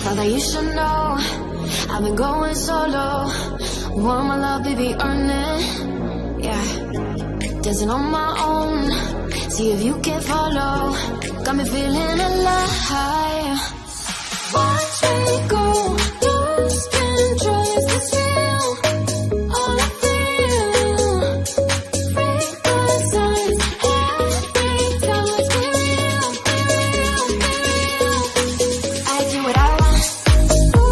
Thought that you should know I've been going solo. Want my love, baby, earn it. Yeah, dancing on my own. See if you can follow. Got me feeling alive. Watch me go, lose control. Is this real? All I feel. Break the signs. Every time let's be real, be real, be real. I do what I want. Ooh,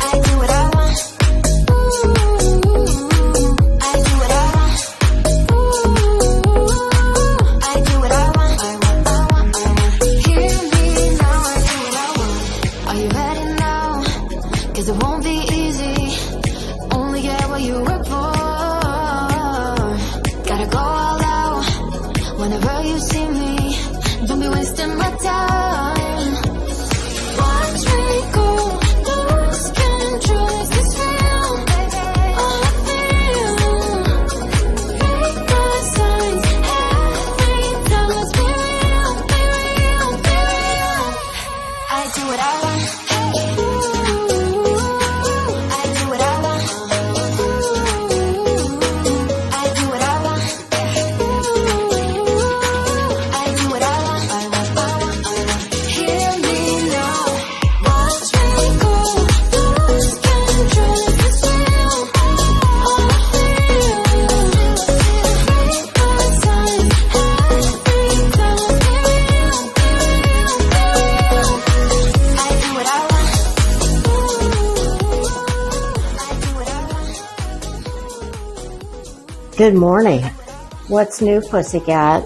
I do what I want. Ooh, I do what I want. Ooh, I do what I want. I want. Hear me now, I do what I want. Are you ready now? 'Cause it won't be easy. Only get what you work for. Gotta go all out. Whenever you see me, don't be wasting my time. Watch me go, lose control. Is this real? All I feel. Break the signs. Every time let's be real, be real, be real. I do what I want. Ooh, I do what I want. Ooh, I do what I want. Ooh, I do what I want. Hear me now. Watch me go, lose control. Is this real? All I feel. Break the signs. Every time let's be real, be real, be real. I do what I want. I do what I want. Good morning. What's new, pussycat?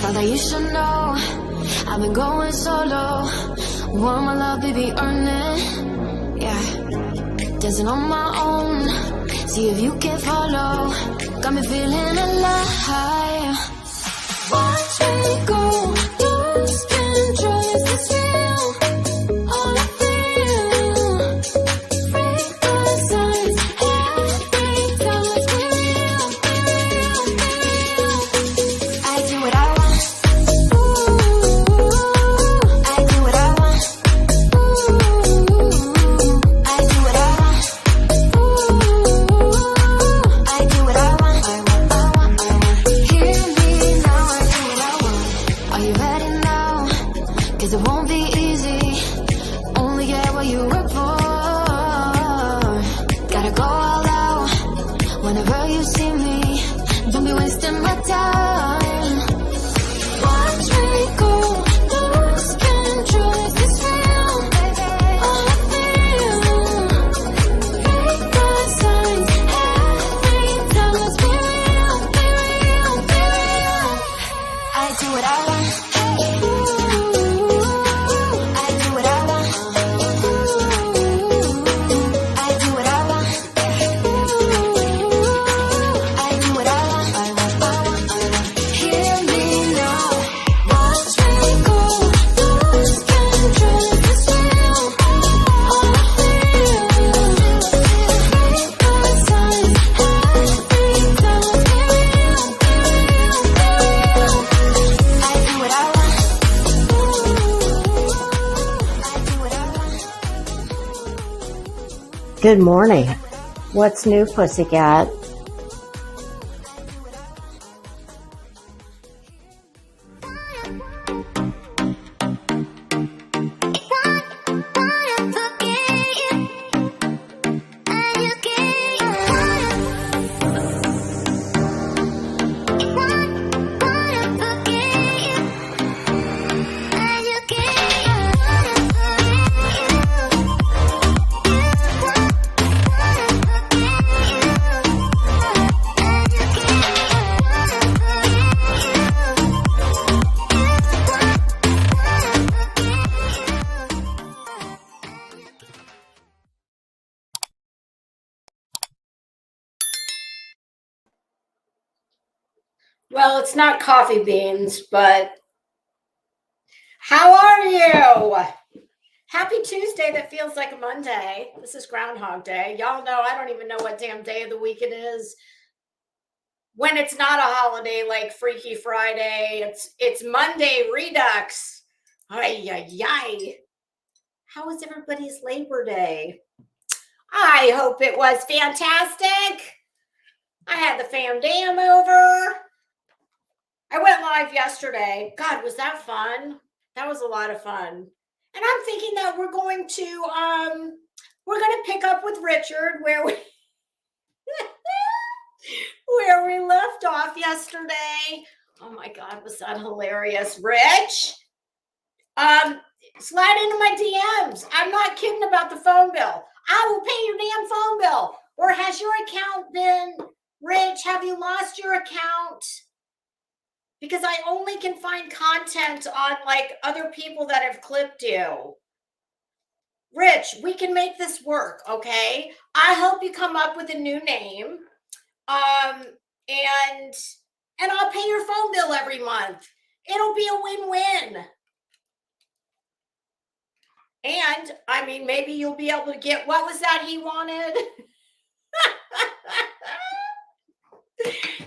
Thought that you should know I've been going solo. Want my love, baby, earn it. Yeah, dancing on my own. See if you can follow. Got me feeling alive. Watch me go, lose control. Is this real? All I feel. Break the signs. Every time let's be real, be real, be real. I do what I want. Ooh, I do what I want. Ooh, I do what I want. Ooh, I do what I want. I want. Hear me now, I do what I want. Are you ready now? 'Cause it won't be easy. Only get what you work for. Gotta go all out. Whenever you see me, don't be wasting my time. Watch me go, lose control. Is this real? All I feel. Break the signs. Every time let's be real, be real, be real. I do what I want. Ooh, I do what I want. Ooh, I do what I want. Ooh, I do what I want. Good morning. What's new, Pussycat? Well, it's not coffee beans, but how are you? Happy Tuesday that feels like a Monday. This is Groundhog Day. Y'all know I don't even know what damn day of the week it is. When it's not a holiday like Freaky Friday, it's Monday Redux. Ay, ay, ay. How was everybody's Labor Day? I hope it was fantastic. I had the fam dam over. I went live yesterday. God, was that fun? That was a lot of fun. And I'm thinking that we're going to pick up with Richard where we where we left off yesterday. Oh my God, was that hilarious, Rich? Slide into my DMs. I'm not kidding about the phone bill. I will pay your damn phone bill. Or has your account been, Rich, have you lost your account? Because I only can find content on like other people that have clipped you. Rich, we can make this work, okay? I hope you come up with a new name. And I'll pay your phone bill every month. It'll be a win-win. And I mean, maybe you'll be able to get, what was that he wanted?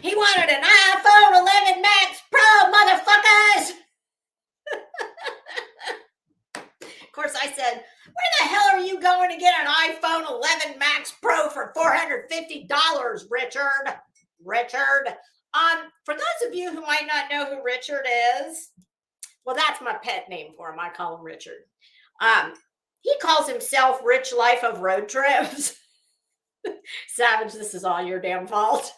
He wanted an iPhone 11 Max Pro, motherfuckers. Of course, I said, where the hell are you going to get an iPhone 11 Max Pro for $450, Richard? Richard. For those of you who might not know who Richard is, well, that's my pet name for him. I call him Richard. He calls himself Rich Life of Road Trips. Savage, this is all your damn fault.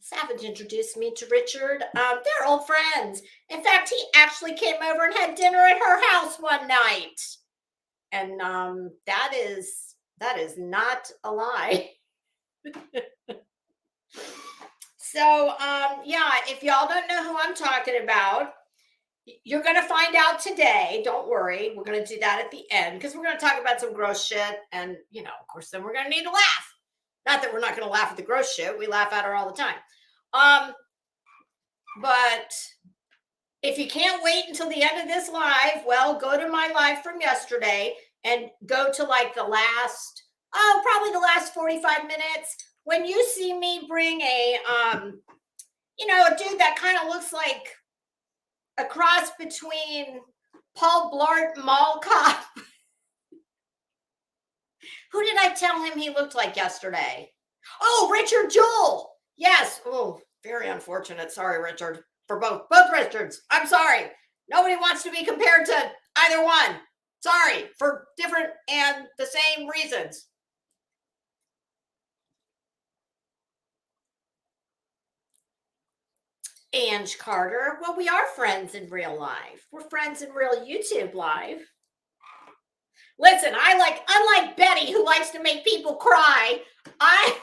Savage introduced me to Richard. They're old friends. In fact, he actually came over and had dinner at her house one night. And that is not a lie. So, yeah, if y'all don't know who I'm talking about, you're going to find out today. Don't worry. We're going to do that at the end because we're going to talk about some gross shit. And, you know, of course, then we're going to need to laugh. Not that we're not going to laugh at the gross shit. We laugh at her all the time. But if you can't wait until the end of this live, well, go to my live from yesterday and go to like the last, probably the last 45 minutes. When you see me bring a dude that kind of looks like a cross between Paul Blart and Mall Cop. Who did I tell him he looked like yesterday? Oh, Richard Jewell. Yes. Oh, very unfortunate. Sorry, Richard. For both Richards. I'm sorry. Nobody wants to be compared to either one. Sorry, for different and the same reasons. Ange Carter. Well, we are friends in real life. We're friends in real YouTube live. Listen, unlike Betty, who likes to make people cry, I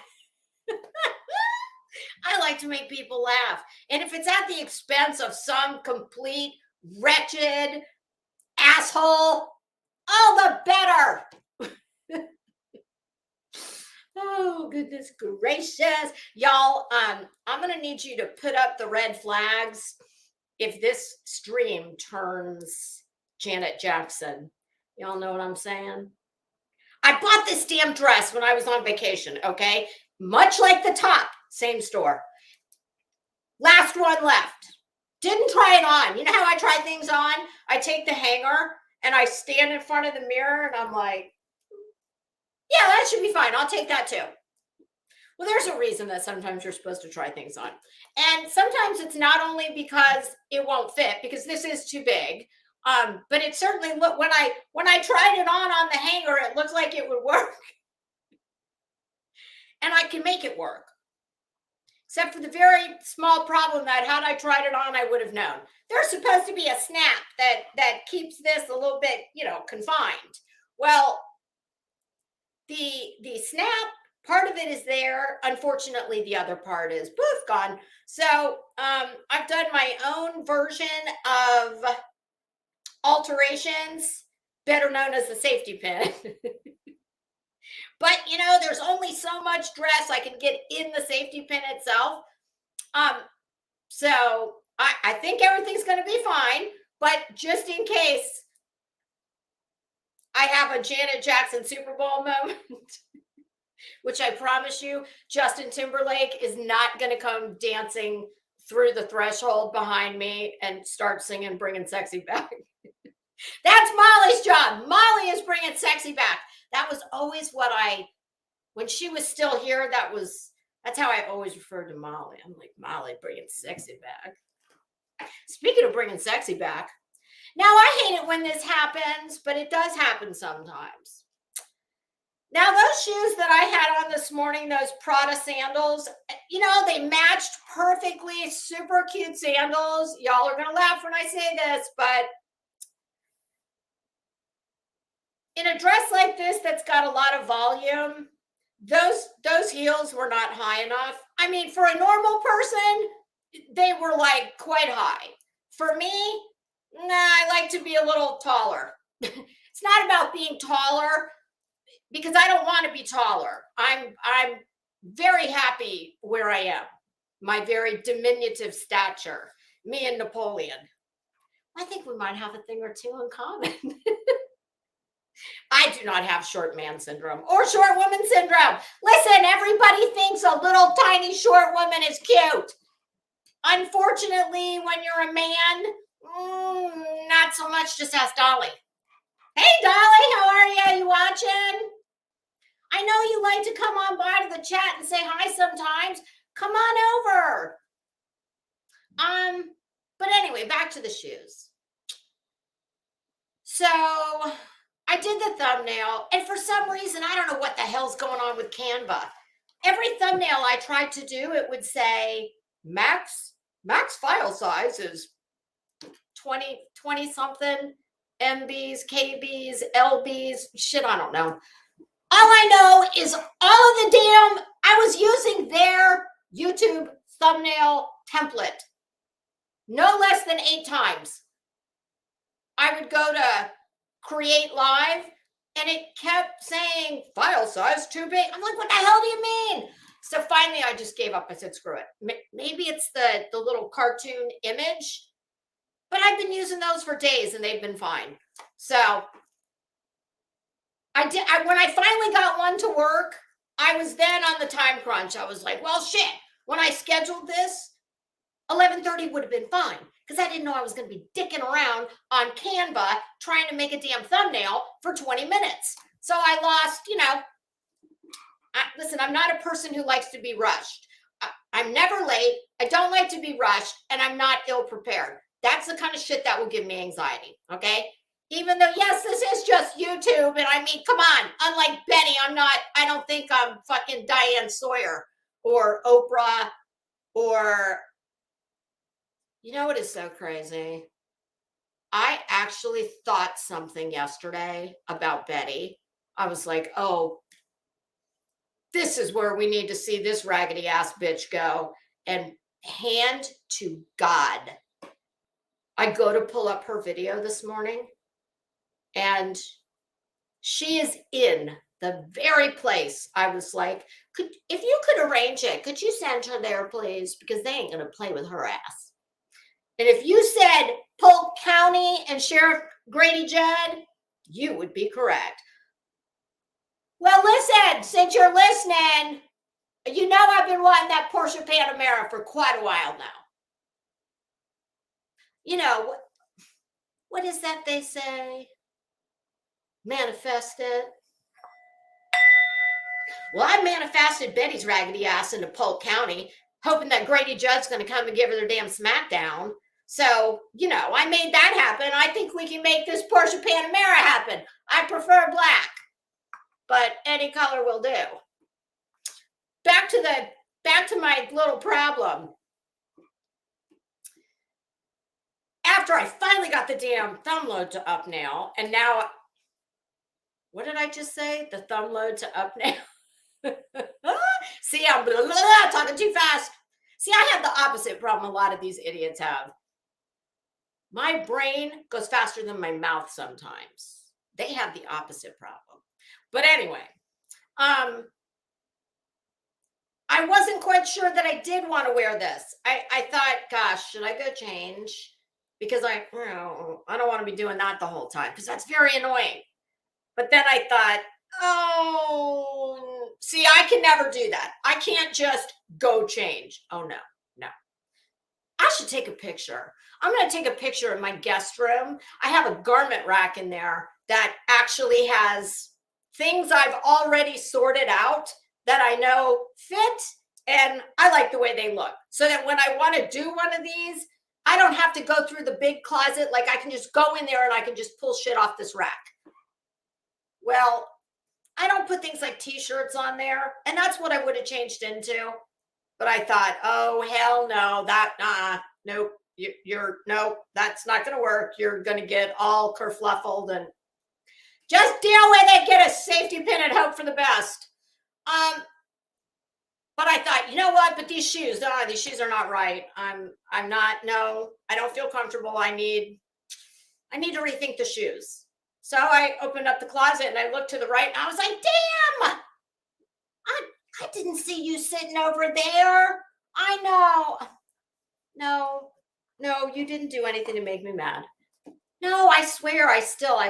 like to make people laugh. And if it's at the expense of some complete wretched asshole, all the better. Oh, goodness gracious. Y'all, I'm going to need you to put up the red flags if this stream turns Janet Jackson. Y'all know what I'm saying? I bought this damn dress when I was on vacation, okay? Much like the top, same store. Last one left. Didn't try it on. You know how I try things on? I take the hanger and I stand in front of the mirror and I'm like, yeah, that should be fine. I'll take that too. Well, there's a reason that sometimes you're supposed to try things on. And sometimes it's not only because it won't fit, because this is too big. But it certainly looked, when I tried it on the hanger, it looked like it would work. And I can make it work. Except for the very small problem that had I tried it on, I would have known. There's supposed to be a snap that keeps this a little bit, confined. Well, the snap, part of it is there. Unfortunately, the other part is poof, gone. So I've done my own version of alterations, better known as the safety pin. But there's only so much dress I can get in the safety pin itself. So I think everything's going to be fine. But just in case I have a Janet Jackson Super Bowl moment, which I promise you, Justin Timberlake is not going to come dancing through the threshold behind me and start singing Bringing Sexy Back. That's Molly's job. Molly is bringing sexy back. That was always when she was still here, that's how I always referred to Molly. I'm like, Molly bringing sexy back. Speaking of bringing sexy back, now I hate it when this happens, but it does happen sometimes. Now, those shoes that I had on this morning, those Prada sandals, they matched perfectly, super cute sandals. Y'all are going to laugh when I say this, but in a dress like this that's got a lot of volume, those heels were not high enough. I mean, for a normal person, they were like quite high. For me, I like to be a little taller. It's not about being taller, because I don't want to be taller. I'm very happy where I am. My very diminutive stature. Me and Napoleon. I think we might have a thing or two in common. I do not have short man syndrome or short woman syndrome. Listen, everybody thinks a little tiny short woman is cute. Unfortunately, when you're a man, not so much. Just ask Dolly. Hey, Dolly, how are you? You watching? I know you like to come on by to the chat and say hi sometimes. Come on over. But anyway, back to the shoes. So I did the thumbnail, and for some reason, I don't know what the hell's going on with Canva. Every thumbnail I tried to do, it would say max file size is 20 something MBs, KBs, LBs, shit, I don't know. All I know is all of I was using their YouTube thumbnail template no less than 8 times. I would go to create live and it kept saying file size too big. I'm like, what the hell do you mean? So finally I just gave up. I said, screw it. Maybe it's the little cartoon image, but I've been using those for days and they've been fine. So when I finally got one to work, I was then on the time crunch. I was like, well, shit, when I scheduled this, 11:30 would have been fine, because I didn't know I was going to be dicking around on Canva trying to make a damn thumbnail for 20 minutes. So I lost, listen, I'm not a person who likes to be rushed. I'm never late. I don't like to be rushed, and I'm not ill prepared. That's the kind of shit that will give me anxiety, okay? Even though, yes, this is just YouTube, and I mean, come on, unlike Betty, I don't think I'm fucking Diane Sawyer or Oprah or, you know what is so crazy? I actually thought something yesterday about Betty. I was like, oh, this is where we need to see this raggedy ass bitch go. And hand to God, I go to pull up her video this morning, and she is in the very place I was like, if you could arrange it, could you send her there, please? Because they ain't going to play with her ass. And if you said Polk County and Sheriff Grady Judd, you would be correct. Well, listen, since you're listening, you know I've been wanting that Porsche Panamera for quite a while now. You know, what is that they say? Manifest it. Well, I manifested Betty's raggedy ass into Polk County, hoping that Grady Judd's going to come and give her their damn smackdown. So, I made that happen. I think we can make this Porsche Panamera happen. I prefer black, but any color will do. Back to my little problem. After I finally got the damn thumb load to up now, and now, what did I just say? The thumb load to up now. See, I'm talking too fast. See, I have the opposite problem a lot of these idiots have. My brain goes faster than my mouth sometimes. They have the opposite problem. But anyway, I wasn't quite sure that I did want to wear this. I thought, gosh, should I go change? Because I don't want to be doing that the whole time because that's very annoying. But then I thought, oh, see, I can never do that. I can't just go change. Oh, no. I should take a picture. I'm going to take a picture in my guest room. I have a garment rack in there that actually has things I've already sorted out that I know fit, and I like the way they look. So that when I want to do one of these, I don't have to go through the big closet. Like I can just go in there and I can just pull shit off this rack. Well, I don't put things like t-shirts on there, and that's what I would have changed into. But I thought, oh, hell no, nope, nope, that's not going to work. You're going to get all kerfluffled and just deal with it. Get a safety pin and hope for the best. But I thought, you know what? But these shoes are not right. I don't feel comfortable. I need to rethink the shoes. So I opened up the closet and I looked to the right and I was like, damn, I didn't see you sitting over there. I know. No, you didn't do anything to make me mad. No, I swear, I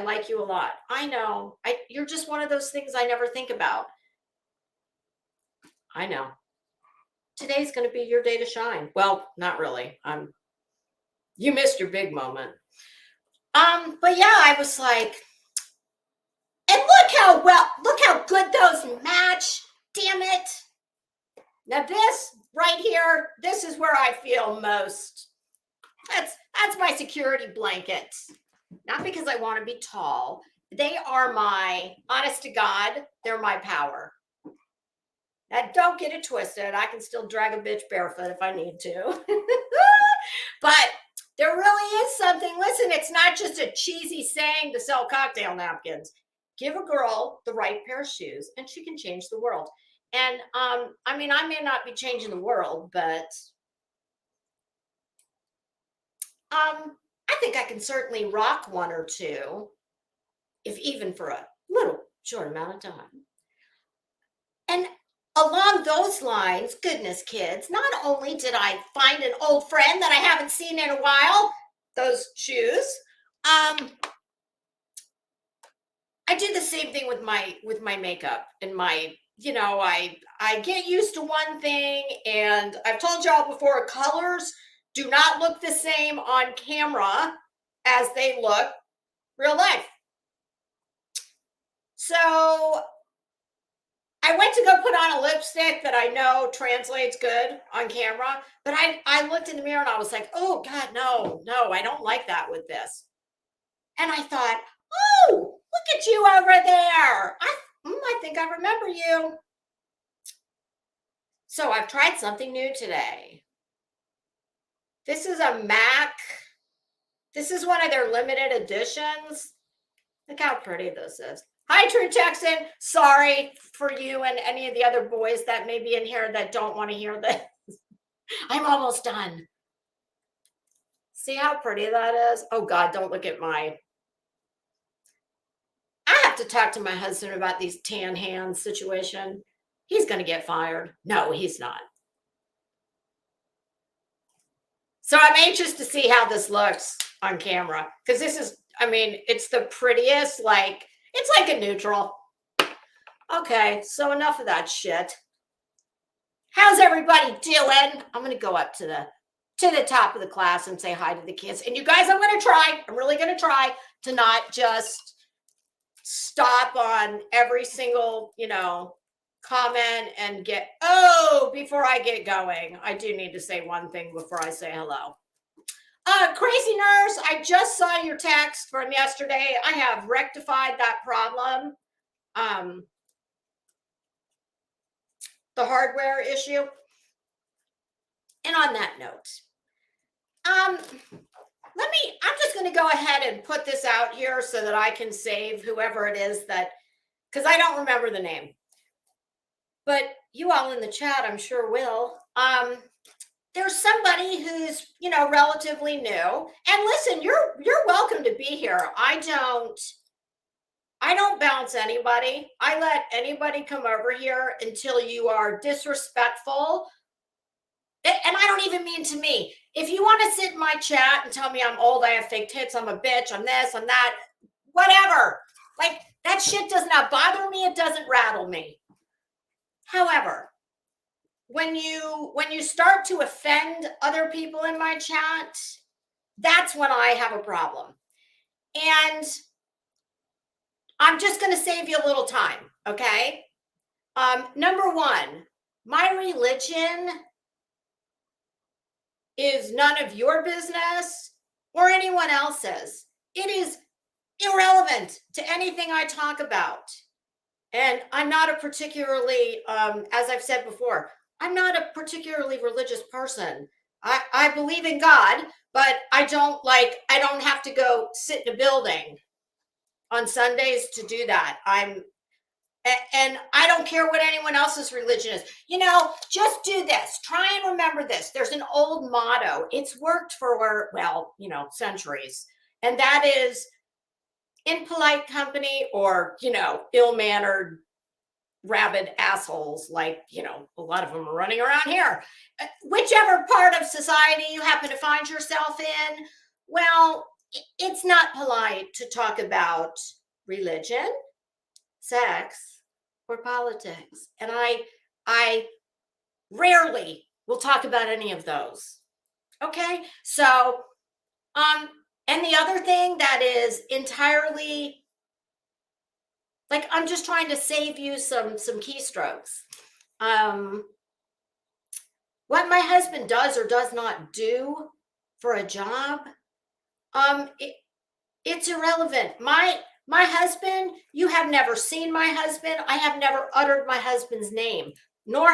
like you a lot. I know. You're just one of those things I never think about. I know. Today's going to be your day to shine. Well, not really. You missed your big moment. But yeah, I was like, and look how good those match. Damn it. Now this right here, this is where I feel most. That's my security blanket. Not because I want to be tall. They are honest to God, they're my power. Now don't get it twisted. I can still drag a bitch barefoot if I need to. But there really is something. Listen, it's not just a cheesy saying to sell cocktail napkins. Give a girl the right pair of shoes and she can change the world. And I may not be changing the world, but I think I can certainly rock one or two, if even for a little short amount of time. And along those lines, goodness, kids, not only did I find an old friend that I haven't seen in a while, those shoes, I do the same thing with my makeup and my, I get used to one thing, and I've told y'all before, colors do not look the same on camera as they look real life. So I went to go put on a lipstick that I know translates good on camera, but I looked in the mirror and I was like, oh God, no, I don't like that with this. And I thought, oh, look at you over there. I think I remember you. So I've tried something new today. This is a MAC. This is one of their limited editions. Look how pretty this is. Hi, True Texan. Sorry for you and any of the other boys that may be in here that don't want to hear this. I'm almost done. See how pretty that is? Oh God, don't look at I have to talk to my husband about these tan hands situation. He's going to get fired. No, he's not. So I'm anxious to see how this looks on camera, because this is, it's the prettiest, it's like a neutral. Okay, so enough of that shit. How's everybody doing? I'm going to go up to the top of the class and say hi to the kids. And you guys, I'm really going to try to not just stop on every single, comment and before I get going, I do need to say one thing before I say hello. Crazy Nurse, I just saw your text from yesterday. I have rectified that problem. The hardware issue. And on that note, I'm just going to go ahead and put this out here so that I can save whoever it is because I don't remember the name. But you all in the chat, I'm sure will. There's somebody who's, relatively new. And listen, you're welcome to be here. I don't bounce anybody. I let anybody come over here until you are disrespectful. And I don't even mean to me. If you want to sit in my chat and tell me I'm old, I have fake tits, I'm a bitch, I'm this, I'm that, whatever. Like, that shit does not bother me. It doesn't rattle me. However, when you start to offend other people in my chat, that's when I have a problem. And I'm just going to save you a little time, okay? Number one, my religion is none of your business or anyone else's. It is irrelevant to anything I talk about. And I'm not a particularly, as I've said before, I'm not a particularly religious person. I believe in God, but I don't have to go sit in a building on Sundays to do that. And I don't care what anyone else's religion is. Just do this. Try and remember this. There's an old motto. It's worked for, centuries. And that is, in polite company or, ill-mannered, rabid assholes, like, a lot of them are running around here. Whichever part of society you happen to find yourself in, well, it's not polite to talk about religion, sex, or politics. And I rarely will talk about any of those. Okay? So, and the other thing that is entirely, like, I'm just trying to save you some keystrokes. What my husband does or does not do for a job, it's irrelevant. My husband, you have never seen my husband. I have never uttered my husband's name, nor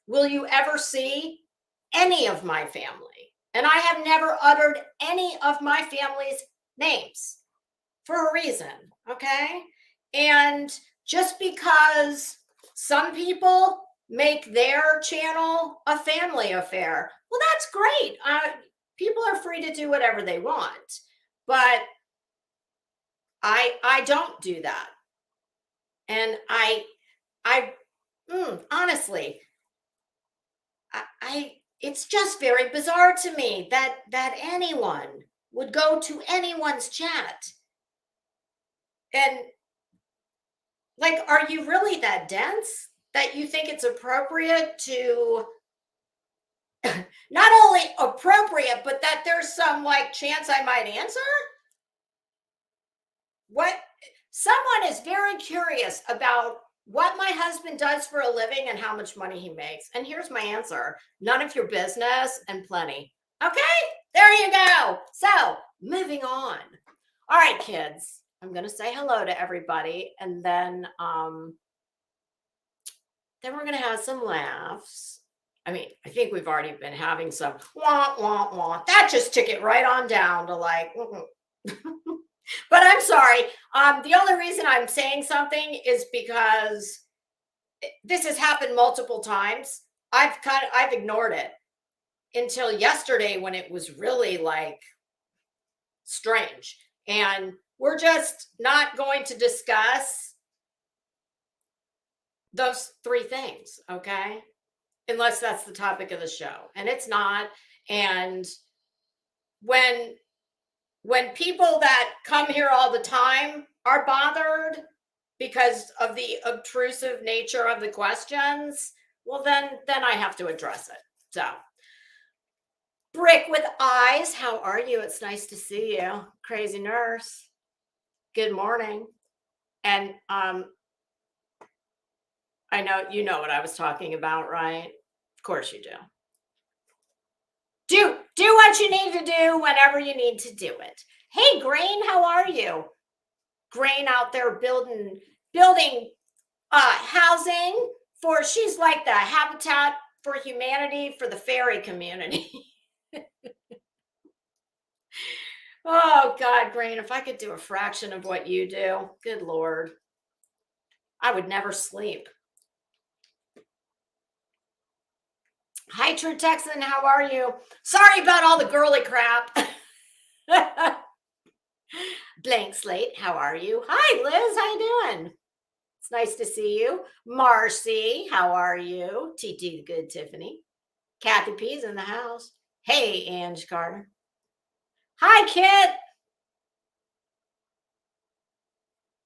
will you ever see any of my family. And I have never uttered any of my family's names for a reason, okay? And just because some people make their channel a family affair, well, that's great. People are free to do whatever they want, but I don't do that. And honestly, it's just very bizarre to me that anyone would go to anyone's chat. And like, are you really that dense that you think it's appropriate to not only appropriate, but that there's some like chance I might answer? What? Someone is very curious about what my husband does for a living and how much money he makes. And here's my answer. None of your business and plenty. Okay, there you go. So moving on. All right, kids, I'm going to say hello to everybody. And then we're going to have some laughs. I mean, I think we've already been having some wah, wah, wah. That just took it right on down to like, but I'm sorry. The only reason I'm saying something is because this has happened multiple times. I've ignored it until yesterday when it was really like strange. And we're just not going to discuss those three things, okay? Unless that's the topic of the show. And it's not. And when people that come here all the time are bothered because of the obtrusive nature of the questions, well, then I have to address it. So, Brick with Eyes, how are you? It's nice to see you. Crazy Nurse. Good morning. And I know you know what I was talking about, right? Of course you do. Do what you need to do whenever you need to do it. Hey, Grain, how are you? Grain out there building housing for, she's like the Habitat for Humanity for the fairy community. Oh God, Grain, if I could do a fraction of what you do, good Lord, I would never sleep. Hi, True Texan, how are you? Sorry about all the girly crap. Blank Slate, how are you? Hi, Liz, how you doing? It's nice to see you. Marcy, how are you? TT the Good Tiffany. Kathy P's in the house. Hey, Ange Carter. Hi, Kit.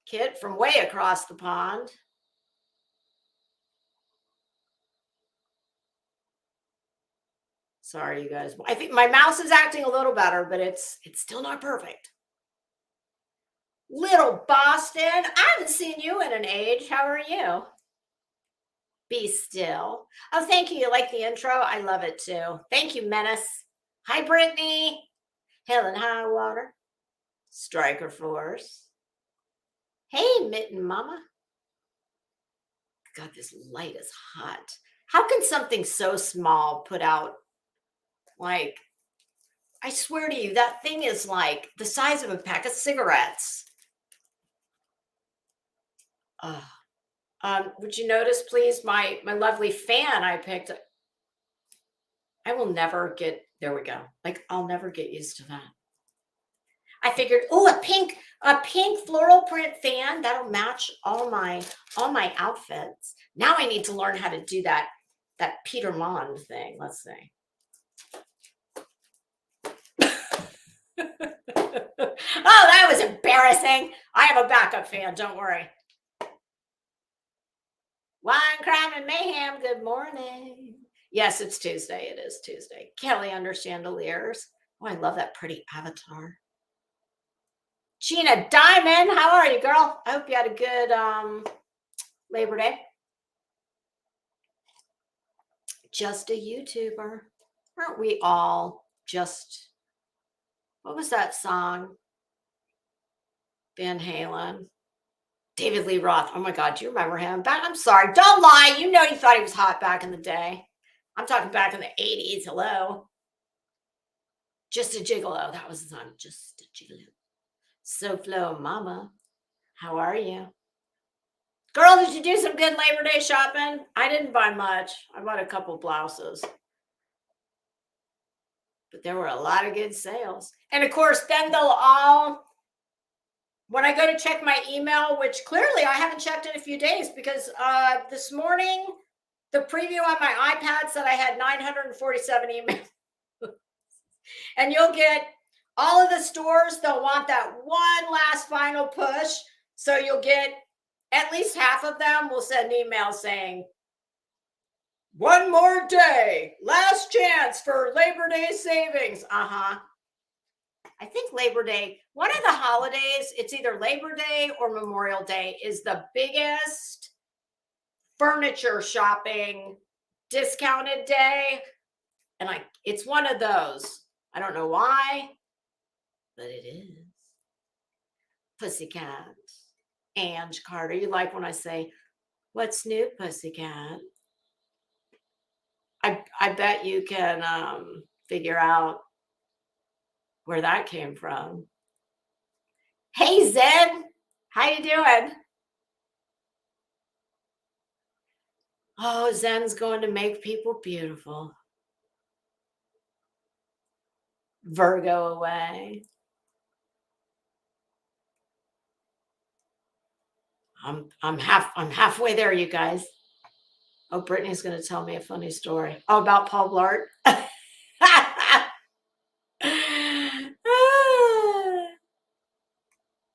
Kit from way across the pond. Sorry, you guys. I think my mouse is acting a little better, but it's still not perfect. Little Boston, I haven't seen you in an age. How are you? Be still. Oh, thank you. You like the intro? I love it too. Thank you, Menace. Hi, Brittany. Hell and High Water. Striker Force. Hey, Mitten Mama. God, this light is hot. How can something so small put out, like, I swear to you, that thing is like the size of a pack of cigarettes. Would you notice, please, my lovely fan I picked? I will never get, there we go. Like, I'll never get used to that. I figured, oh, a pink floral print fan that'll match all my outfits. Now I need to learn how to do that Peter Mond thing. Let's see. Oh, that was embarrassing. I have a backup fan. Don't worry. Wine, crime, and mayhem. Good morning. Yes, it's Tuesday. It is Tuesday. Kelly under chandeliers. Oh, I love that pretty avatar. Gina Diamond, how are you, girl? I hope you had a good Labor Day. Just a YouTuber. Aren't we all just, what was that song? Van Halen. David Lee Roth. Oh my God, do you remember him? I'm sorry, don't lie. You know you thought he was hot back in the day. I'm talking back in the 80s. Hello. Just a Gigolo. That was the song. Just a Gigolo. So Flo Mama, how are you? Girl, did you do some good Labor Day shopping? I didn't buy much. I bought a couple blouses. But there were a lot of good sales. And of course, then they'll all, when I go to check my email, which clearly I haven't checked in a few days because this morning, the preview on my iPad said I had 947 emails. And you'll get all of the stores, they'll want that one last final push. So you'll get at least half of them will send emails saying, one more day, last chance for Labor Day savings. I think Labor Day, one of the holidays, it's either Labor Day or Memorial Day, is the biggest furniture shopping discounted day. And it's one of those. I don't know why, but it is. Pussycat. Ange Carter. You like when I say, what's new, Pussycat? I bet you can figure out where that came from. Hey, Zen. How you doing? Oh, Zen's going to make people beautiful. Virgo away. I'm halfway there, you guys. Oh, Brittany's going to tell me a funny story. Oh, about Paul Blart.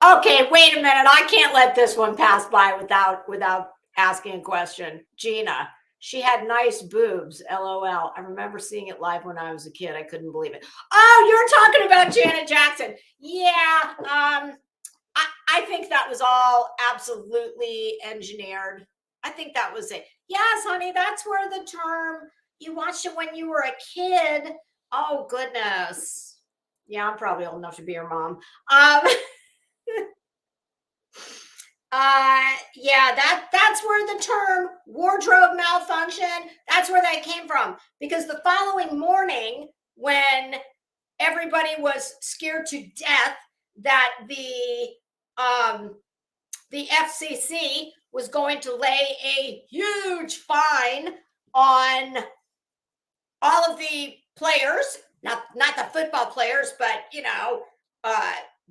Okay, wait a minute. I can't let this one pass by without asking a question. Gina, she had nice boobs. LOL. I remember seeing it live when I was a kid. I couldn't believe it. Oh, you're talking about Janet Jackson. Yeah. I I think that was all absolutely engineered. I think that was it. Yes, honey, that's where the term, you watched it when you were a kid. Oh, goodness. Yeah, I'm probably old enough to be your mom. Yeah, that's where the term wardrobe malfunction, that's where that came from. Because the following morning, when everybody was scared to death that the FCC was going to lay a huge fine on all of the players, not the football players, but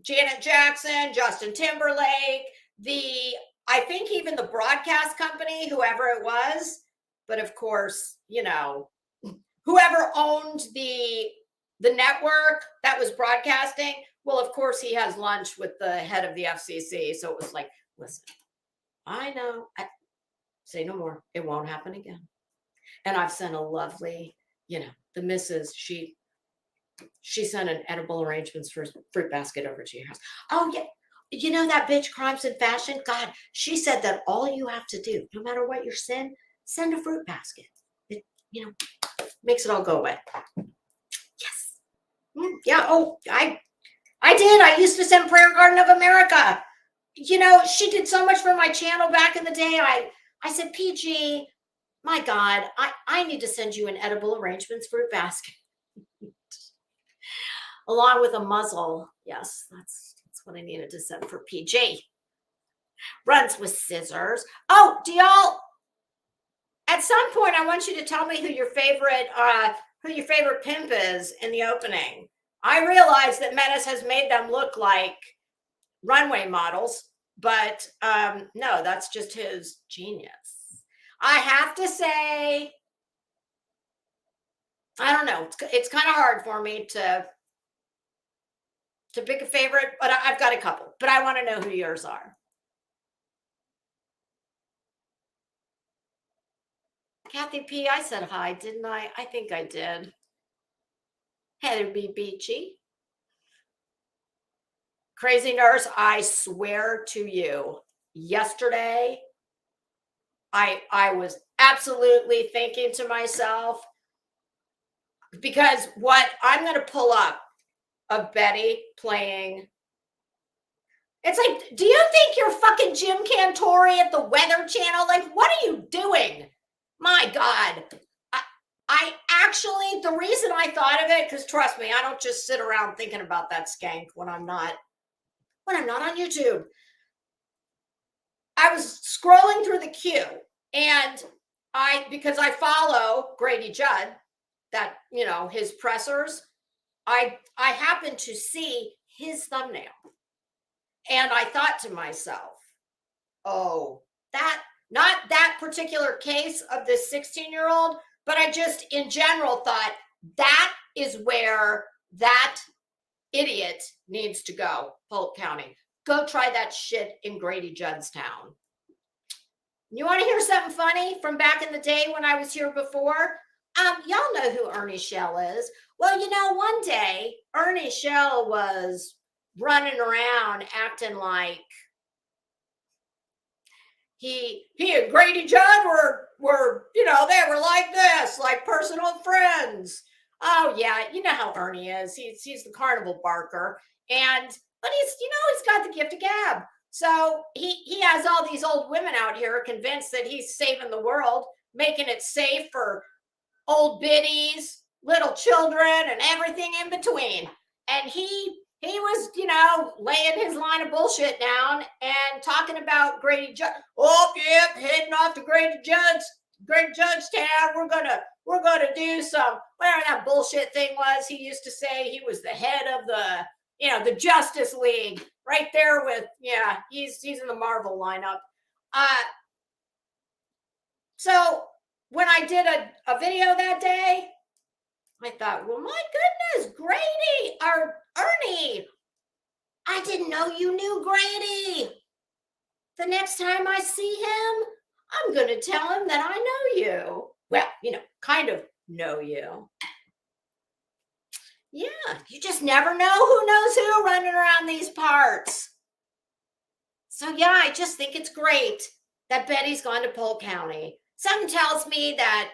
Janet Jackson, Justin Timberlake, I think even the broadcast company, whoever it was, but of course, whoever owned the network that was broadcasting, well, of course, he has lunch with the head of the FCC. So it was like, listen, I know, say no more. It won't happen again. And I've sent a lovely, the missus, she sent an edible arrangements for fruit basket over to your house. Oh, yeah. That bitch Crimes and Fashion? God, she said that all you have to do, no matter what your sin, send a fruit basket. It, makes it all go away. Yes. Yeah. Oh, I did. I used to send Prayer Garden of America. She did so much for my channel back in the day. I said, PG, my God, I need to send you an edible arrangements fruit basket. Along with a muzzle. Yes, that's what I needed to send for PG. Runs with scissors. Oh, do y'all, at some point, I want you to tell me who your favorite pimp is in the opening. I realize that Menace has made them look like runway models, but no, that's just his genius. I have to say, I don't know. It's kind of hard for me to pick a favorite, but I've got a couple. But I want to know who yours are. Kathy P, I said hi, didn't I? I think I did. Heather B. Beachy. Crazy Nurse, I swear to you, yesterday, I was absolutely thinking to myself, because what I'm going to pull up of Betty playing, it's like, do you think you're fucking Jim Cantori at the Weather Channel? Like, what are you doing? My God. I actually, the reason I thought of it, because trust me, I don't just sit around thinking about that skank when I'm not on YouTube. I was scrolling through the queue, and because I follow Grady Judd, that, his pressers, I happened to see his thumbnail, and I thought to myself, oh, not that particular case of this 16-year-old, but I just in general thought that is where that idiot needs to go. Polk County, go try that shit in Grady Judd's town. You want to hear something funny from back in the day when I was here before? Y'all know who Ernie Shell is. Well, one day Ernie Shell was running around acting like he and Grady Judd were they were like this, like personal friends. Oh yeah, you know how Ernie is. He's the carnival barker, but he's got the gift of gab. So he has all these old women out here convinced that he's saving the world, making it safe for old biddies, little children, and everything in between. And he was, laying his line of bullshit down and talking about Grady Judd. Oh, yep, heading off to Grady Judd's town. We're gonna do some, whatever that bullshit thing was. He used to say he was the head of the Justice League, right there with, he's in the Marvel lineup. So when I did a video that day, I thought, well, my goodness, Grady or Ernie, I didn't know you knew Grady. The next time I see him, I'm going to tell him that I know you. Well, kind of know you. Yeah, you just never know who knows who running around these parts. So yeah, I just think it's great that Betty's gone to Polk County. Something tells me that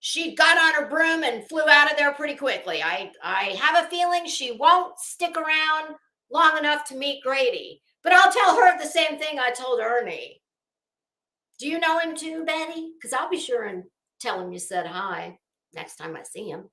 she got on her broom and flew out of there pretty quickly. I have a feeling she won't stick around long enough to meet Grady. But I'll tell her the same thing I told Ernie. Do you know him too, Betty? Because I'll be sure and tell him you said hi next time I see him.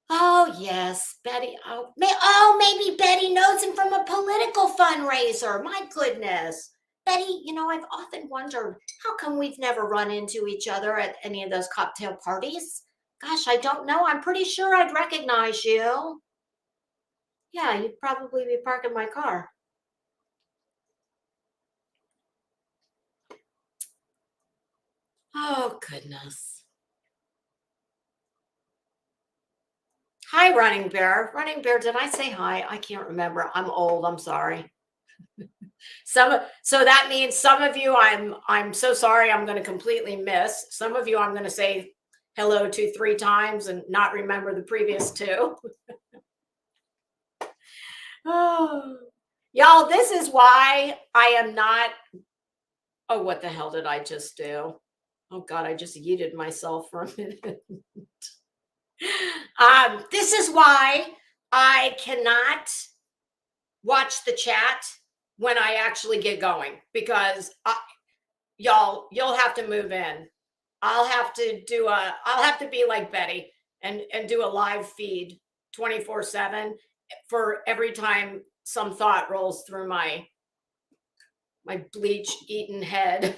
Oh, yes, Betty. Maybe Betty knows him from a political fundraiser. My goodness. Betty, I've often wondered, how come we've never run into each other at any of those cocktail parties? Gosh, I don't know. I'm pretty sure I'd recognize you. Yeah, you'd probably be parking my car. Oh, goodness. Hi, Running Bear. Running Bear, did I say hi? I can't remember. I'm old. I'm sorry. So that means some of you I'm so sorry I'm going to completely miss. Some of you I'm going to say hello to 3 times and not remember the previous 2. Oh, y'all, this is why I am not. Oh, what the hell did I just do? Oh God, I just yeeted myself for a minute. This is why I cannot watch the chat when I actually get going, because y'all, you'll have to move in. I'll have to be like Betty and do a live feed 24/7 for every time some thought rolls through my bleach eaten head.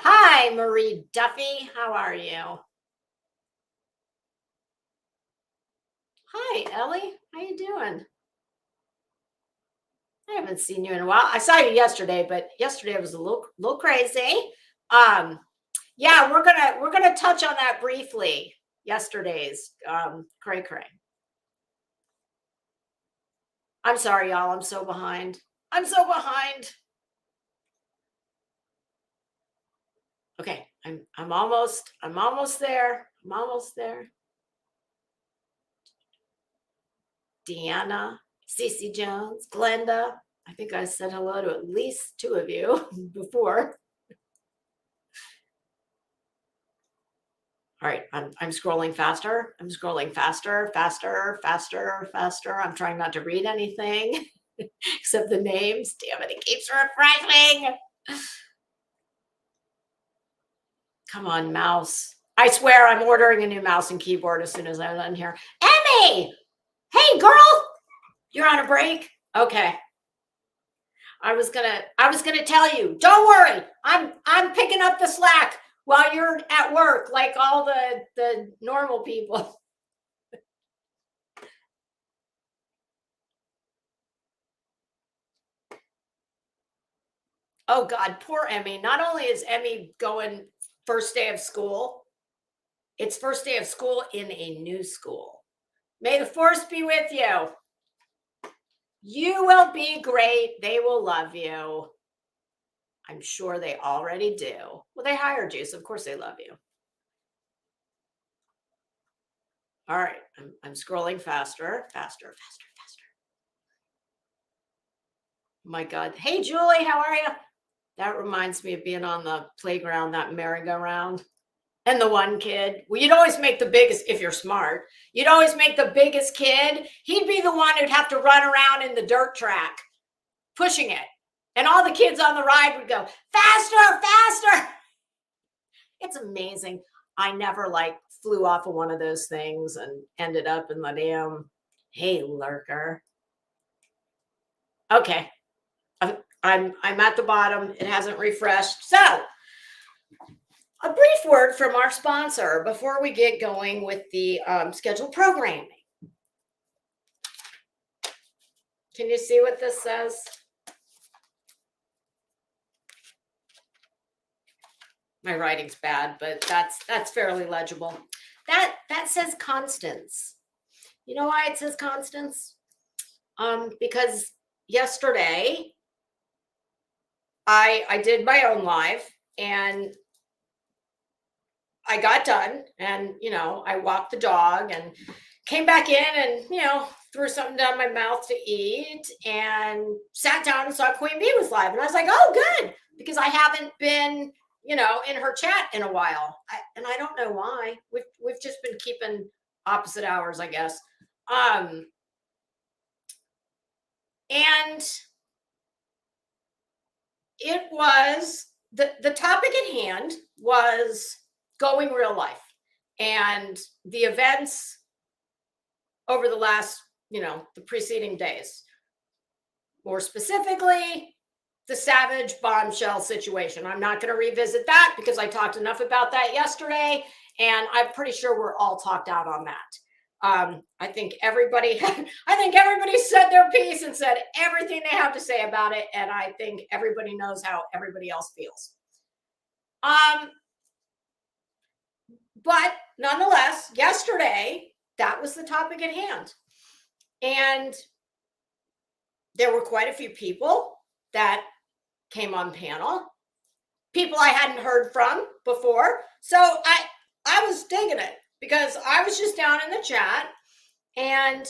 Hi, Marie Duffy. How are you? Hi, Ellie. How you doing? I haven't seen you in a while. I saw you yesterday, but yesterday was a little crazy. Yeah, we're gonna touch on that briefly. Yesterday's cray. I'm sorry, y'all. I'm so behind. Okay, I'm almost there. Deanna, Cece Jones, Glenda. I think I said hello to at least 2 of you before. All right, I'm scrolling faster. I'm trying not to read anything except the names. Damn it, it keeps refreshing. Come on, mouse. I swear I'm ordering a new mouse and keyboard as soon as I'm done here. Emmy! Hey, girl! You're on a break? Okay. I was gonna tell you, don't worry. I'm picking up the slack while you're at work, like all the normal people. Oh God, poor Emmy. Not only is Emmy going first day of school, it's first day of school in a new school. May the force be with you. You will be great. They will love you. I'm sure they already do. Well, they hired you, so of course they love you. All right, I'm scrolling faster. My God. Hey, Julie, how are you? That reminds me of being on the playground, that merry-go-round. And the one kid, well, you'd always make the biggest, if you're smart, you'd always make the biggest kid. He'd be the one who'd have to run around in the dirt track, pushing it. And all the kids on the ride would go, faster. It's amazing. I never flew off of one of those things and ended up in the damn, hey, lurker. Okay. I'm at the bottom. It hasn't refreshed. So a brief word from our sponsor before we get going with the scheduled programming. Can you see what this says? My writing's bad, but that's fairly legible. That says Constance. You know why it says Constance? Because yesterday I did my own live and I got done and, I walked the dog and came back in and, threw something down my mouth to eat and sat down and saw Queen Bee was live. And I was like, oh, good, because I haven't been, in her chat in a while. And I don't know why. We've just been keeping opposite hours, I guess. And it was the topic at hand was going real life and the events over the last, the preceding days. More specifically, the Savage bombshell situation. I'm not going to revisit that because I talked enough about that yesterday, and I'm pretty sure we're all talked out on that. I think everybody said their piece and said everything they have to say about it, and I think everybody knows how everybody else feels. But nonetheless, yesterday, that was the topic at hand. And there were quite a few people that came on panel, people I hadn't heard from before. So I was digging it because I was just down in the chat, and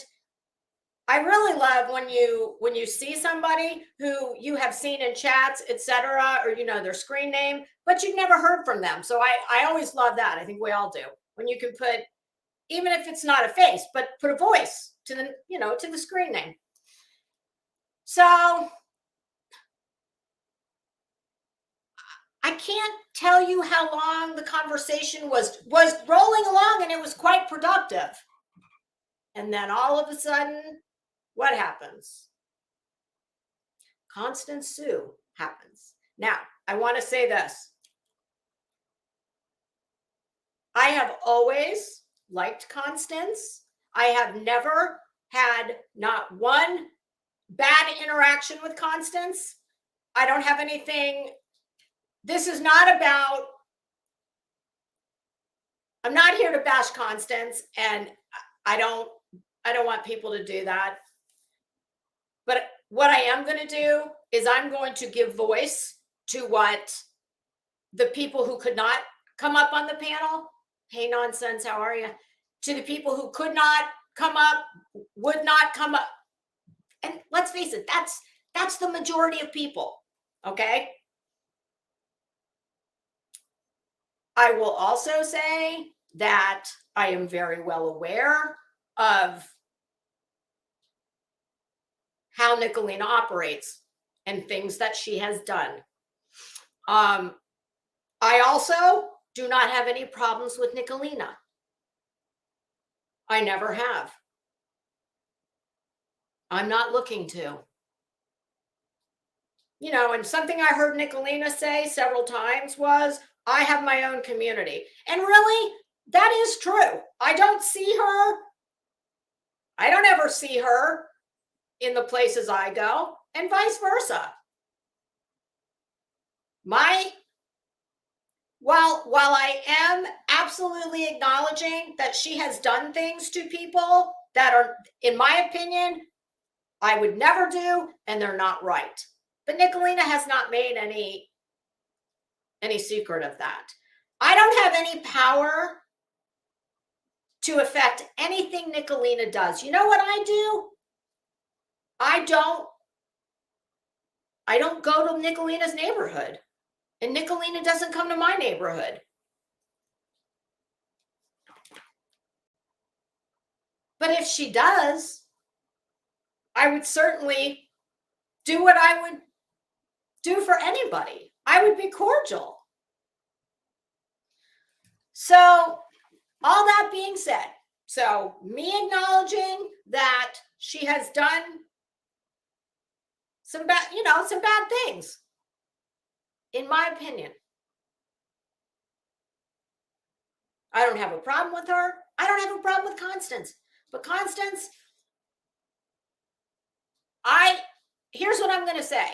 I really love when you see somebody who you have seen in chats, etc., or their screen name, but you've never heard from them. So I always love that. I think we all do. When you can put, even if it's not a face, but put a voice to the to the screen name. So I can't tell you how long the conversation was rolling along, and it was quite productive. And then all of a sudden, what happens? Constance Sue happens. Now, I want to say this. I have always liked Constance. I have never had not one bad interaction with Constance. I don't have anything. This is not about, I'm not here to bash Constance, and I don't want people to do that. But what I am going to do is I'm going to give voice to what the people who could not come up on the panel, hey nonsense, how are you? To the people who could not come up, would not come up. And let's face it, that's the majority of people, okay? I will also say that I am very well aware of how Nicolina operates and things that she has done. I also do not have any problems with Nicolina. I never have. I'm not looking to. And something I heard Nicolina say several times was, I have my own community. And really, that is true. I don't ever see her in the places I go, and vice versa. While I am absolutely acknowledging that she has done things to people that are, in my opinion, I would never do, and they're not right. But Nicolina has not made any secret of that. I don't have any power to affect anything Nicolina does. You know what I do? I don't go to Nicolina's neighborhood, and Nicolina doesn't come to my neighborhood. But if she does, I would certainly do what I would do for anybody. I would be cordial. So, all that being said, so me acknowledging that she has done some bad things, in my opinion. I don't have a problem with her. I don't have a problem with Constance. But Constance, here's what I'm going to say.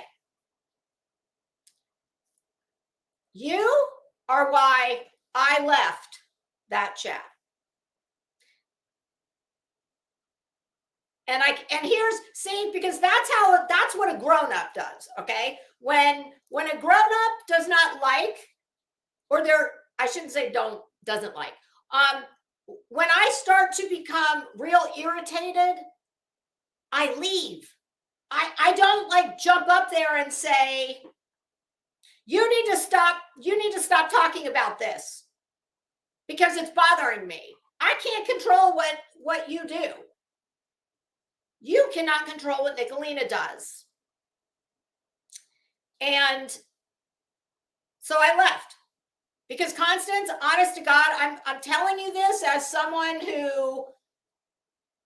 You are why I left that chat. Because that's what a grown-up does, okay? When a grown-up does not like, or I shouldn't say doesn't like. When I start to become real irritated I leave. I don't like jump up there and say, you need to stop talking about this because it's bothering me. I can't control what you do. You cannot control what Nicolina does. And so I left because Constance, honest to God, I'm telling you this as someone who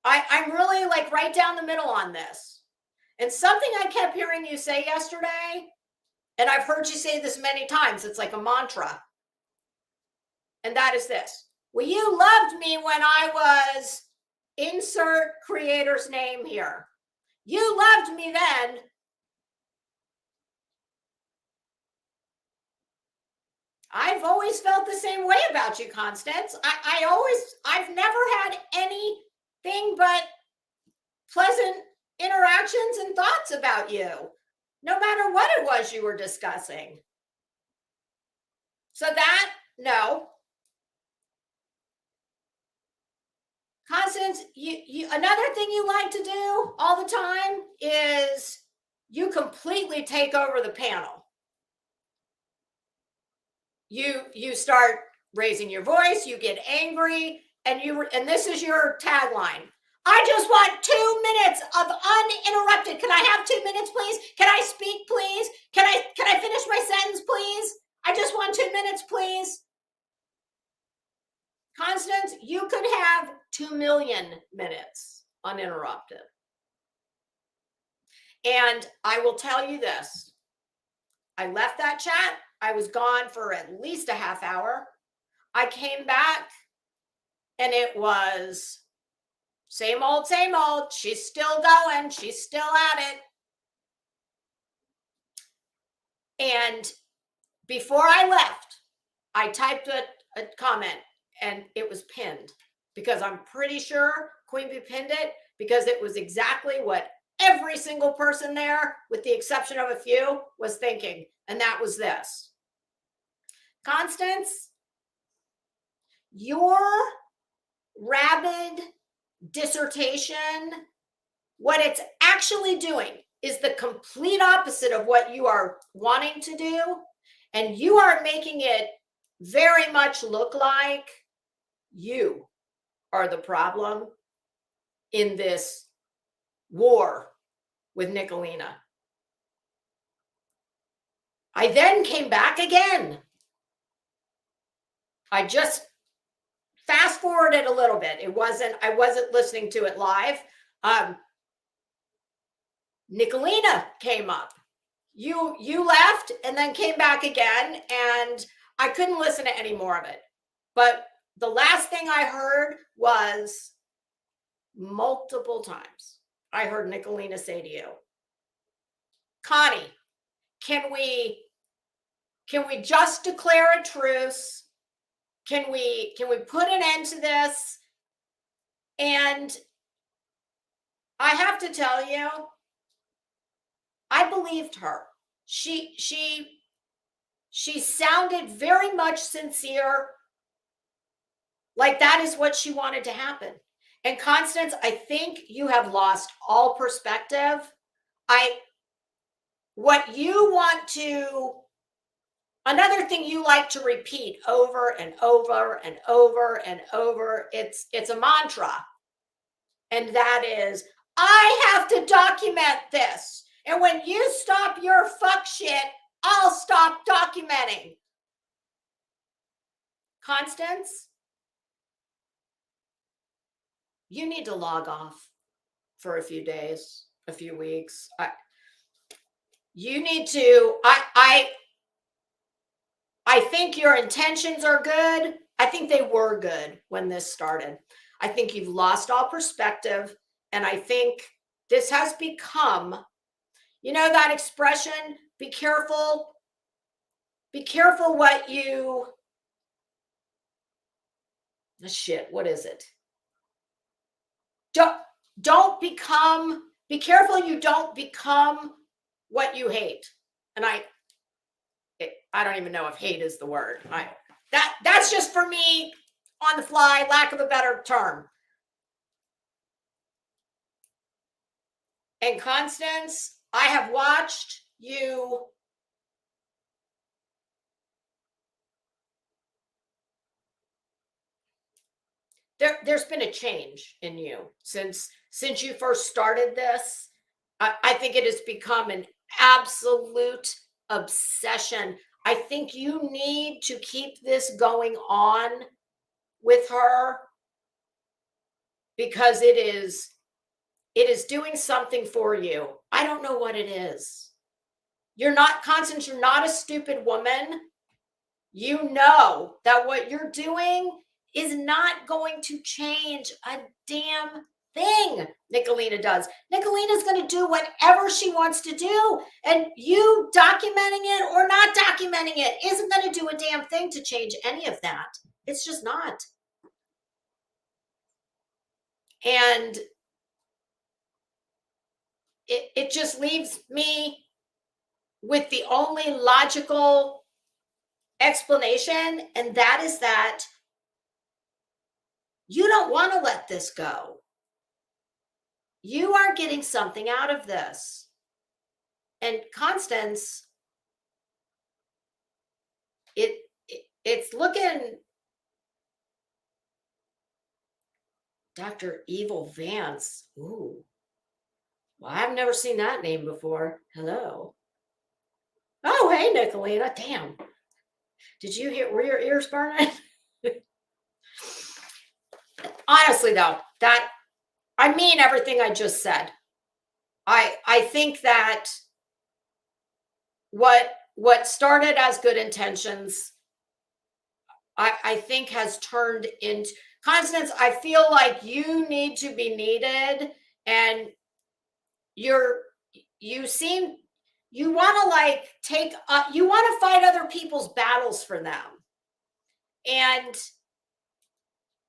I'm really like right down the middle on this. And something I kept hearing you say yesterday, and I've heard you say this many times, it's like a mantra. And that is this. Well, you loved me when I was insert creator's name here. You loved me then. I've always felt the same way about you, Constance. I've never had anything but pleasant interactions and thoughts about you, no matter what it was you were discussing. So that, no. Constance, you another thing you like to do all the time is you completely take over the panel. You start raising your voice, you get angry, and this is your tagline. I just want 2 minutes of uninterrupted. Can I have 2 minutes, please? Can I speak, please? Can I finish my sentence, please? I just want 2 minutes, please. Constance, you could have 2 million minutes uninterrupted. And I will tell you this. I left that chat. I was gone for at least a half hour. I came back and it was same old, same old. She's still going. She's still at it. And before I left, I typed a comment and it was pinned because I'm pretty sure Queen Bee pinned it because it was exactly what every single person there, with the exception of a few, was thinking. And that was this. Constance, your rabid dissertation, what it's actually doing is the complete opposite of what you are wanting to do. And you are making it very much look like you are the problem in this war with Nicolina. I then came back again. I just fast forwarded a little bit. I wasn't listening to it live. Nicolina came up. You left and then came back again, and I couldn't listen to any more of it. But the last thing I heard was multiple times. I heard Nicolina say to you, Connie, can we just declare a truce? Can we put an end to this? And I have to tell you, I believed her. She sounded very much sincere, like that is what she wanted to happen. And Constance, I think you have lost all perspective. What you want to, another thing you like to repeat over and over and over and over, it's a mantra. And that is, I have to document this. And when you stop your fuck shit, I'll stop documenting. Constance, you need to log off for a few days, a few weeks. You need to, I think your intentions are good. I think they were good when this started. I think you've lost all perspective. And I think this has become, you know, that expression, be careful what you, what is it? Don't become, be careful you don't become what you hate. And I don't even know if hate is the word. That's just for me on the fly, lack of a better term. And Constance, I have watched you there's been a change in you since you first started this. I think it has become an absolute obsession. I think you need to keep this going on with her because it is doing something for you. I don't know what it is. You're not, Constance, you're not a stupid woman. You know that what you're doing is not going to change a damn thing. Nicolina does. Nicolina's going to do whatever she wants to do. And you documenting it or not documenting it isn't going to do a damn thing to change any of that. It's just not. And it just leaves me with the only logical explanation, and that is that you don't want to let this go. You are getting something out of this. And Constance, it's looking, Dr. Evil Vance. Ooh. Well, I've never seen that name before. Hello. Oh, hey, Nicolina. Damn. Did you hear, were your ears burning? Honestly, though, that, I mean everything I just said. I think that what started as good intentions, I think has turned into, Constance, I feel like you need to be needed, and you want to like you want to fight other people's battles for them, and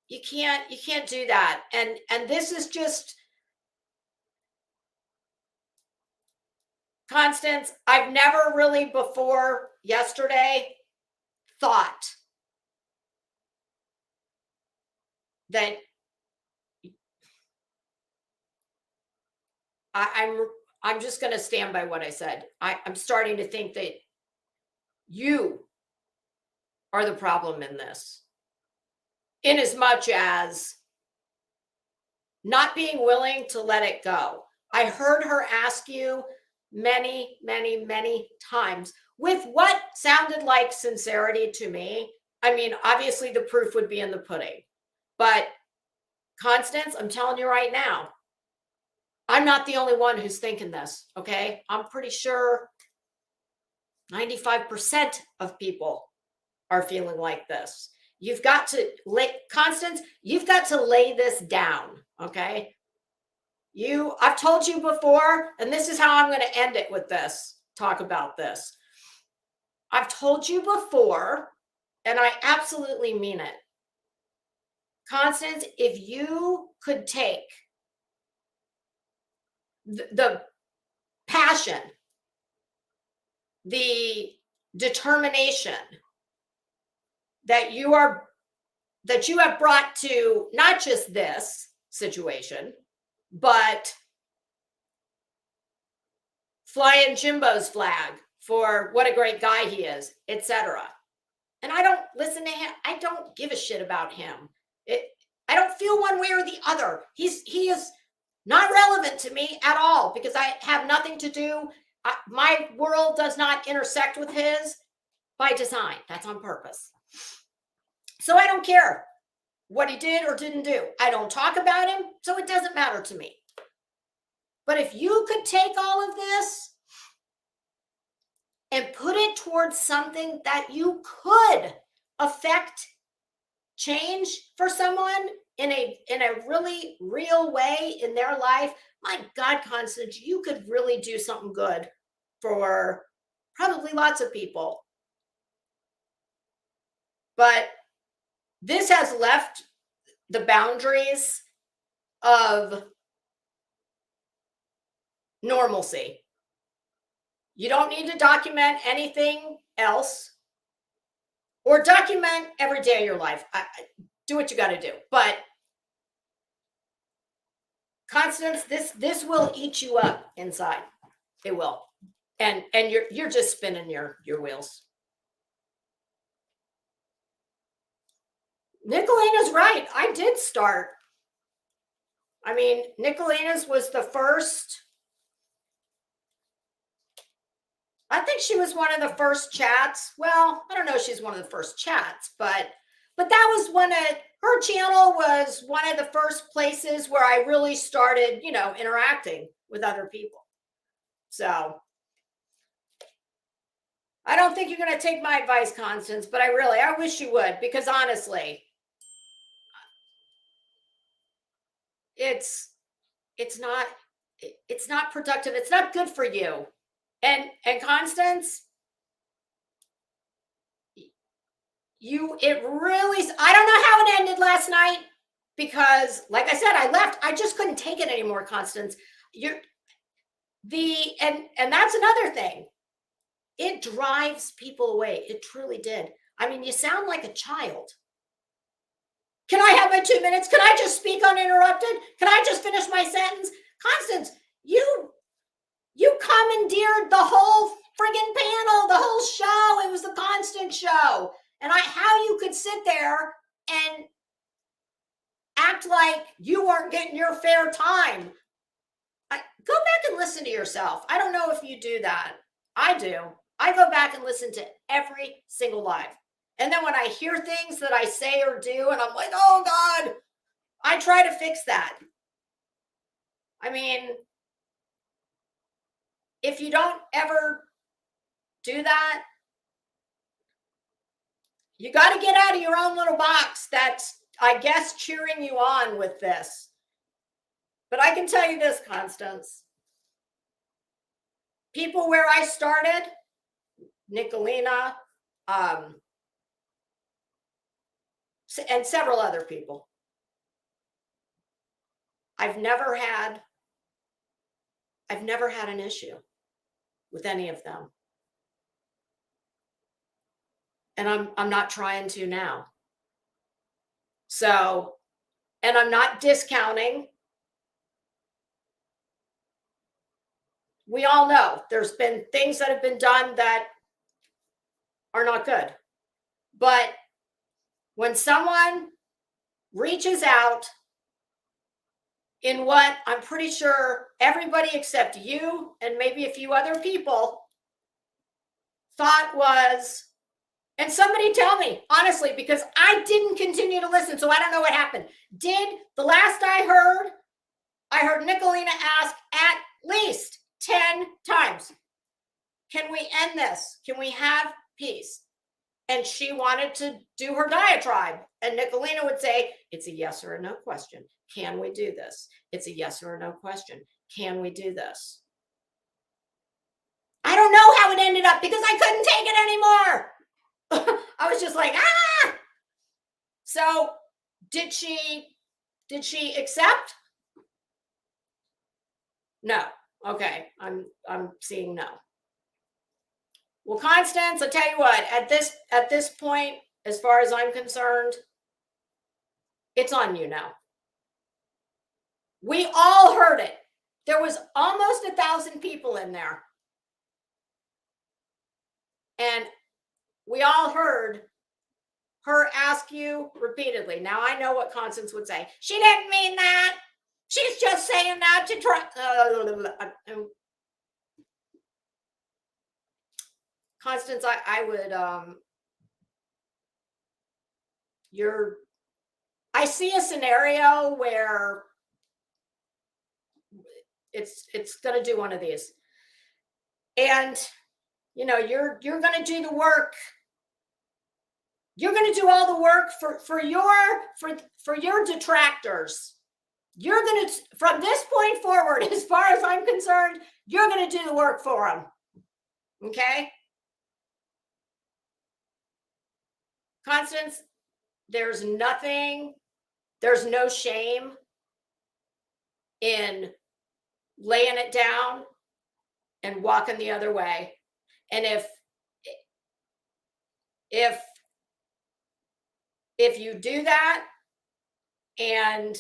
you can't do that. And this is just, Constance, I've never really before yesterday thought that I'm just going to stand by what I said. I'm starting to think that you are the problem in this, in as much as not being willing to let it go. I heard her ask you many, many, many times with what sounded like sincerity to me. I mean, obviously the proof would be in the pudding, but Constance, I'm telling you right now, I'm not the only one who's thinking this, okay? I'm pretty sure 95% of people are feeling like this. You've got to Constance, you've got to lay this down, okay? I've told you before, and this is how I'm going to end it with this, talk about this. I've told you before, and I absolutely mean it. Constance, if you could take the passion, the determination that you have brought to not just this situation, but flying Jimbo's flag for what a great guy he is, etc. And I don't listen to him. I don't give a shit about him. I don't feel one way or the other. He is not relevant to me at all because I have nothing to do. My world does not intersect with his by design. That's on purpose. So I don't care what he did or didn't do. I don't talk about him, so it doesn't matter to me. But if you could take all of this and put it towards something that you could affect change for someone in a really real way in their life, my God, Constance, you could really do something good for probably lots of people. But this has left the boundaries of normalcy. You don't need to document anything else or document every day of your life. Do what you got to do. But Constance, this will eat you up inside. It will. And you're just spinning your wheels. Nicolina's right. I did start. I mean, Nicolina's was the first. I think she was one of the first chats. Well, I don't know if she's one of the first chats, but that was one of her channel was one of the first places where I really started, interacting with other people. So I don't think you're going to take my advice, Constance, but I wish you would, because honestly, it's not productive. It's not good for you. And Constance, I don't know how it ended last night, because like I said, I left. I just couldn't take it anymore, Constance. And that's another thing. It drives people away. It truly did. I mean, you sound like a child. Can I have my 2 minutes? Can I just speak uninterrupted? Can I just finish my sentence? Constance, you commandeered the whole friggin' panel, the whole show. It was the Constance show. And how you could sit there and act like you weren't getting your fair time. Go back and listen to yourself. I don't know if you do that. I do. I go back and listen to every single live. And then when I hear things that I say or do, and I'm like, oh God, I try to fix that. I mean, if you don't ever do that, you got to get out of your own little box that's, I guess, cheering you on with this. But I can tell you this, Constance. People where I started, Nicolina, and several other people, I've never had an issue with any of them. And I'm not trying to now. So, and I'm not discounting. We all know there's been things that have been done that are not good. But when someone reaches out in what I'm pretty sure everybody except you and maybe a few other people thought was, and somebody tell me, honestly, because I didn't continue to listen, so I don't know what happened. The last I heard Nicolina ask at least 10 times, can we end this? Can we have peace? And she wanted to do her diatribe. And Nicolina would say, it's a yes or a no question. Can we do this? It's a yes or a no question. Can we do this? I don't know how it ended up because I couldn't take it anymore. I was just like, ah. So did she accept? No. Okay. I'm seeing no. Well, Constance, I'll tell you what, at this point, as far as I'm concerned, it's on you now. We all heard it. There was almost 1,000 people in there. And we all heard her ask you repeatedly. Now, I know what Constance would say. She didn't mean that. She's just saying that to try. Constance, I would, I see a scenario where it's going to do one of these. And, you're going to do the work. You're going to do all the work for your detractors. You're going to, from this point forward, as far as I'm concerned, you're going to do the work for them. Okay? Constance, there's no shame in laying it down and walking the other way. And if you do that and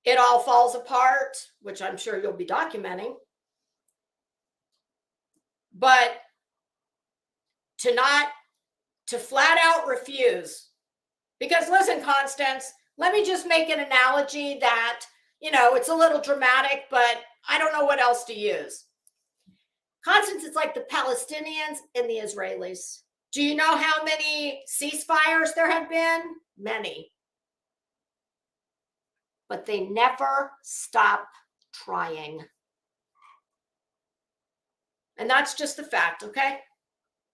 it all falls apart, which I'm sure you'll be documenting. But to flat out refuse. Because listen, Constance, let me just make an analogy that, it's a little dramatic, but I don't know what else to use. Constance, it's like the Palestinians and the Israelis. Do you know how many ceasefires there have been? Many. But they never stop trying. And that's just the fact, okay?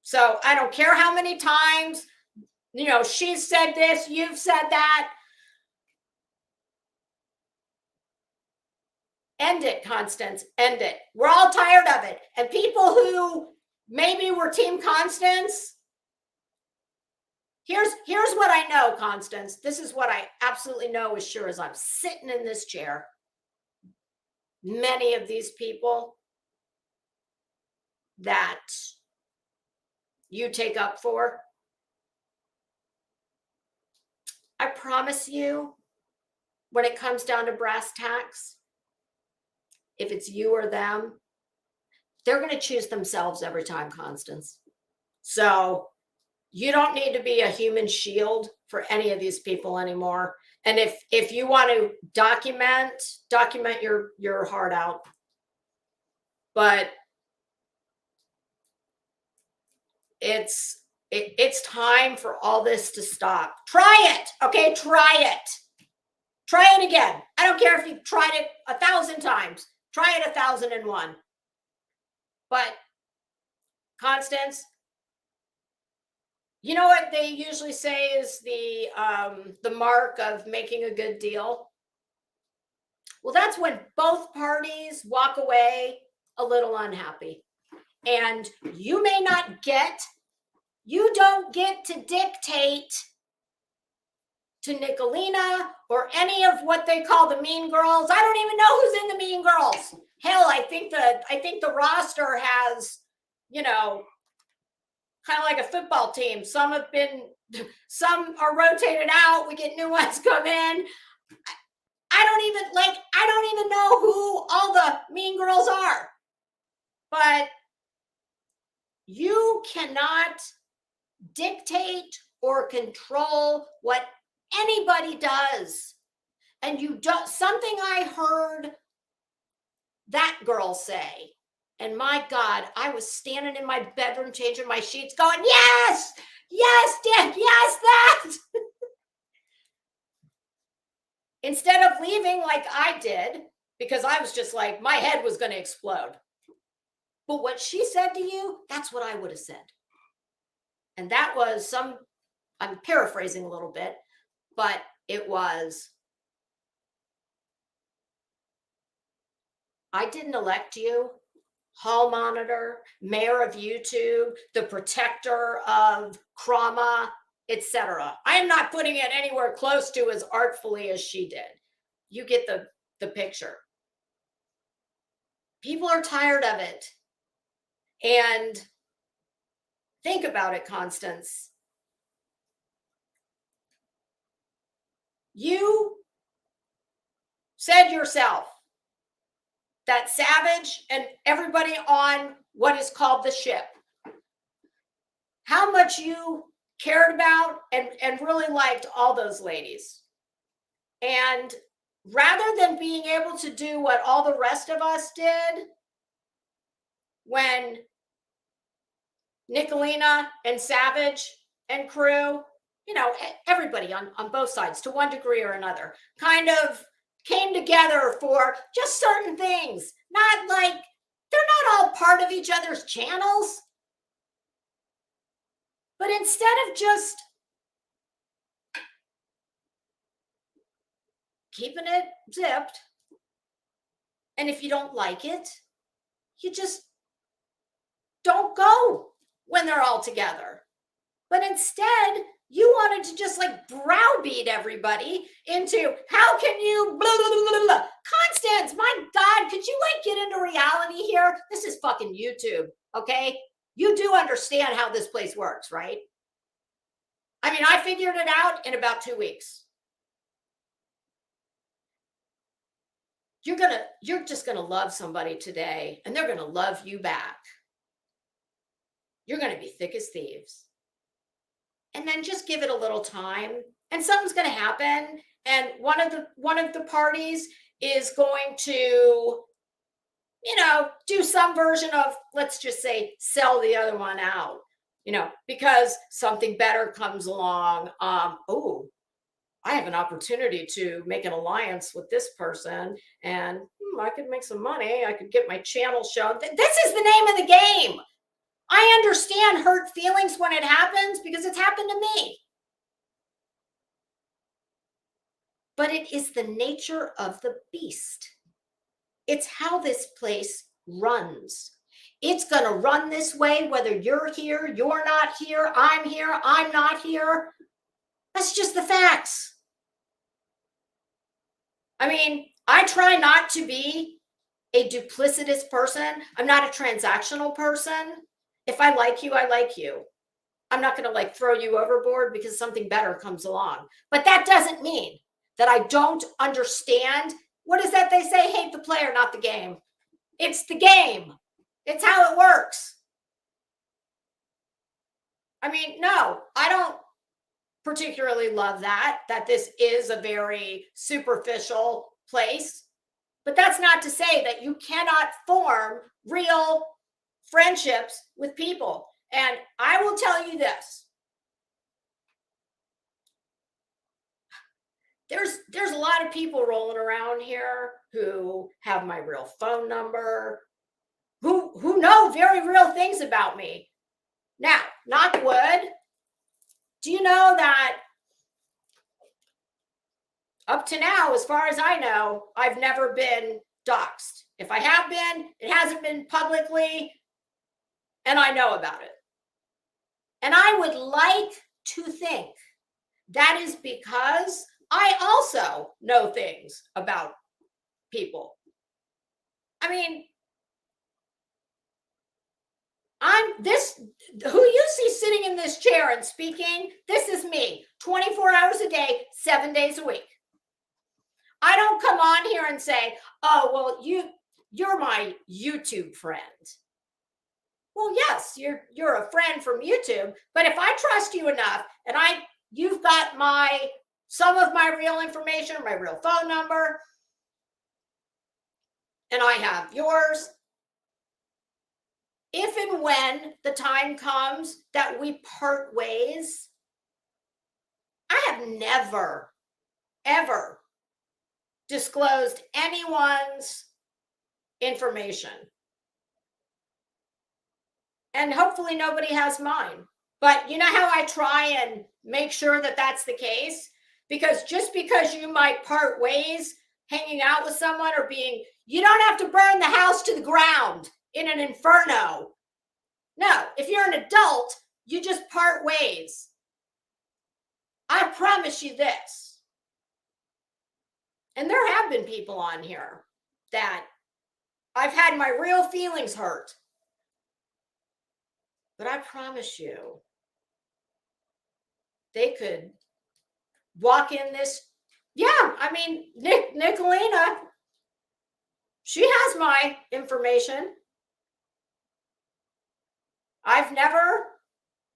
So I don't care how many times, she's said this, you've said that. End it, Constance. End it. We're all tired of it. And people who maybe were Team Constance, here's what I know, Constance. This is what I absolutely know as sure as I'm sitting in this chair. Many of these people that you take up for, I promise you, when it comes down to brass tacks, if it's you or them, they're going to choose themselves every time, Constance. So you don't need to be a human shield for any of these people anymore. And if you want to document your heart out. But it's time for all this to stop. Try it. Okay, try it. Try it again. I don't care if you've tried it 1,000 times. Try it 1,001. But Constance, you know what they usually say is the mark of making a good deal? Well, that's when both parties walk away a little unhappy. And you don't get to dictate to Nicolina or any of what they call the mean girls. I don't even know who's in the mean girls. Hell, I think the roster has, kind of like a football team. Some are rotated out. We get new ones come in. I don't even know who all the mean girls are. But you cannot dictate or control what anybody does. And you don't, something I heard that girl say, and my God, I was standing in my bedroom changing my sheets going, yes, Dick, yes, that. Instead of leaving like I did, because I was just like, my head was going to explode. But what she said to you, that's what I would have said. And that was I'm paraphrasing a little bit, but it was, I didn't elect you, hall monitor, mayor of YouTube, the protector of Krama, etc. I am not putting it anywhere close to as artfully as she did. You get the picture. People are tired of it. And think about it, Constance. You said yourself that Savage and everybody on what is called the ship, how much you cared about and really liked all those ladies. And rather than being able to do what all the rest of us did when Nicolina and Savage and crew, everybody on both sides to one degree or another kind of came together for just certain things. Not like they're not all part of each other's channels. But instead of just keeping it zipped, and if you don't like it, you just don't go when they're all together. But instead, you wanted to just like browbeat everybody into how can you blah, blah, blah, blah. Constance, my God, could you like get into reality here? This is fucking YouTube, okay? You do understand how this place works, right? I mean, I figured it out in about 2 weeks. you're just gonna love somebody today, and they're gonna love you back. You're gonna be thick as thieves. And then just give it a little time, and something's gonna happen. And one of the parties is going to, do some version of, let's just say, sell the other one out, because something better comes along. Oh, I have an opportunity to make an alliance with this person, and I could make some money. I could get my channel shown. This is the name of the game. I understand hurt feelings when it happens because it's happened to me. But it is the nature of the beast. It's how this place runs. It's going to run this way, whether you're here, you're not here, I'm not here. That's just the facts. I mean, I try not to be a duplicitous person. I'm not a transactional person. If I like you, I like you. I'm not going to throw you overboard because something better comes along. But that doesn't mean that I don't understand. What is that they say? Hate the player, not the game. It's the game. It's how it works. I mean, no, I don't particularly love that this is a very superficial place. But that's not to say that you cannot form real friendships with people. And I will tell you this. There's a lot of people rolling around here who have my real phone number, who know very real things about me. Now, knock wood, do you know that up to now, as far as I know, I've never been doxxed. If I have been, it hasn't been publicly, and I know about it. And I would like to think that is because I also know things about people. I mean, who you see sitting in this chair and speaking, this is me, 24 hours a day, 7 days a week. I don't come on here and say, oh, well, you're my YouTube friend. Well, yes, you're a friend from YouTube, but if I trust you enough and you've got some of my real information, my real phone number, and I have yours, if and when the time comes that we part ways, I have never, ever disclosed anyone's information. And hopefully nobody has mine. But you know how I try and make sure that that's the case? Because just because you might part ways hanging out with someone or you don't have to burn the house to the ground in an inferno. No, if you're an adult, you just part ways. I promise you this. And there have been people on here that I've had my real feelings hurt. But I promise you, they could walk in this. Yeah, I mean, Nicolina, she has my information. I've never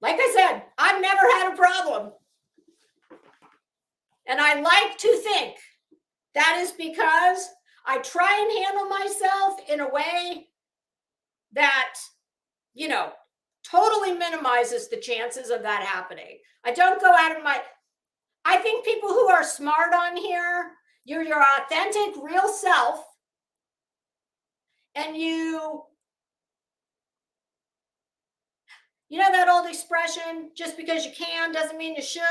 had a problem. And I like to think that is because I try and handle myself in a way that, totally minimizes the chances of that happening. I don't go out of I think people who are smart on here, you're your authentic, real self, and you know that old expression, just because you can doesn't mean you should.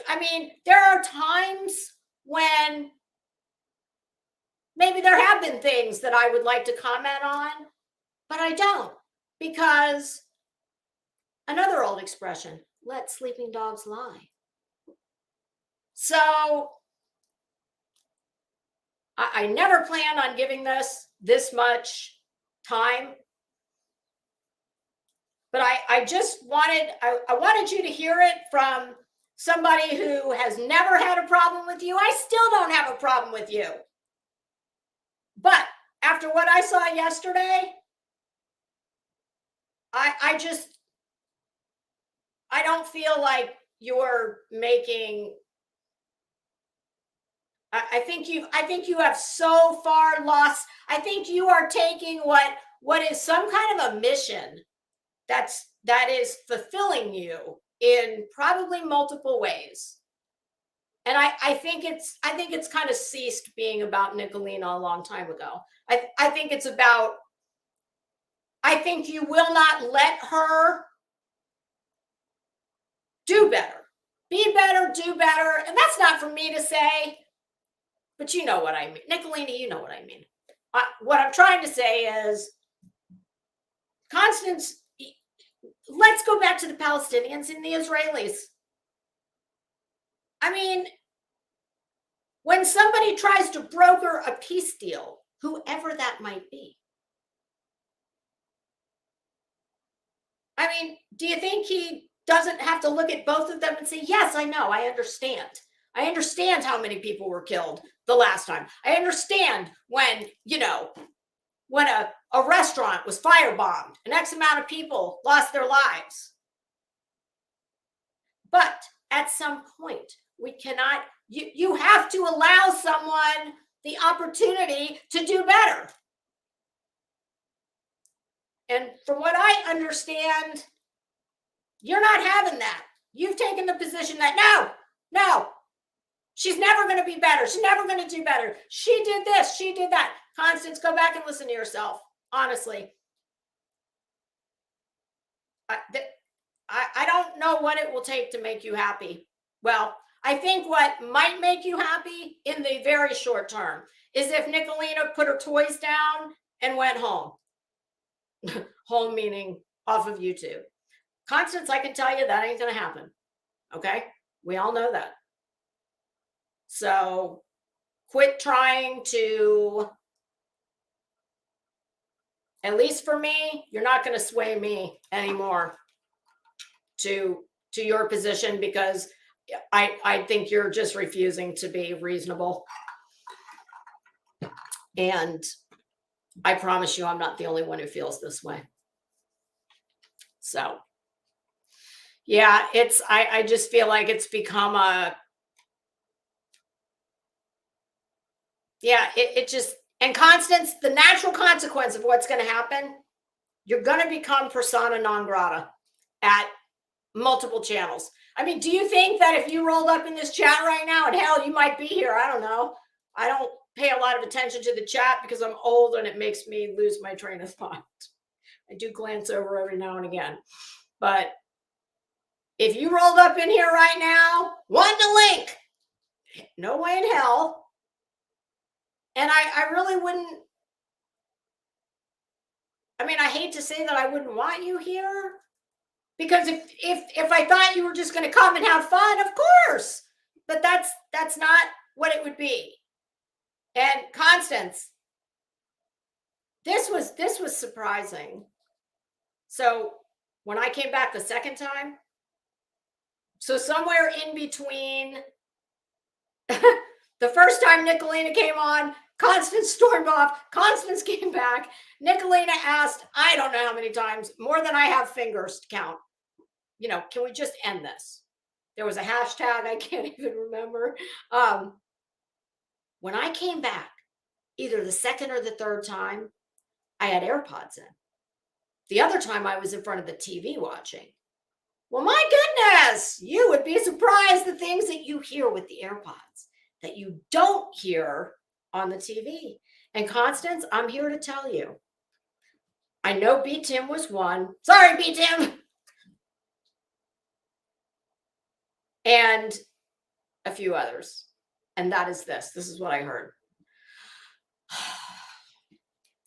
I mean, there are times when maybe there have been things that I would like to comment on, but I don't, because another old expression, let sleeping dogs lie. So I never plan on giving this much time. But I just wanted you to hear it from somebody who has never had a problem with you. I still don't have a problem with you. But after what I saw yesterday, I don't feel like you're making. I think you have so far lost. I think you are taking what is some kind of a mission that is fulfilling you in probably multiple ways. And I think it's kind of ceased being about Nicolina a long time ago. I think it's about, I think you will not let her do better, be better, do better. And that's not for me to say, but you know what I mean. Nicolina, you know what I mean. What I'm trying to say is, Constance, let's go back to the Palestinians and the Israelis. I mean, when somebody tries to broker a peace deal, whoever that might be, I mean, do you think he doesn't have to look at both of them and say, yes, I know, I understand. I understand how many people were killed the last time. I understand when, when a restaurant was firebombed, an X amount of people lost their lives. But at some point, we cannot, you have to allow someone the opportunity to do better. And from what I understand, you're not having that. You've taken the position that no, she's never going to be better. She's never going to do better. She did this, she did that. Constance, go back and listen to yourself. Honestly, I don't know what it will take to make you happy. Well, I think what might make you happy in the very short term is if Nicolina put her toys down and went home. Home meaning off of YouTube. Constance, I can tell you that ain't going to happen. Okay? We all know that. So quit trying to, at least for me, you're not going to sway me anymore to your position, because I think you're just refusing to be reasonable. And I promise you, I'm not the only one who feels this way. So, yeah, I just feel like it's become it just, and Constance, the natural consequence of what's going to happen, you're going to become persona non grata at multiple channels. I mean, do you think that if you rolled up in this chat right now, and hell, you might be here, I don't know. I don't pay a lot of attention to the chat because I'm old and it makes me lose my train of thought. I do glance over every now and again. But if you rolled up in here right now, want the link, no way in hell. And I really wouldn't, I mean, I hate to say that I wouldn't want you here, because if I thought you were just going to come and have fun, of course, but that's not what it would be. And Constance, this was surprising. So when I came back the second time, so somewhere in between the first time Nicolina came on, Constance stormed off, Constance came back, Nicolina asked, I don't know how many times, more than I have fingers to count, can we just end this? There was a hashtag, I can't even remember. When I came back, either the second or the third time, I had AirPods in. The other time I was in front of the TV watching. Well, my goodness, you would be surprised the things that you hear with the AirPods that you don't hear on the TV. And Constance, I'm here to tell you, I know B. Tim was one. Sorry, B. Tim. And a few others. And that is this. This is what I heard.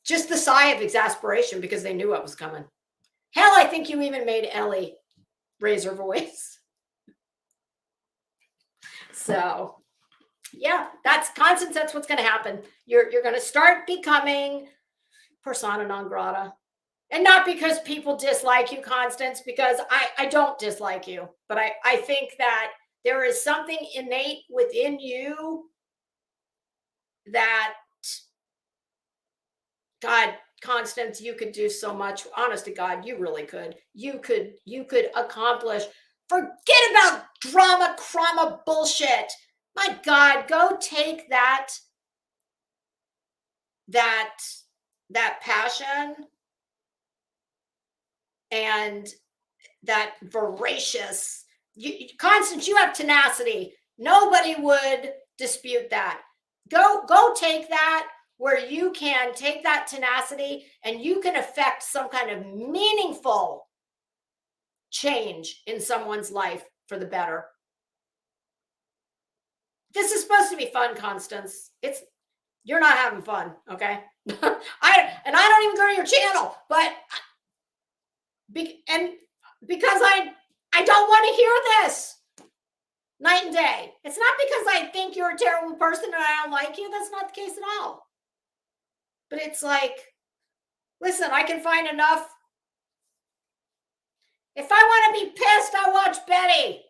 Just the sigh of exasperation because they knew what was coming. Hell, I think you even made Ellie raise her voice. So, yeah, that's Constance. That's what's going to happen. You're going to start becoming persona non grata. And not because people dislike you, Constance, because I don't dislike you. But I think that there is something innate within you that God, Constance, you could do so much. Honest to God, you really could. You could accomplish. Forget about drama, crama bullshit. My God, go take that passion and that voracious. Constance, you have tenacity. Nobody would dispute that. Go take that where you can take that tenacity and you can affect some kind of meaningful change in someone's life for the better. This is supposed to be fun, Constance. You're not having fun, okay? I don't even go to your channel, but because I don't want to hear this night and day. It's not because I think you're a terrible person and I don't like you. That's not the case at all. But it's like, listen, I can find enough. If I want to be pissed, I watch Betty,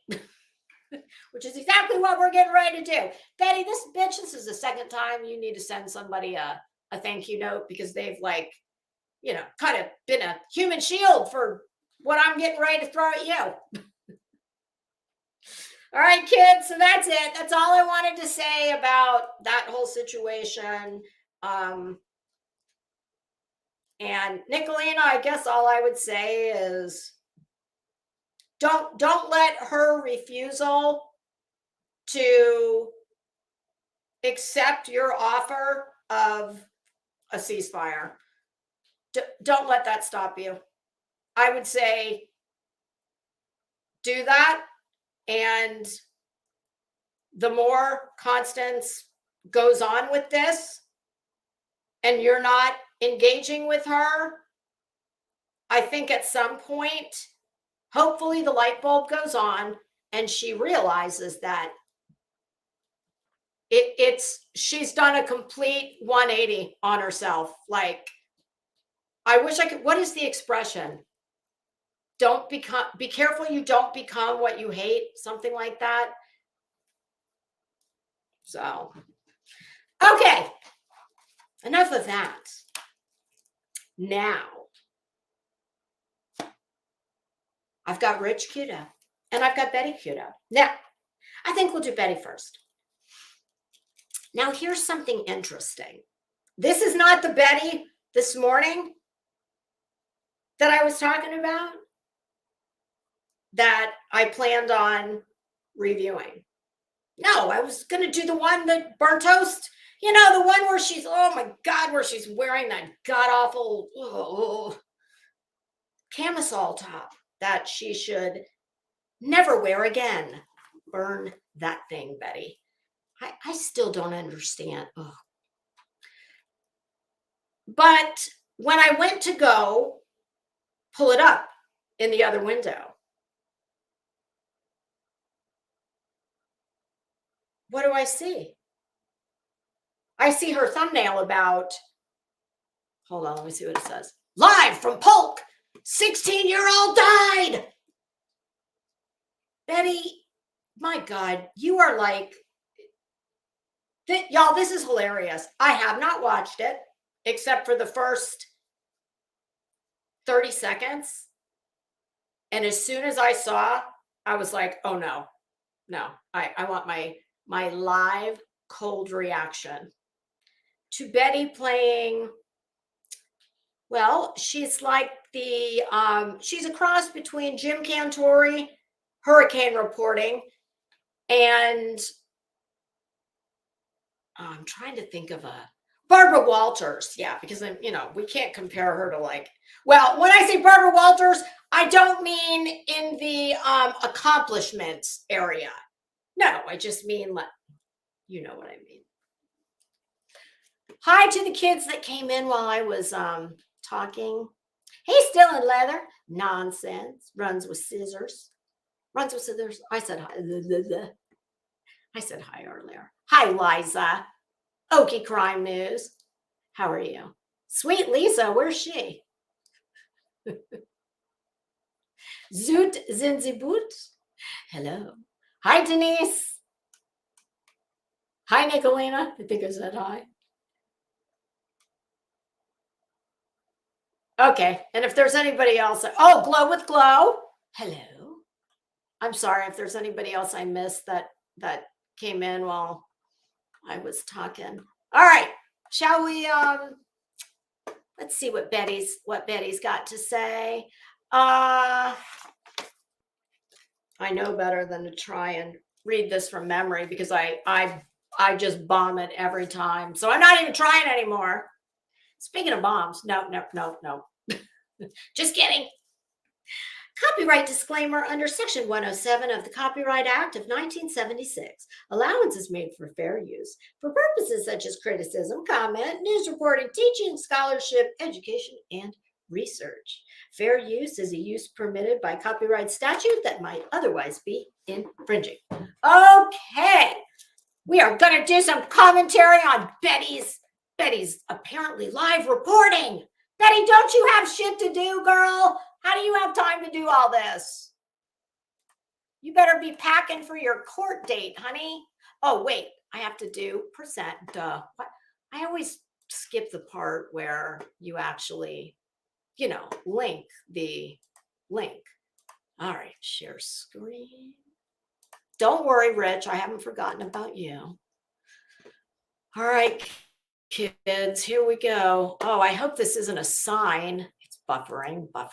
which is exactly what we're getting ready to do. Betty, this is the second time you need to send somebody a thank you note because they've kind of been a human shield for what I'm getting ready to throw at you. All right, kids. So that's it. That's all I wanted to say about that whole situation. And Nicolina, I guess all I would say is don't let her refusal to accept your offer of a ceasefire. Don't let that stop you. I would say do that. And the more Constance goes on with this and you're not engaging with her, I think at some point, hopefully the light bulb goes on and she realizes that she's done a complete 180 on herself. Like, I wish I could, what is the expression? Be careful you don't become what you hate, something like that. So, okay, enough of that. Now, I've got Rich queued up and I've got Betty queued up. Now, I think we'll do Betty first. Now, here's something interesting. This is not the Betty this morning that I was talking about that I planned on reviewing. No, I was going to do the one that burnt toast, the one where she's, oh my God, where she's wearing that god-awful camisole top that she should never wear again. Burn that thing, Betty. I still don't understand. Ugh. But when I went to go pull it up in the other window, what do I see? I see her thumbnail about, hold on, let me see what it says. Live from Polk, 16-year-old died. Betty, my God, you are like, y'all, this is hilarious. I have not watched it except for the first 30 seconds. And as soon as I saw, I was like, oh no, I want my live cold reaction to Betty playing. Well, she's like she's a cross between Jim Cantori, hurricane reporting, and I'm trying to think of Barbara Walters. Yeah, because we can't compare her to well, when I say Barbara Walters, I don't mean in the accomplishments area. No, I just mean, you know what I mean. Hi to the kids that came in while I was talking. He's still in leather. Nonsense. Runs with scissors. I said hi. I said hi earlier. Hi, Liza. Okie Crime News. How are you? Sweet Lisa, where's she? Zoot Zinzibut. Hello. Hi, Denise. Hi, Nicolina. I think I said hi. Okay. And if there's anybody else, oh, Glow with Glow. Hello. I'm sorry if there's anybody else I missed that came in while I was talking. All right. Shall we let's see what Betty's got to say. I know better than to try and read this from memory because I just bomb it every time. So I'm not even trying anymore. Speaking of bombs, no. Just kidding. Copyright disclaimer under Section 107 of the Copyright Act of 1976. Allowance is made for fair use for purposes such as criticism, comment, news reporting, teaching, scholarship, education, and research. Fair use is a use permitted by copyright statute that might otherwise be infringing. Okay, we are going to do some commentary on Betty's apparently live reporting. Betty, don't you have shit to do, girl? How do you have time to do all this? You better be packing for your court date, honey. Oh, wait, I have to do percent. Duh. What? I always skip the part where you actually, link the link. All right, share screen. Don't worry, Rich. I haven't forgotten about you. All right, kids, here we go. Oh, I hope this isn't a sign. It's buffering. All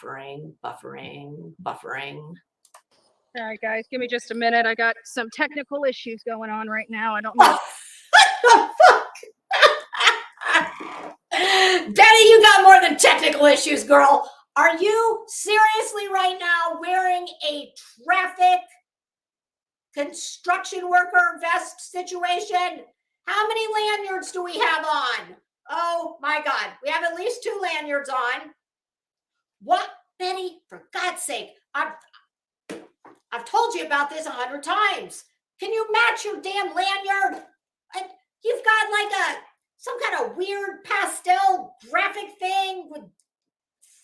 right, guys, give me just a minute. I got some technical issues going on right now. I don't know. Betty, you got more than technical issues, girl. Are you seriously right now wearing a traffic construction worker vest situation? How many lanyards do we have on? Oh my God, we have at least 2 lanyards on. What, Betty? For God's sake, I've told you about this 100 times. Can you match your damn lanyard? You've got like some kind of weird pastel graphic thing with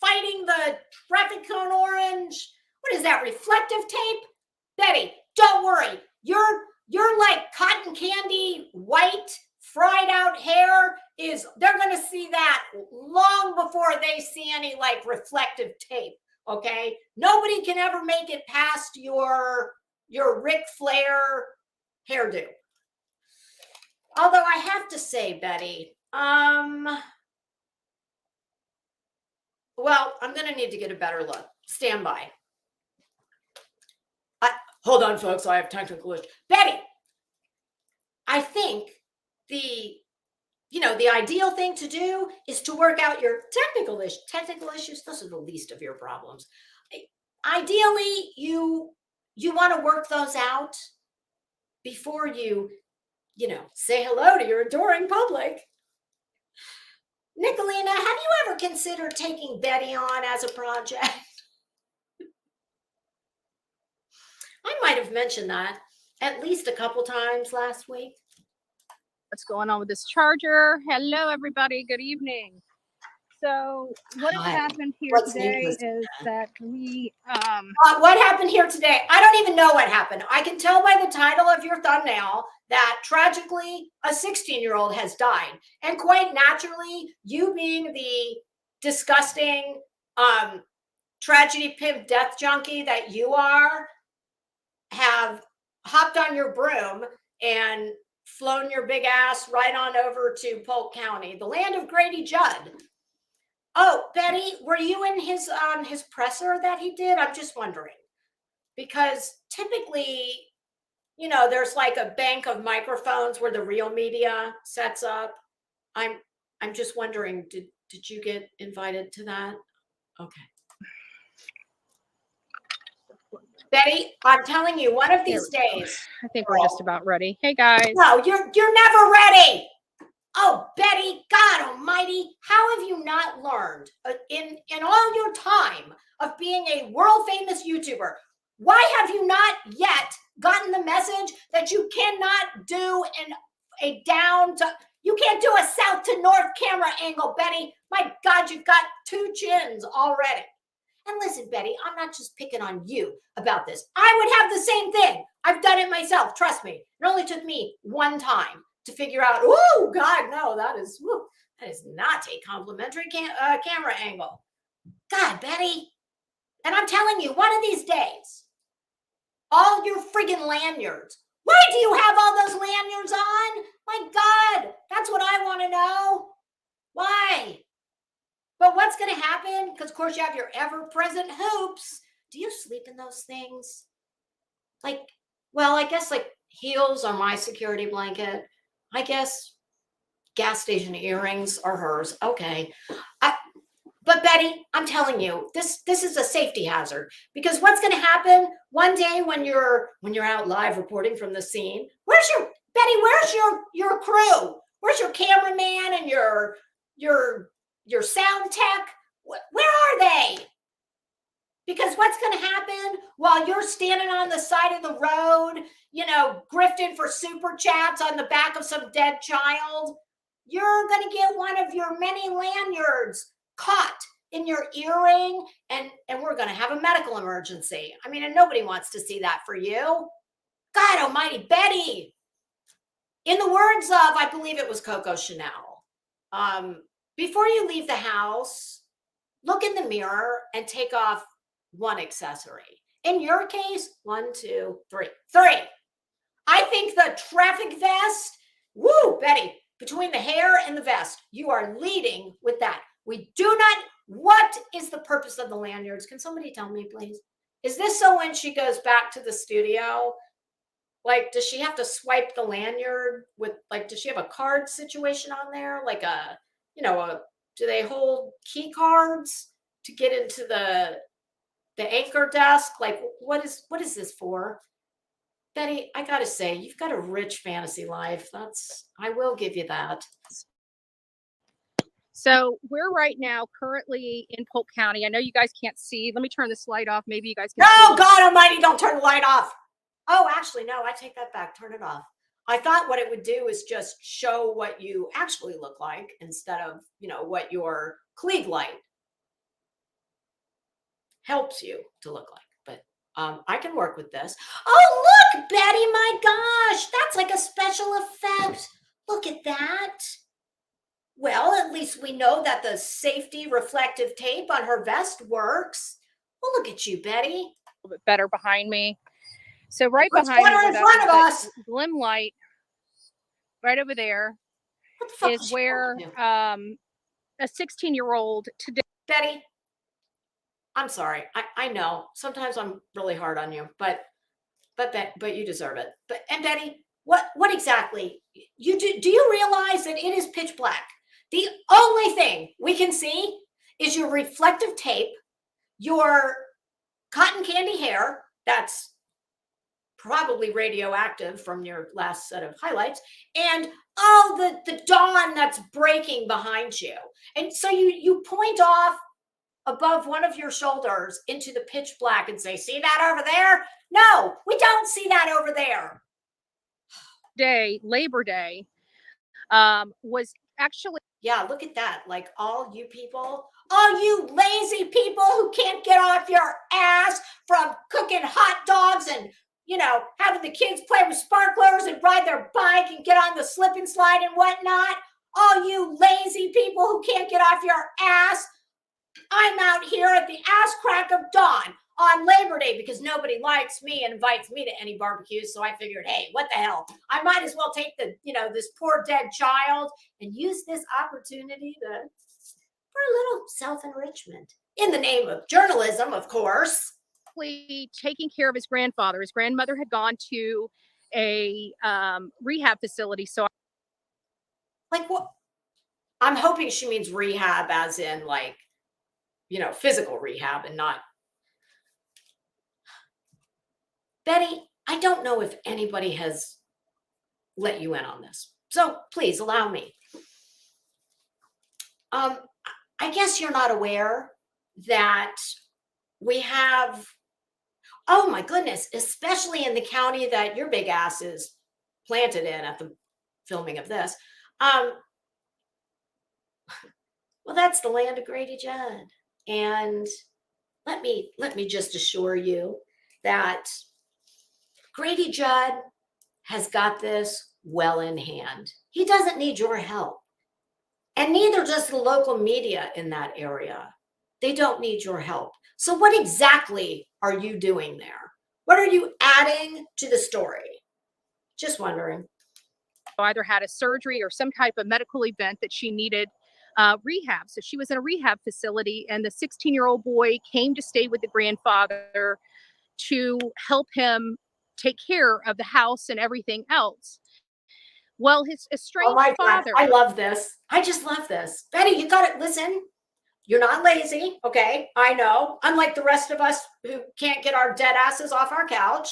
fighting the traffic cone orange. What is that, reflective tape? Betty, don't worry. You're like cotton candy, white, fried out hair they're going to see that long before they see any like reflective tape. Okay. Nobody can ever make it past your Ric Flair hairdo. Although I have to say, Betty, well, I'm going to need to get a better look. Stand by. Hold on, folks. I have technical issues. Betty, I think the ideal thing to do is to work out your technical issues. Those are the least of your problems. Ideally, you want to work those out before you say hello to your adoring public. Nicolina, have you ever considered taking Betty on as a project? I might have mentioned that at least a couple times last week. What's going on with this charger? Hello, everybody. Good evening. So what has happened here today is that we... what happened here today? I don't even know what happened. I can tell by the title of your thumbnail that tragically a 16-year-old has died. And quite naturally, you being the disgusting tragedy pimp death junkie that you are, have hopped on your broom and flown your big ass right on over to Polk County, the land of Grady Judd. Oh, Betty, were you in his presser that he did? I'm just wondering, because typically, there's like a bank of microphones where the real media sets up. I'm just wondering, did you get invited to that? Okay. Betty, I'm telling you, one of these days. I think we're just about ready. Hey, guys. No, you're never ready. Oh, Betty, God almighty, how have you not learned in all your time of being a world famous YouTuber? Why have you not yet gotten the message that you cannot do you can't do a south to north camera angle, Betty? My God, you've got 2 chins already. And listen, Betty, I'm not just picking on you about this. I would have the same thing. I've done it myself. Trust me. It only took me one time to figure out, oh, God, no, that is not a complimentary camera angle. God, Betty. And I'm telling you, one of these days, all your friggin' lanyards. Why do you have all those lanyards on? My God, that's what I want to know. Why? But what's going to happen? Because, of course, you have your ever-present hoops. Do you sleep in those things? Like, well, I guess like heels are my security blanket. I guess gas station earrings are hers. Okay. But Betty, I'm telling you, this is a safety hazard, because what's going to happen one day when you're out live reporting from the scene? Where's your crew? Where's your cameraman and your sound tech? Where are they? Because what's going to happen while you're standing on the side of the road, grifting for super chats on the back of some dead child? You're going to get one of your many lanyards caught in your earring, and we're going to have a medical emergency. I mean, and nobody wants to see that for you. God almighty, Betty. In the words of, I believe it was Coco Chanel, before you leave the house, look in the mirror and take off one accessory. In your case, 1, 2, 3. 3. I think the traffic vest, woo, Betty, between the hair and the vest, you are leading with that. We do not, what is the purpose of the lanyards? Can somebody tell me, please? Is this so when she goes back to the studio, like, does she have to swipe the lanyard with, like, does she have a card situation on there? Like do they hold key cards to get into the anchor desk? Like, what is this for? Betty, I gotta say, you've got a rich fantasy life. I will give you that. So we're right now currently in Polk County. I know you guys can't see. Let me turn this light off. Maybe you guys can see. Oh, God almighty, don't turn the light off. Oh, actually, no, I take that back. Turn it off. I thought what it would do is just show what you actually look like instead of, what your Klieg light helps you to look like. But I can work with this. Oh, look, Betty, my gosh, that's like a special effect. Look at that. Well, at least we know that the safety reflective tape on her vest works. Well, look at you, Betty. A little bit better behind me. So right What's behind me, in front of us? Glim light, right over there, is where a 16-year-old today. Betty, I'm sorry. I know sometimes I'm really hard on you, but you deserve it. And Betty, what exactly you do? Do you realize that it is pitch black? The only thing we can see is your reflective tape, your cotton candy hair that's probably radioactive from your last set of highlights, and the dawn that's breaking behind you. And so you point off above one of your shoulders into the pitch black and say, see that over there? No, we don't see that over there. Labor Day, was actually. Yeah, look at that. Like, all you people, all you lazy people who can't get off your ass from cooking hot dogs and, having the kids play with sparklers and ride their bike and get on the slip and slide and whatnot. All you lazy people who can't get off your ass. I'm out here at the ass crack of dawn on Labor Day because nobody likes me and invites me to any barbecues. So I figured, hey, what the hell? I might as well take this poor dead child and use this opportunity for a little self-enrichment in the name of journalism, of course. Taking care of his grandfather. His grandmother had gone to a rehab facility. So, like, what? I'm hoping she means rehab as in, like, physical rehab and not. Betty, I don't know if anybody has let you in on this, so please allow me. I guess you're not aware that we have, oh my goodness, especially in the county that your big ass is planted in at the filming of this. Well, that's the land of Grady Judd. And let me just assure you that Grady Judd has got this well in hand. He doesn't need your help. And neither does the local media in that area. they don't need your help. So what exactly are you doing there? What are you adding to the story? Just wondering. Either had a surgery or some type of medical event that she needed rehab. So she was in a rehab facility, and the 16-year-old boy came to stay with the grandfather to help him take care of the house and everything else. Well, his estranged father. God, I love this. I just love this. Betty, you got it. Listen, you're not lazy. Okay. I know. Unlike the rest of us who can't get our dead asses off our couch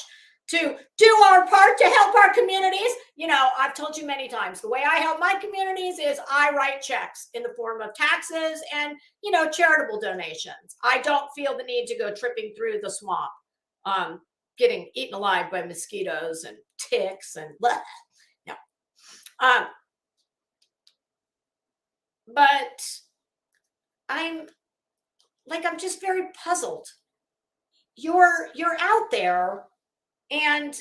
to do our part to help our communities. You know, I've told you many times, the way I help my communities is I write checks in the form of taxes and, you know, charitable donations. I don't feel the need to go tripping through the swamp, getting eaten alive by mosquitoes and ticks and blah. No. But I'm just very puzzled. You're out there and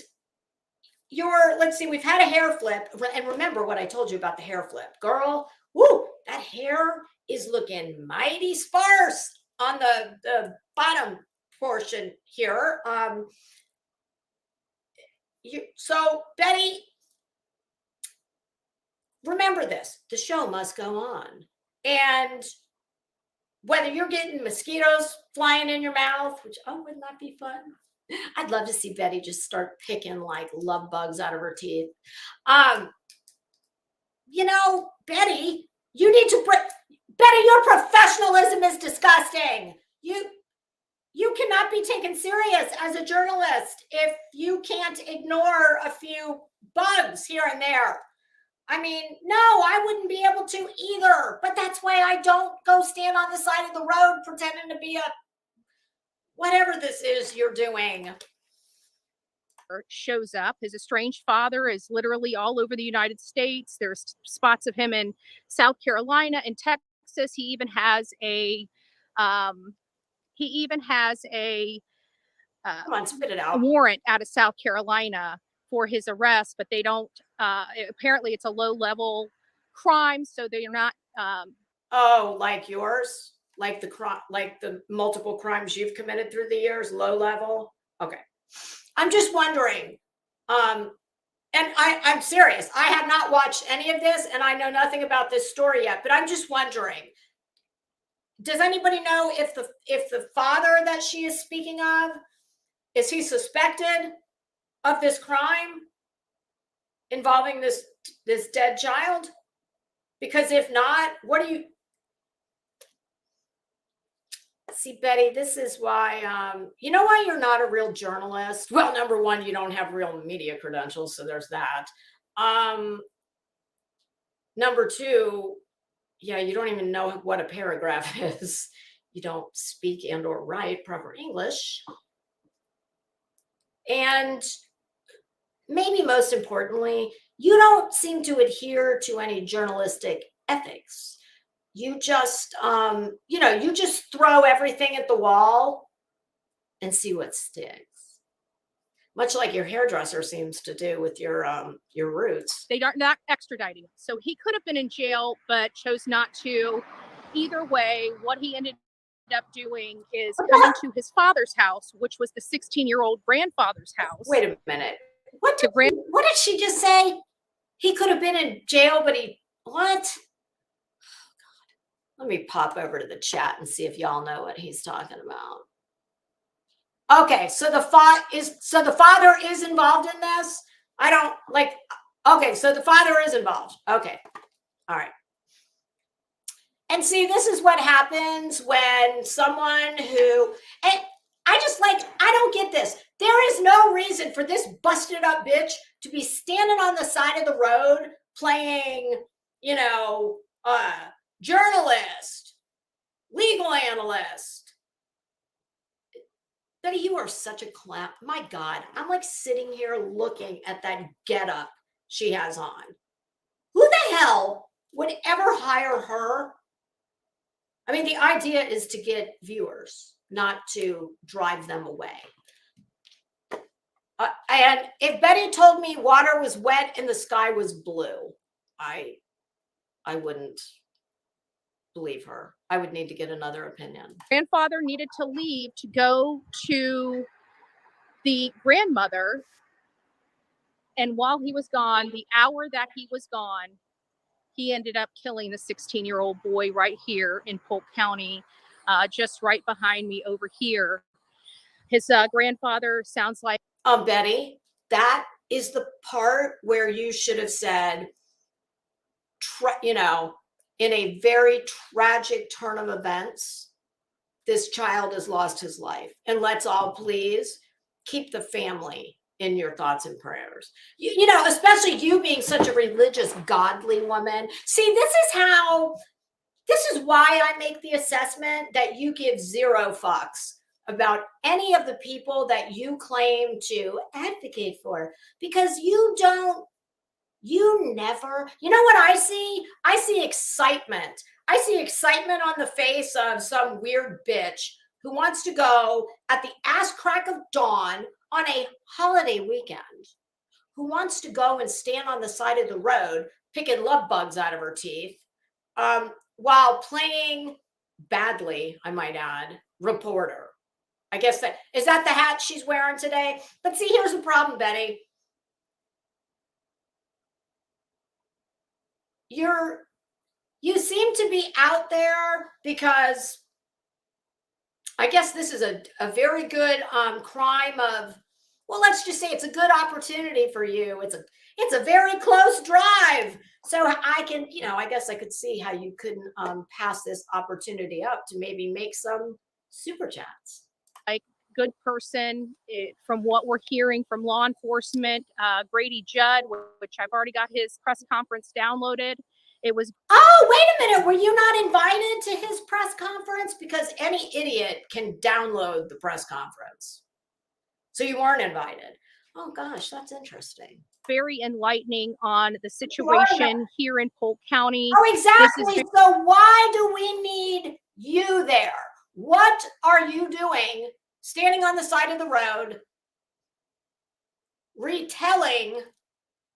let's see, we've had a hair flip. And remember what I told you about the hair flip. Girl, woo, that hair is looking mighty sparse on the bottom portion here. So Betty, remember this, the show must go on. And whether you're getting mosquitoes flying in your mouth, which, wouldn't that be fun? I'd love to see Betty just start picking like love bugs out of her teeth. You know, Betty, you need to Betty, your professionalism is disgusting. You cannot be taken serious as a journalist if you can't ignore a few bugs here and there. I mean, no, I wouldn't be able to either. But that's why I don't go stand on the side of the road pretending to be a whatever this is you're doing. Shows up. His estranged father is literally all over the United States. There's spots of him in South Carolina and Texas. He even has a Come on, spit it out. warrant out of South Carolina for his arrest, but they don't apparently it's a low level crime, so they're not like yours, like the multiple crimes you've committed through the years, low level. Okay, I'm just wondering, and I'm serious, I have not watched any of this and I know nothing about this story yet, but I'm just wondering, does anybody know if the father that she is speaking of, is he suspected of this crime involving this dead child? Because if not, what do you see, Betty? This is why you know why you're not a real journalist. Well, number one, you don't have real media credentials, so there's that. Number two, yeah, you don't even know what a paragraph is. You don't speak and or write proper English. And maybe most importantly, you don't seem to adhere to any journalistic ethics. You just, you just throw everything at the wall and see what sticks. Much like your hairdresser seems to do with your roots. They are not extraditing. So he could have been in jail, but chose not to. Either way, what he ended up doing is coming to his father's house, which was the 16-year-old grandfather's house. Wait a minute. What did she just say? He could have been in jail, but what? Oh, God. Let me pop over to the chat and see if y'all know what he's talking about. Okay, so the father is involved in this? Okay, so the father is involved. Okay. All right. And see, this is what happens when someone who, and I don't get this. There is no reason for this busted up bitch to be standing on the side of the road playing, journalist, legal analyst. Betty, you are such a clown. My God, I'm like sitting here looking at that getup she has on. Who the hell would ever hire her? I mean, the idea is to get viewers, not to drive them away. And if Betty told me water was wet and the sky was blue, I wouldn't believe her. I would need to get another opinion. Grandfather needed to leave to go to the grandmother. And while he was gone, the hour that he was gone, he ended up killing the 16-year-old boy right here in Polk County, just right behind me over here. His grandfather sounds like... Betty, that is the part where you should have said, you know, in a very tragic turn of events, this child has lost his life. And let's all please keep the family in your thoughts and prayers. You know, especially you being such a religious, godly woman. See, this is why I make the assessment that you give 0 fucks about any of the people that you claim to advocate for, because you never, you know what I see? I see excitement. I see excitement on the face of some weird bitch who wants to go at the ass crack of dawn on a holiday weekend, who wants to go and stand on the side of the road picking love bugs out of her teeth, while playing badly, I might add, reporter. I guess that is that the hat she's wearing today. But see, here's the problem, Betty. You seem to be out there because I guess this is a very good crime of, well, let's just say it's a good opportunity for you. It's a very close drive. So I can, you know, I guess I could see how you couldn't pass this opportunity up to maybe make some super chats. Like, good person, from what we're hearing from law enforcement. Grady Judd, which I've already got his press conference downloaded. It was... Oh, wait a minute. Were you not invited to his press conference? Because any idiot can download the press conference. So you weren't invited. Oh gosh, that's interesting. Very enlightening on the situation here in Polk County. Oh, exactly. So why do we need you there? What are you doing standing on the side of the road, retelling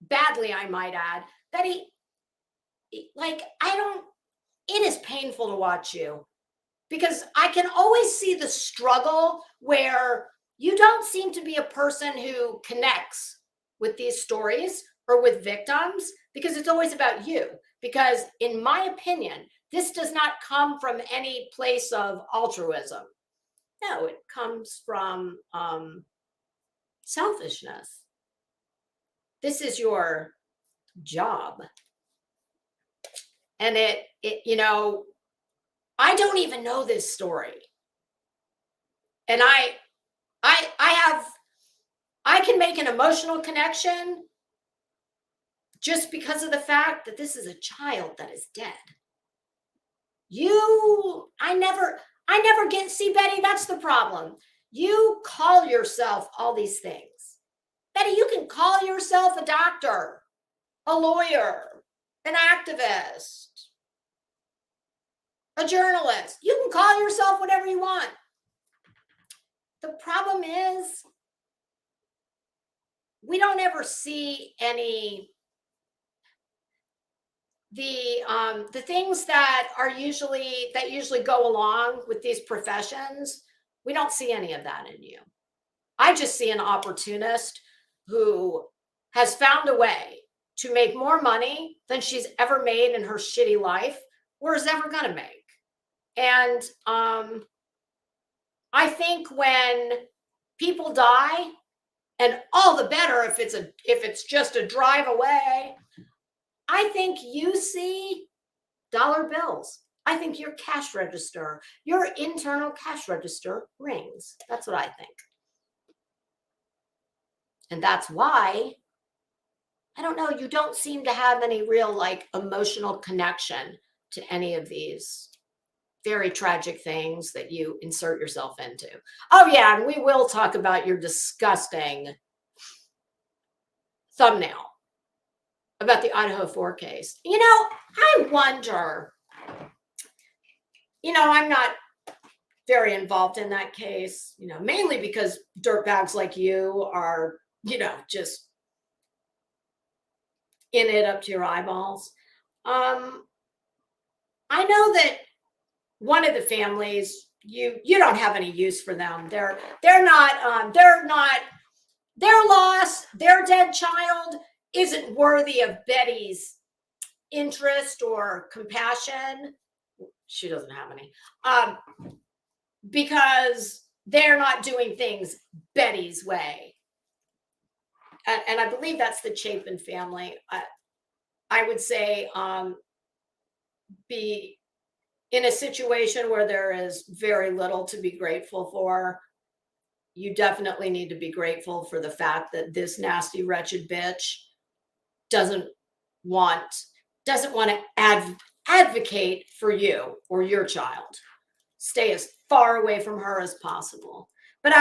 badly, I might add, that it is painful to watch you, because I can always see the struggle where you don't seem to be a person who connects with these stories or with victims, because it's always about you. Because in my opinion, this does not come from any place of altruism. No, it comes from selfishness. This is your job. And it, you know, I don't even know this story. And I can make an emotional connection just because of the fact that this is a child that is dead. I never get, see, Betty, that's the problem. You call yourself all these things. Betty, you can call yourself a doctor, a lawyer, an activist, a journalist. You can call yourself whatever you want. The problem is we don't ever see any the things that usually go along with these professions. We don't see any of that in you. I just see an opportunist who has found a way to make more money than she's ever made in her shitty life or is ever going to make. And I think when people die, and all the better if it's just a drive away, I think you see dollar bills. I think your cash register, your internal cash register rings. That's what I think. And that's why, I don't know, you don't seem to have any real emotional connection to any of these very tragic things that you insert yourself into. Oh yeah, and we will talk about your disgusting thumbnail about the Idaho 4 case. You know, I wonder, I'm not very involved in that case, mainly because dirtbags like you are, just in it up to your eyeballs. I know that one of the families, you don't have any use for them. They're not their loss, their dead child isn't worthy of Betty's interest or compassion. She doesn't have any, because they're not doing things Betty's way. And I believe that's the Chapin family. I would say be in a situation where there is very little to be grateful for. You definitely need to be grateful for the fact that this nasty, wretched bitch doesn't want to advocate for you or your child. Stay as far away from her as possible. But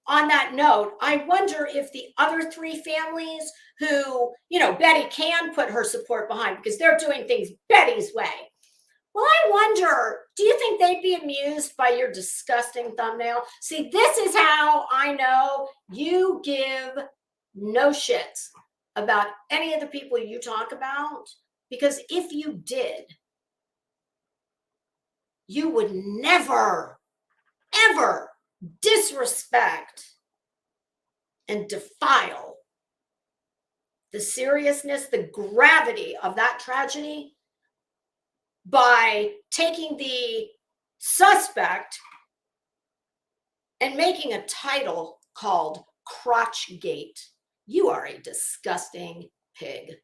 on that note, I wonder if the other three families who, Betty can put her support behind because they're doing things Betty's way. Well, I wonder, do you think they'd be amused by your disgusting thumbnail? See, this is how I know you give no shits about any of the people you talk about, because if you did, you would never, ever disrespect and defile the seriousness, the gravity of that tragedy by taking the suspect and making a title called Crotchgate. You are a disgusting pig.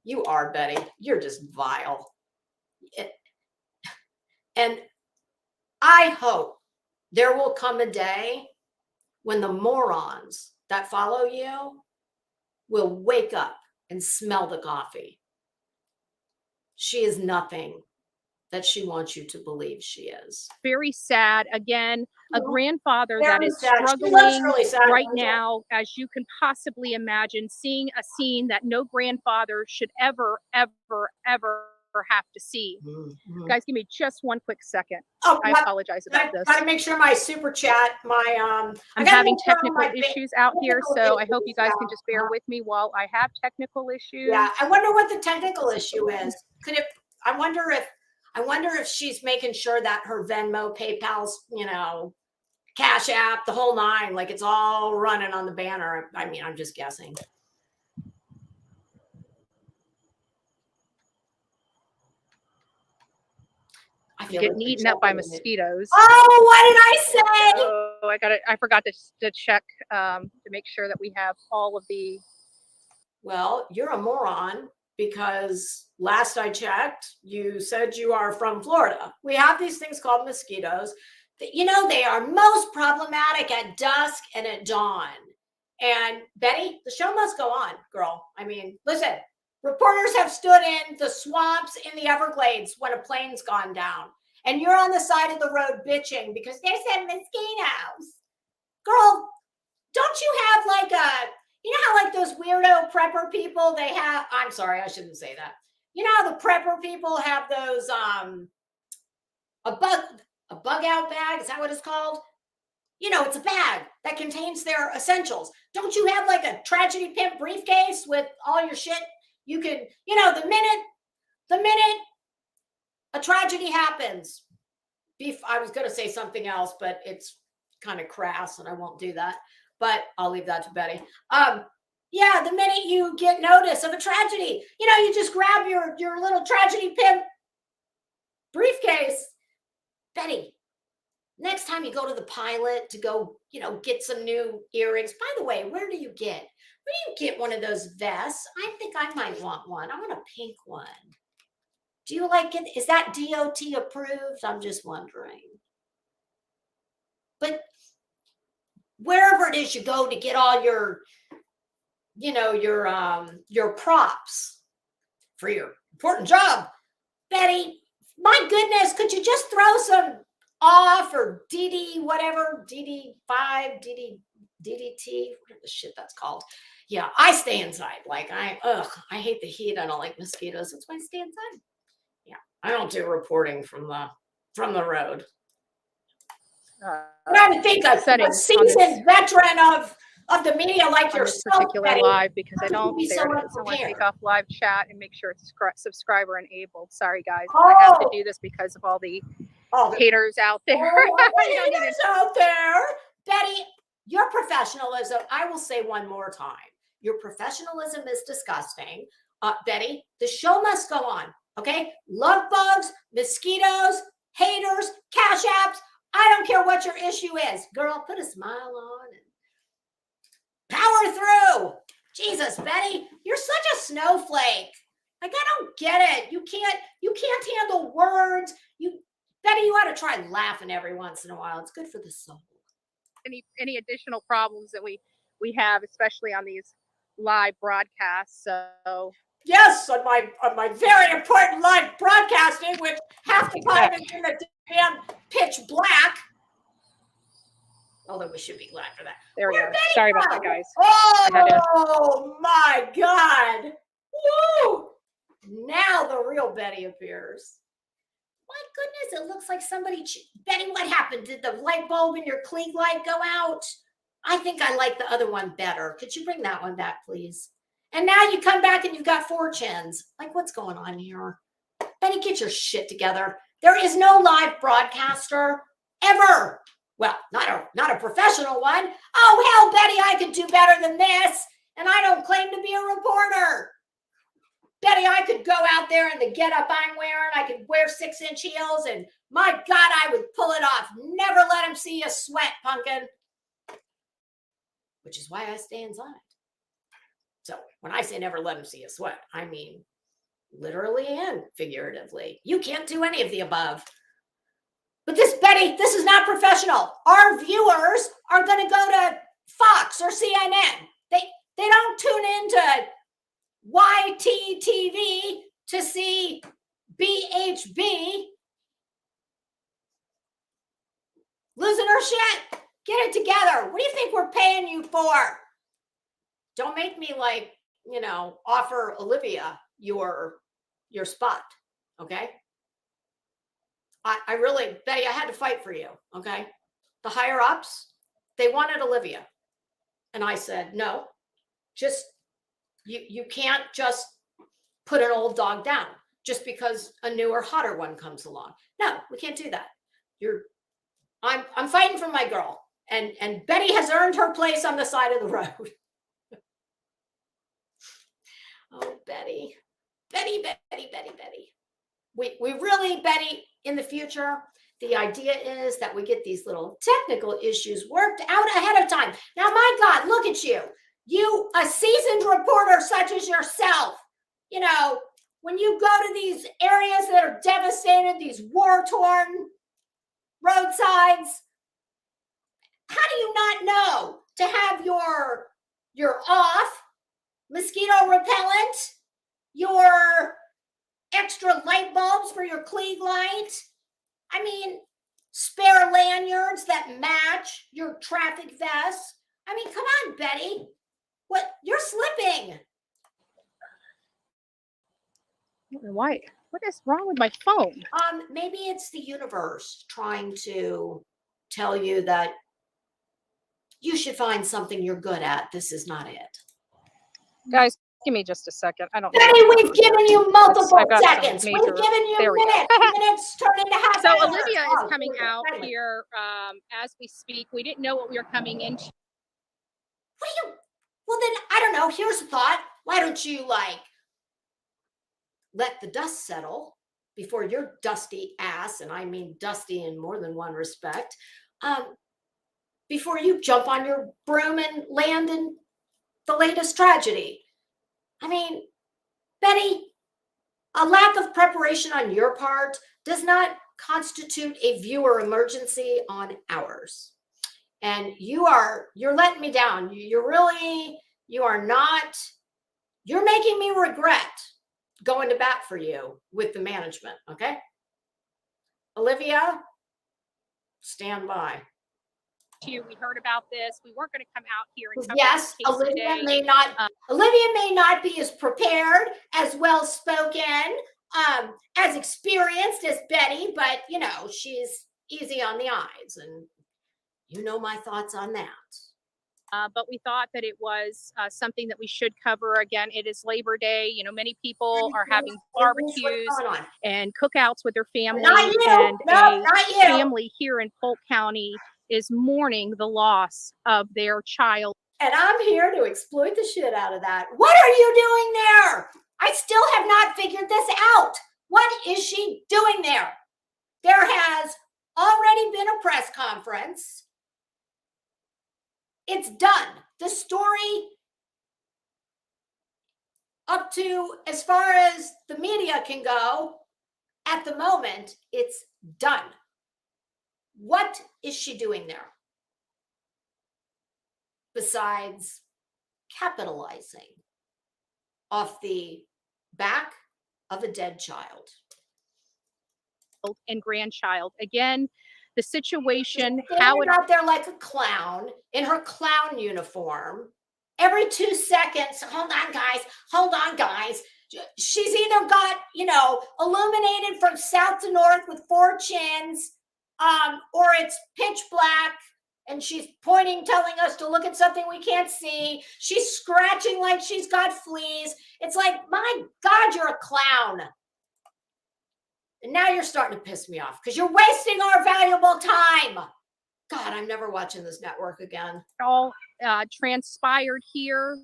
You are, Betty. You're just vile. And I hope there will come a day when the morons that follow you will wake up and smell the coffee. She is nothing that she wants you to believe she is. Very sad. Again, a grandfather Very that is sad. struggling Really sad, right now, as you can possibly imagine, seeing a scene that no grandfather should ever, ever, ever have to see. Mm-hmm. Guys, give me just one quick second. Oh, I apologize about this. Got to make sure my super chat, I'm having technical issues out here, so I hope you guys can just bear with me while I have technical issues. Yeah, I wonder what the technical issue is. I wonder if she's making sure that her Venmo, PayPal's, Cash App, the whole nine, like it's all running on the banner. I mean, I'm just guessing. I'm getting eaten up by mosquitoes. Oh, what did I say? Oh, I forgot to check to make sure that we have all of the. Well, you're a moron, because last I checked, you said you are from Florida. We have these things called mosquitoes that, they are most problematic at dusk and at dawn. And Betty, the show must go on, girl. I mean, listen, reporters have stood in the swamps in the Everglades when a plane's gone down, and you're on the side of the road bitching because there's some mosquitoes. Girl, don't you have like how like those weirdo prepper people, I'm sorry, I shouldn't say that. How the prepper people have those, a bug out bag, is that what it's called? It's a bag that contains their essentials. Don't you have like a tragedy pimp briefcase with all your shit? You can, the minute a tragedy happens, I was going to say something else, but it's kind of crass and I won't do that, but I'll leave that to Betty. The minute you get notice of a tragedy, you just grab your little tragedy pimp briefcase. Betty, next time you go to the Pilot to go, get some new earrings. By the way, where do you get one of those vests? I think I might want one. I want a pink one. Do you like it? Is that DOT approved? I'm just wondering. But wherever it is you go to get all your props for your important job, Betty, my goodness, could you just throw some off or DD, whatever, DD5, DDT, whatever the shit that's called. Yeah, I stay inside. Like I hate the heat. I don't like mosquitoes. That's why I stay inside. Yeah, I don't do reporting from the road. I would think a seasoned veteran of the media like yourself, particular Betty, live, because I don't. be There so it is. I want to unprepared. take off live chat and make sure it's subscriber enabled. Sorry, guys. I have to do this because of all the all the haters out there. You don't need haters out there. Betty, your professionalism, I will say one more time. Your professionalism is disgusting. Betty, the show must go on. Okay? Love bugs, mosquitoes, haters, cash apps. I don't care what your issue is. Girl, put a smile on and power through. Jesus, Betty, you're such a snowflake. Like, I don't get it. You can't handle words. Betty, you ought to try laughing every once in a while. It's good for the soul. any additional problems that we have, especially on these live broadcasts. So yes, on my very important live broadcasting, which half the time is in the damn pitch black. Although we should be glad for that. There we go. Sorry about that, guys. Oh my God. Woo! Now the real Betty appears. My goodness, it looks like somebody. Betty, what happened? Did the light bulb in your Klieg light go out? I think I like the other one better. Could you bring that one back, please? And now you come back and you've got 4 chins. Like, what's going on here? Betty, get your shit together. There is no live broadcaster ever. Well, not a professional one. Oh, hell, Betty, I could do better than this. And I don't claim to be a reporter. Betty, I could go out there in the getup I'm wearing. I could wear 6-inch heels, and my God, I would pull it off. Never let him see you sweat, pumpkin. Which is why I stay inside. So when I say never let him see you sweat, I mean literally and figuratively. You can't do any of the above. But this, Betty, this is not professional. Our viewers are going to go to Fox or CNN. They don't tune into YTTV to see BHB losing her shit. Get it together. What do you think we're paying you for? Don't make me offer Olivia your spot. Okay. I really, Betty, I had to fight for you. Okay. The higher ups, they wanted Olivia. And I said, no, just, you can't just put an old dog down just because a newer, hotter one comes along. No, we can't do that. I'm fighting for my girl. And Betty has earned her place on the side of the road. Oh, Betty. We really, Betty, in the future, the idea is that we get these little technical issues worked out ahead of time. Now, my God, look at you. You, a seasoned reporter such as yourself, when you go to these areas that are devastated, these war-torn roadsides, how do you not know to have your off mosquito repellent, your extra light bulbs for your Klieg light? I mean, spare lanyards that match your traffic vest. I mean, come on, Betty. What? You're slipping. Why? What is wrong with my phone? Maybe it's the universe trying to tell you that you should find something you're good at. This is not it. Guys, give me just a second. I don't know. Betty, we've given you multiple seconds. We've given you minutes. Minutes turn into half So hours. Olivia is coming out here as we speak. We didn't know what we were coming into. Well, then, I don't know. Here's a thought. Why don't you, let the dust settle before your dusty ass, and I mean dusty in more than one respect, before you jump on your broom and land in the latest tragedy. I mean, Betty, a lack of preparation on your part does not constitute a viewer emergency on ours. And you're letting me down. You're making me regret going to bat for you with the management. Okay. Olivia, stand by. We heard about this. We weren't going to come out here and cover yes, this case Olivia today. Olivia may not be as prepared, as well spoken, as experienced as Betty, but she's easy on the eyes, and you know my thoughts on that. but we thought that it was something that we should cover. Again, it is Labor Day. You know, many people are having barbecues and cookouts with their family, and a family here in Polk County is mourning the loss of their child. And I'm here to exploit the shit out of that. What are you doing there? I still have not figured this out. What is she doing there? There has already been a press conference. It's done. The story, up to as far as the media can go, at the moment, it's done. What is she doing there? Besides capitalizing off the back of a dead child and grandchild. Again, the situation, how it out there like a clown in her clown uniform. Every 2 seconds, hold on, guys. She's either got, illuminated from south to north with 4 chins, or it's pitch black, and she's pointing, telling us to look at something we can't see. She's scratching like she's got fleas. It's like, my God, you're a clown. And now you're starting to piss me off because you're wasting our valuable time. God, I'm never watching this network again. All transpired here,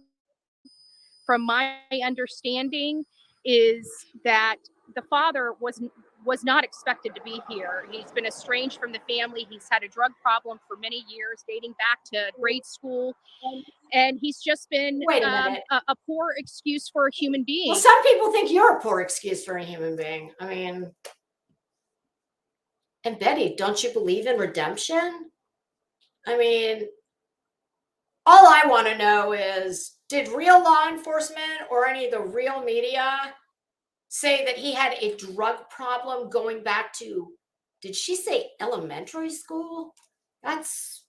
from my understanding, is that the father was not expected to be here. He's been estranged from the family. He's had a drug problem for many years, dating back to grade school. And he's just been a poor excuse for a human being. Well, some people think you're a poor excuse for a human being. I mean, and Betty, don't you believe in redemption? I mean, all I want to know is, did real law enforcement or any of the real media say that he had a drug problem going back to, did she say elementary school? That's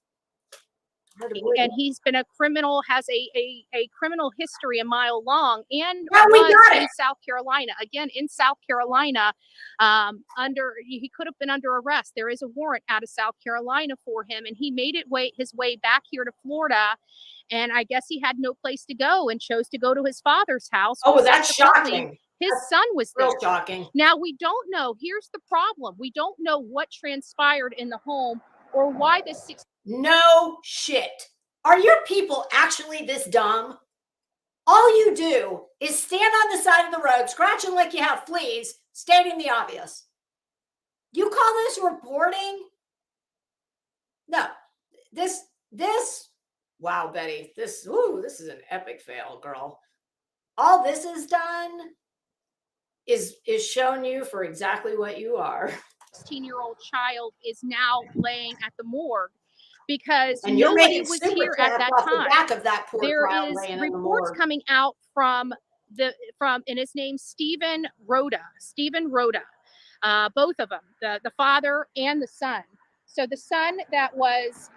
hard to believe. And he's been a criminal, has a criminal history a mile long, and was in South Carolina. Again, in South Carolina, he could have been under arrest. There is a warrant out of South Carolina for him, and he made his way back here to Florida. And I guess he had no place to go and chose to go to his father's house. Oh, that's shocking. His son was there. Real shocking. Now, we don't know. Here's the problem. We don't know what transpired in the home or why this. No shit. Are your people actually this dumb? All you do is stand on the side of the road, scratching like you have fleas, stating the obvious. You call this reporting? No. This, wow, Betty, this is an epic fail, girl. All this is done is shown you for exactly what you are. 16-year-old child is now laying at the morgue because and nobody was here at that time. The back of that poor there child is reports coming out from and his name's Stephen Rhoda, both of them, the father and the son. So the son that was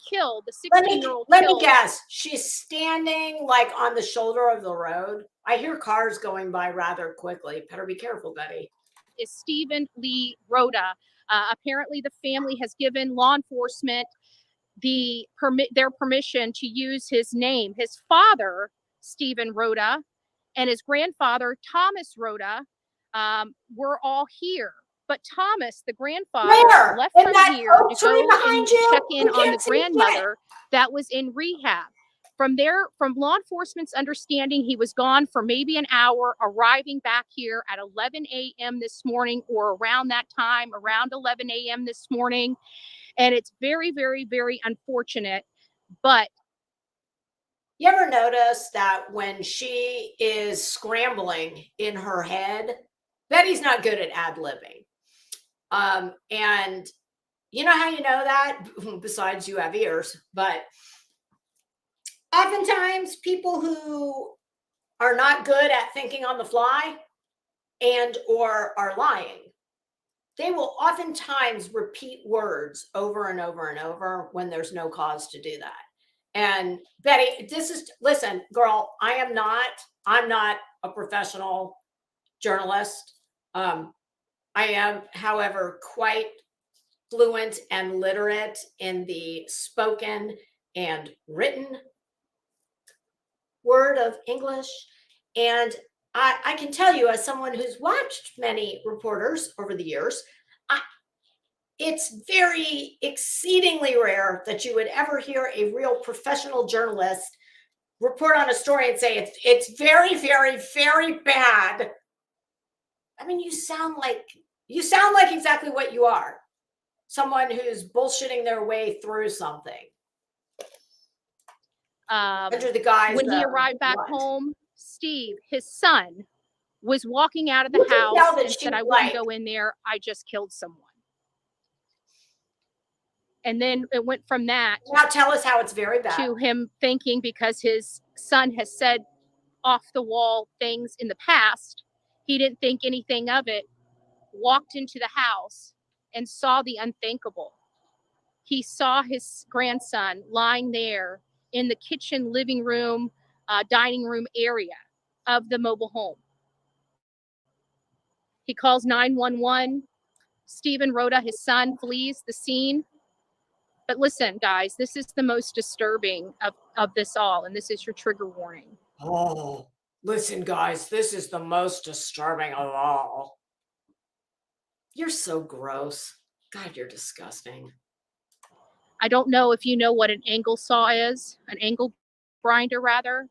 killed, the 16-year-old. Let me guess. She's standing like on the shoulder of the road. I hear cars going by rather quickly. Better be careful, Betty. Is Stephen Lee Rhoda. Apparently, the family has given law enforcement their permission to use his name. His father, Stephen Rhoda, and his grandfather, Thomas Rhoda, were all here. But Thomas, the grandfather, left from here to go and check in on the grandmother that was in rehab. From law enforcement's understanding, he was gone for maybe an hour, arriving back here at 11 a.m. this morning, or around that time, around 11 a.m. this morning. And it's very, very, very unfortunate. But you ever notice that when she is scrambling in her head, Betty's not good at ad-libbing. And you know how you know that? Besides, you have ears, but oftentimes people who are not good at thinking on the fly and or are lying, they will oftentimes repeat words over and over and over when there's no cause to do that. And Betty, listen, girl, I'm not a professional journalist. I am, however, quite fluent and literate in the spoken and written word of English. And I can tell you, as someone who's watched many reporters over the years, it's very exceedingly rare that you would ever hear a real professional journalist report on a story and say it's very, very, very bad. I mean, you sound like exactly what you are. Someone who's bullshitting their way through something. Under the guise when he arrived back home, Steve, his son, was walking out of the house and said, I wouldn't go in there. I just killed someone. And then it went from that. Now tell us how it's very bad. To him thinking, because his son has said off the wall things in the past, he didn't think anything of it, walked into the house and saw the unthinkable. He saw his grandson lying there in the kitchen, living room, dining room area of the mobile home. He calls 911. Stephen Rhoda, his son, flees the scene. But listen, guys, this is the most disturbing of this all, and this is your trigger warning. Oh, listen, guys, this is the most disturbing of all. You're so gross. God, you're disgusting. I don't know if you know what an angle saw is, an angle grinder, rather.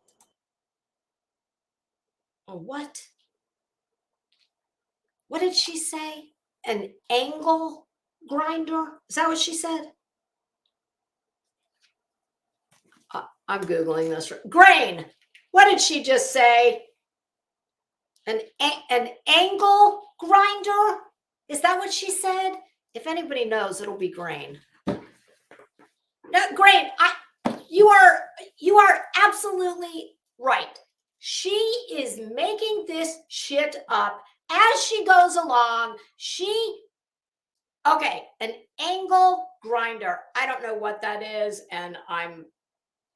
Oh, what? What did she say? An angle grinder? Is that what she said? I'm Googling this. Grain. What did she just say? An angle grinder? Is that what she said? If anybody knows, it'll be Grain. No, Grain, you are absolutely right. She is making this shit up as she goes along. Okay, an angle grinder. I don't know what that is, and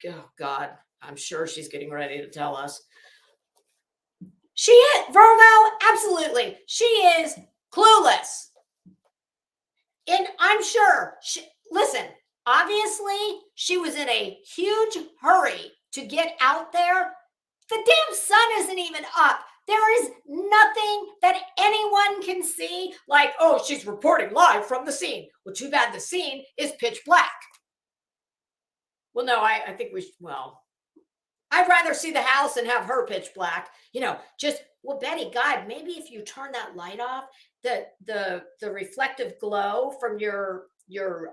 oh God, I'm sure she's getting ready to tell us. She is, Virgo, absolutely. She is clueless. And I'm sure, listen, obviously she was in a huge hurry to get out there. The damn sun isn't even up. There is nothing that anyone can see like, oh, she's reporting live from the scene. Well, too bad the scene is pitch black. Well, no, I think I'd rather see the house and have her pitch black. Betty, God, maybe if you turn that light off, the reflective glow from your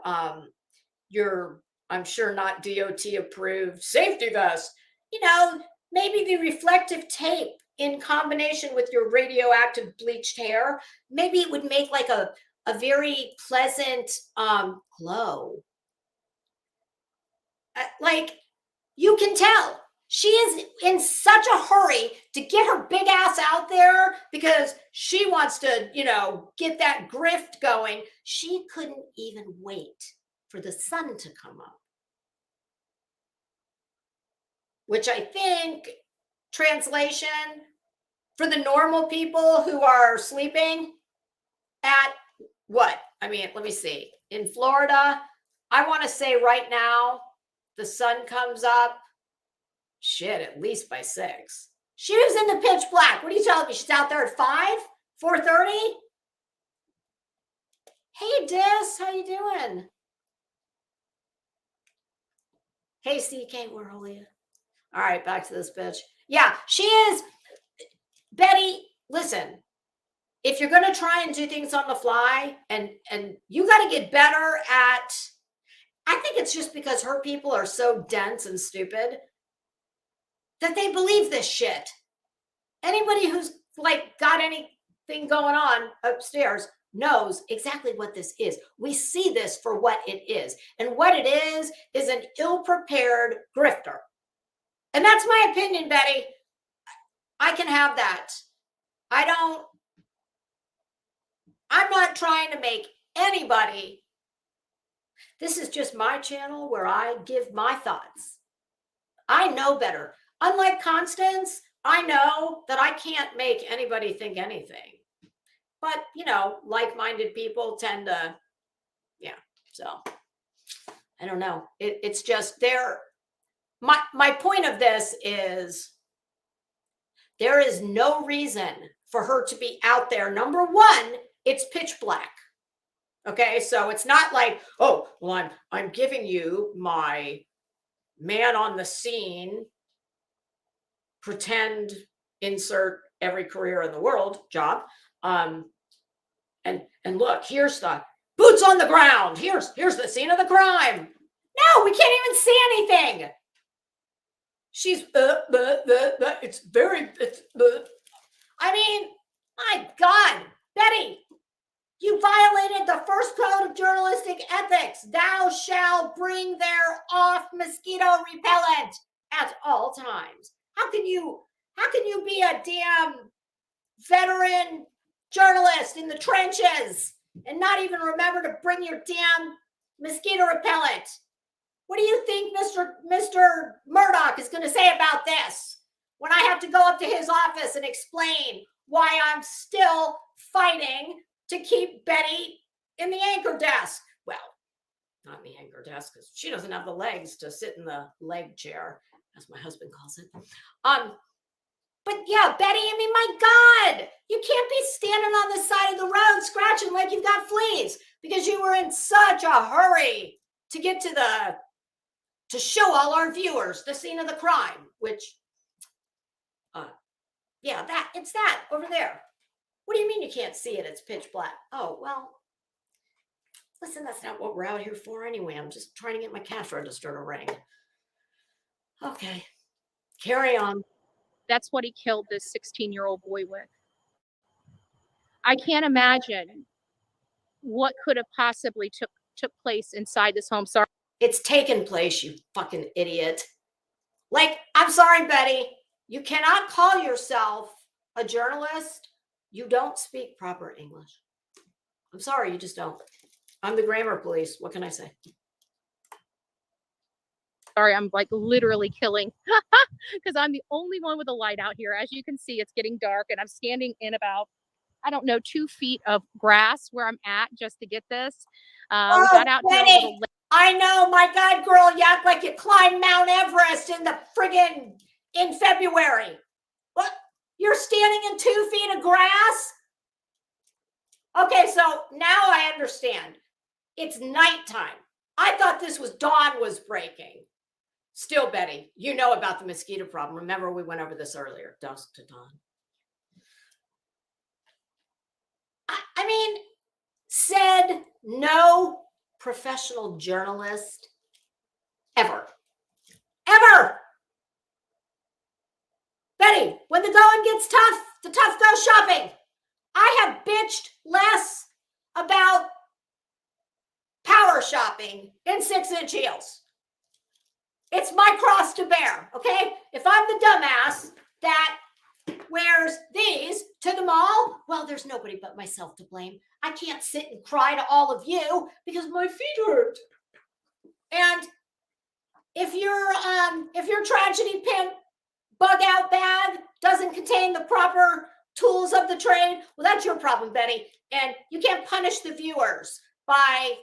I'm sure not DOT approved safety vest, maybe the reflective tape in combination with your radioactive bleached hair, maybe it would make like a very pleasant glow. Like, you can tell she is in such a hurry to get her big ass out there because she wants to, get that grift going. She couldn't even wait for the sun to come up. Which I think, translation, for the normal people who are sleeping at what? I mean, let me see. In Florida, I want to say right now, the sun comes up, at least by 6. She was in the pitch black. What are you telling me? She's out there at 5? 4:30? Hey, Dis, how you doing? Hey, CK, where are you? All right, back to this bitch. Yeah, she is. Betty, listen, if you're going to try and do things on the fly and you got to get better at, I think it's just because her people are so dense and stupid that they believe this shit. Anybody who's got anything going on upstairs knows exactly what this is. We see this for what it is. And what it is an ill-prepared grifter. And that's my opinion, Betty. I can have that. I'm not trying to make anybody. This is just my channel where I give my thoughts. I know better. Unlike Constance, I know that I can't make anybody think anything. But, like-minded people tend to, So I don't know. It's just there. My point of this is there is no reason for her to be out there. Number one, it's pitch black. Okay, so it's not like, oh, well, I'm giving you my man on the scene, pretend, insert every career in the world job. And look, here's the boots on the ground. Here's the scene of the crime. No, we can't even see anything. She's it's I mean, my God, Betty, you violated the first code of journalistic ethics. Thou shalt bring there off mosquito repellent at all times. How can you be a damn veteran journalist in the trenches and not even remember to bring your damn mosquito repellent? What do you think Mr. Murdoch is going to say about this when I have to go up to his office and explain why I'm still fighting to keep Betty in the anchor desk? Well, not in the anchor desk because she doesn't have the legs to sit in the leg chair, as my husband calls it. But yeah, Betty, I mean, my God, you can't be standing on the side of the road scratching like you've got fleas because you were in such a hurry to get to show all our viewers the scene of the crime, which, yeah, it's that over there. What do you mean you can't see it? It's pitch black. Oh, well, listen, that's not what we're out here for anyway. I'm just trying to get my cash register to ring. Okay, carry on. That's what he killed this 16-year-old boy with. I can't imagine what could have possibly took place inside this home. Sorry. It's taken place, you fucking idiot. Like, I'm sorry, Betty. You cannot call yourself a journalist. You don't speak proper English. I'm sorry, you just don't. I'm the grammar police. What can I say? Sorry, I'm like literally killing because I'm the only one with a light out here. As you can see, it's getting dark and I'm standing in about, I don't know, 2 feet of grass where I'm at just to get this. We got out Betty, here a little late. I know, my God, girl, you act like you climbed Mount Everest in February. What? You're standing in 2 feet of grass? Okay, so now I understand. It's nighttime. I thought this was dawn was breaking. Still, Betty, you know about the mosquito problem. Remember, we went over this earlier, dusk to dawn. I mean, said no professional journalist ever. Betty, when the going gets tough, the tough go shopping. I have bitched less about power shopping in 6-inch heels. It's my cross to bear, okay? If I'm the dumbass that wears these to the mall, well, there's nobody but myself to blame. I can't sit and cry to all of you because my feet hurt. And if your tragedy pimp bug out bag doesn't contain the proper tools of the trade, well, that's your problem, Betty. And you can't punish the viewers by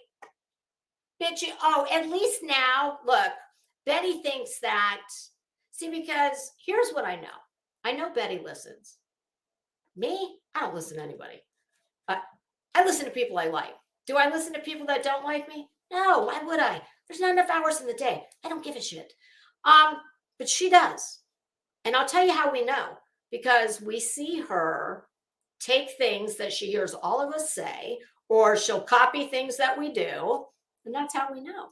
bitching. Oh, at least now, look, Betty thinks that, see, because here's what I know. I know Betty listens. Me, I don't listen to anybody. I listen to people I like. Do I listen to people that don't like me? No, why would I? There's not enough hours in the day. I don't give a shit. But she does. And I'll tell you how we know. Because we see her take things that she hears all of us say, or she'll copy things that we do. And that's how we know.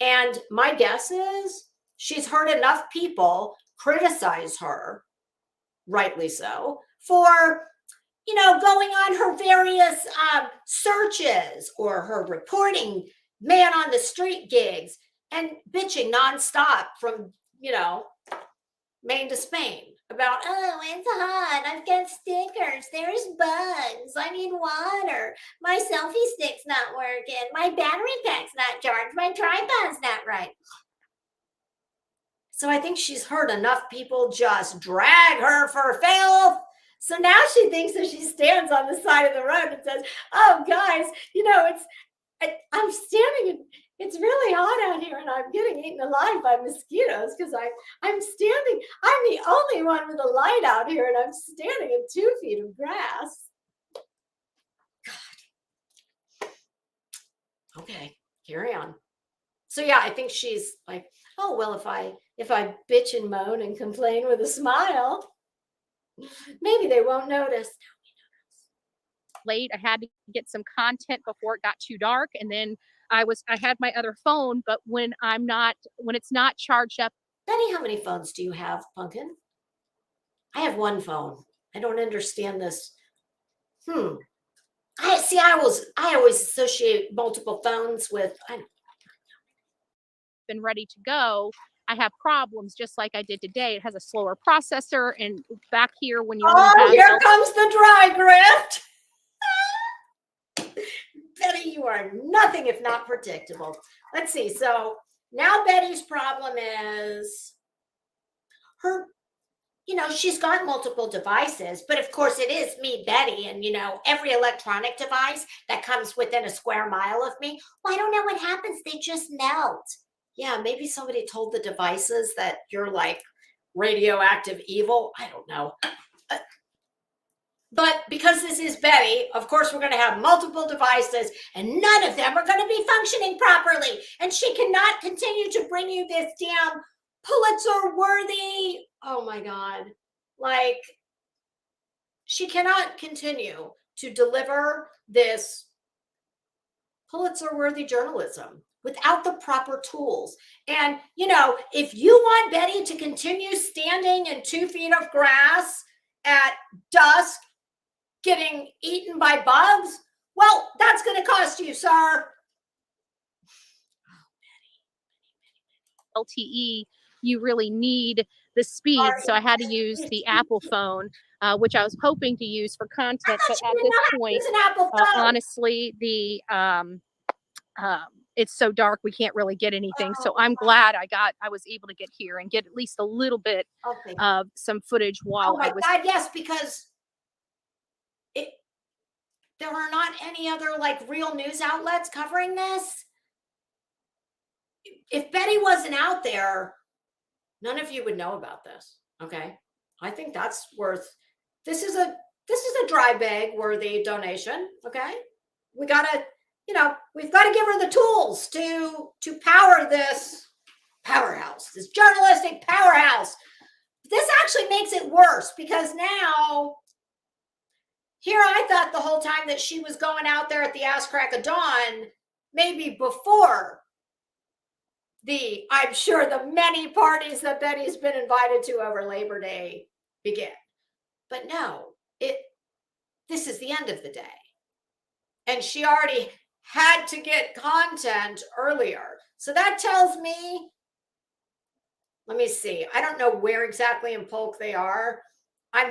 And my guess is she's heard enough people criticize her, rightly so, for, going on her various searches or her reporting man on the street gigs and bitching nonstop from, Maine to Spain about, oh, it's hot. I've got stickers. There's bugs. I need water. My selfie stick's not working. My battery pack's not charged. My tripod's not right. So I think she's heard enough people just drag her for filth. So now she thinks that she stands on the side of the road and says, oh, guys, I'm standing in, it's really hot out here and I'm getting eaten alive by mosquitoes because I'm standing, I'm the only one with a light out here and I'm standing in 2 feet of grass. God. Okay, carry on. So yeah, I think she's like, oh, well, if I bitch and moan and complain with a smile, maybe they won't notice. Late. I had to get some content before it got too dark. And then I had my other phone, but when it's not charged up. Betty, how many phones do you have, Pumpkin? I have 1 phone. I don't understand this. I always associate multiple phones with, Been ready to go. I have problems just like I did today. It has a slower processor, and back here when you here comes the dry grift. Betty, you are nothing if not predictable. Let's see. So now Betty's problem is her, she's got multiple devices, but of course it is me, Betty, and every electronic device that comes within a square mile of me. Well, I don't know what happens. They just melt. Yeah, maybe somebody told the devices that you're like radioactive evil. I don't know. But because this is Betty, of course, we're going to have multiple devices and none of them are going to be functioning properly. And she cannot continue to bring you this damn Pulitzer-worthy, oh my God, like she cannot continue to deliver this Pulitzer-worthy journalism without the proper tools. And, if you want Betty to continue standing in 2 feet of grass at dusk, getting eaten by bugs, well, that's going to cost you, sir. LTE, you really need the speed. So I had to use the Apple phone, which I was hoping to use for content. But at this point, honestly, it's so dark we can't really get anything. So I'm glad I was able to get here and get at least a little bit of some footage while I was. God, yes, because there are not any other like real news outlets covering this. If Betty wasn't out there, none of you would know about this. Okay. I think that's worth, this is a dry bag worthy donation. Okay. We've got to give her the tools to power this powerhouse, this journalistic powerhouse. This actually makes it worse because now here I thought the whole time that she was going out there at the ass crack of dawn, maybe before I'm sure the many parties that Betty's been invited to over Labor Day begin. But no, this is the end of the day. And she already had to get content earlier. So that tells me, let me see. I don't know where exactly in Polk they are. I'm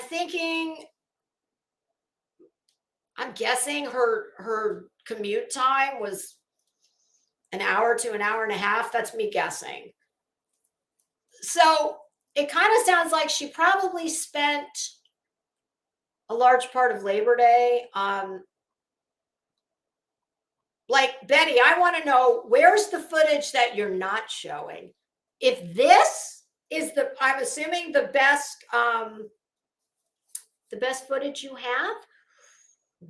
guessing her commute time was an hour to an hour and a half. That's me guessing. So it kind of sounds like she probably spent a large part of Labor Day. Like, Betty, I want to know, where's the footage that you're not showing? If this is I'm assuming the best footage you have,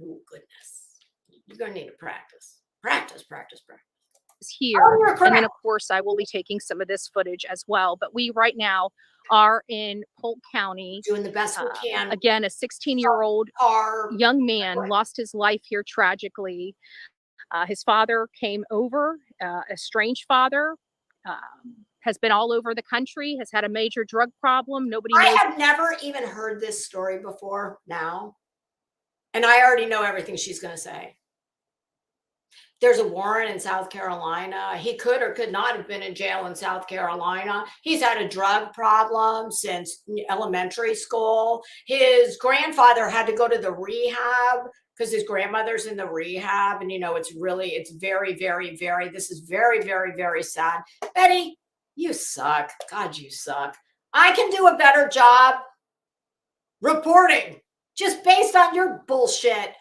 oh goodness, you're going to need to practice. Here. And then of course I will be taking some of this footage as well. But we right now are in Polk County doing the best we can. Again, a 16-year-old young man lost his life here tragically. His father came over, a strange father, has been all over the country, has had a major drug problem. Nobody knows. I have never even heard this story before now. And I already know everything she's going to say. There's a warrant in South Carolina. He could or could not have been in jail in South Carolina. He's had a drug problem since elementary school. His grandfather had to go to the rehab because his grandmother's in the rehab. And, it's very, very, very, this is very, very, very sad. Betty, you suck. God, you suck. I can do a better job reporting just based on your bullshit.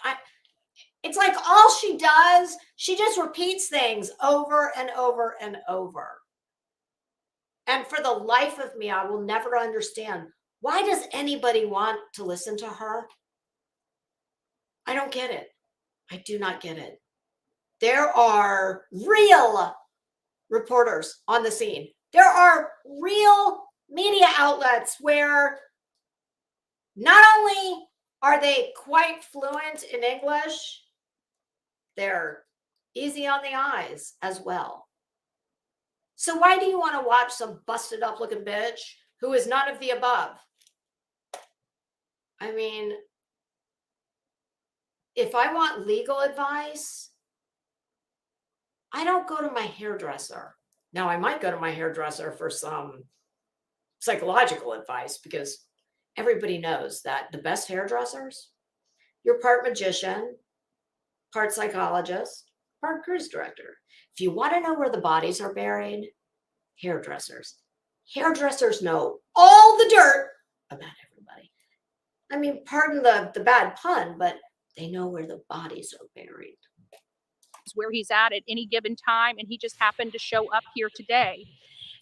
It's like all she does She just repeats things over and over and over. And for the life of me, I will never understand, why does anybody want to listen to her? I don't get it. I do not get it. There are real reporters on the scene. There are real media outlets where not only are they quite fluent in English, they're easy on the eyes as well. So why do you want to watch some busted up looking bitch who is none of the above? I mean, if I want legal advice, I don't go to my hairdresser. Now, I might go to my hairdresser for some psychological advice, because everybody knows that the best hairdressers, you're part magician, part psychologist, part cruise director. If you want to know where the bodies are buried, hairdressers. Hairdressers know all the dirt about everybody. I mean, pardon the bad pun, but they know where the bodies are buried. Where he's at any given time, and he just happened to show up here today.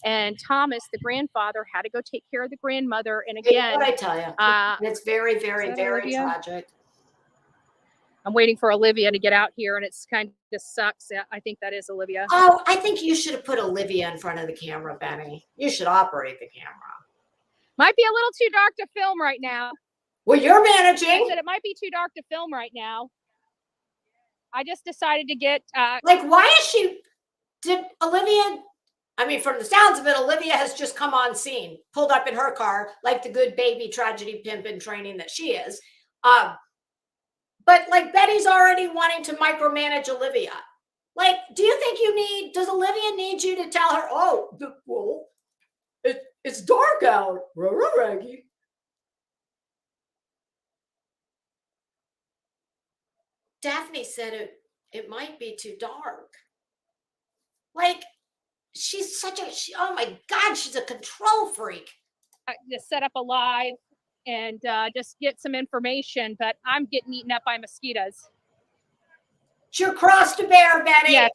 And Thomas, the grandfather, had to go take care of the grandmother. And again, what I tell you, it's very, very, very tragic. I'm waiting for Olivia to get out here, and it's kind of sucks. I think that is Olivia. Oh, I think you should have put Olivia in front of the camera, Benny. You should operate the camera. Might be a little too dark to film right now. Well, you're managing. I said it might be too dark to film right now. I just decided to get like, why is she? Did Olivia? I mean, from the sounds of it, Olivia has just come on scene, pulled up in her car, like the good baby tragedy pimp in training that she is. But like, Betty's already wanting to micromanage Olivia. Like, do you think does Olivia need you to tell her, oh, well, it's dark out, Raggy? Daphne said it might be too dark. Like, she's oh my God, she's a control freak. To set up a live and just get some information, but I'm getting eaten up by mosquitoes. You're crossed to bear, Betty. Yeah,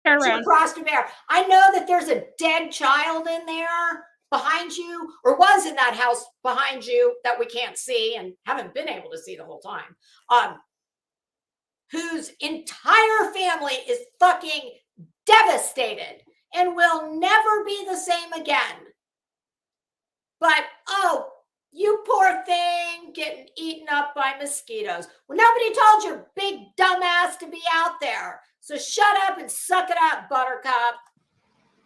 turn around. You're crossed to bear. I know that there's a dead child in there behind you, or was in that house behind you, that we can't see and haven't been able to see the whole time. Whose entire family is fucking devastated and will never be the same again. But, oh, you poor thing, getting eaten up by mosquitoes. Well, nobody told your big dumbass to be out there. So shut up and suck it up, Buttercup.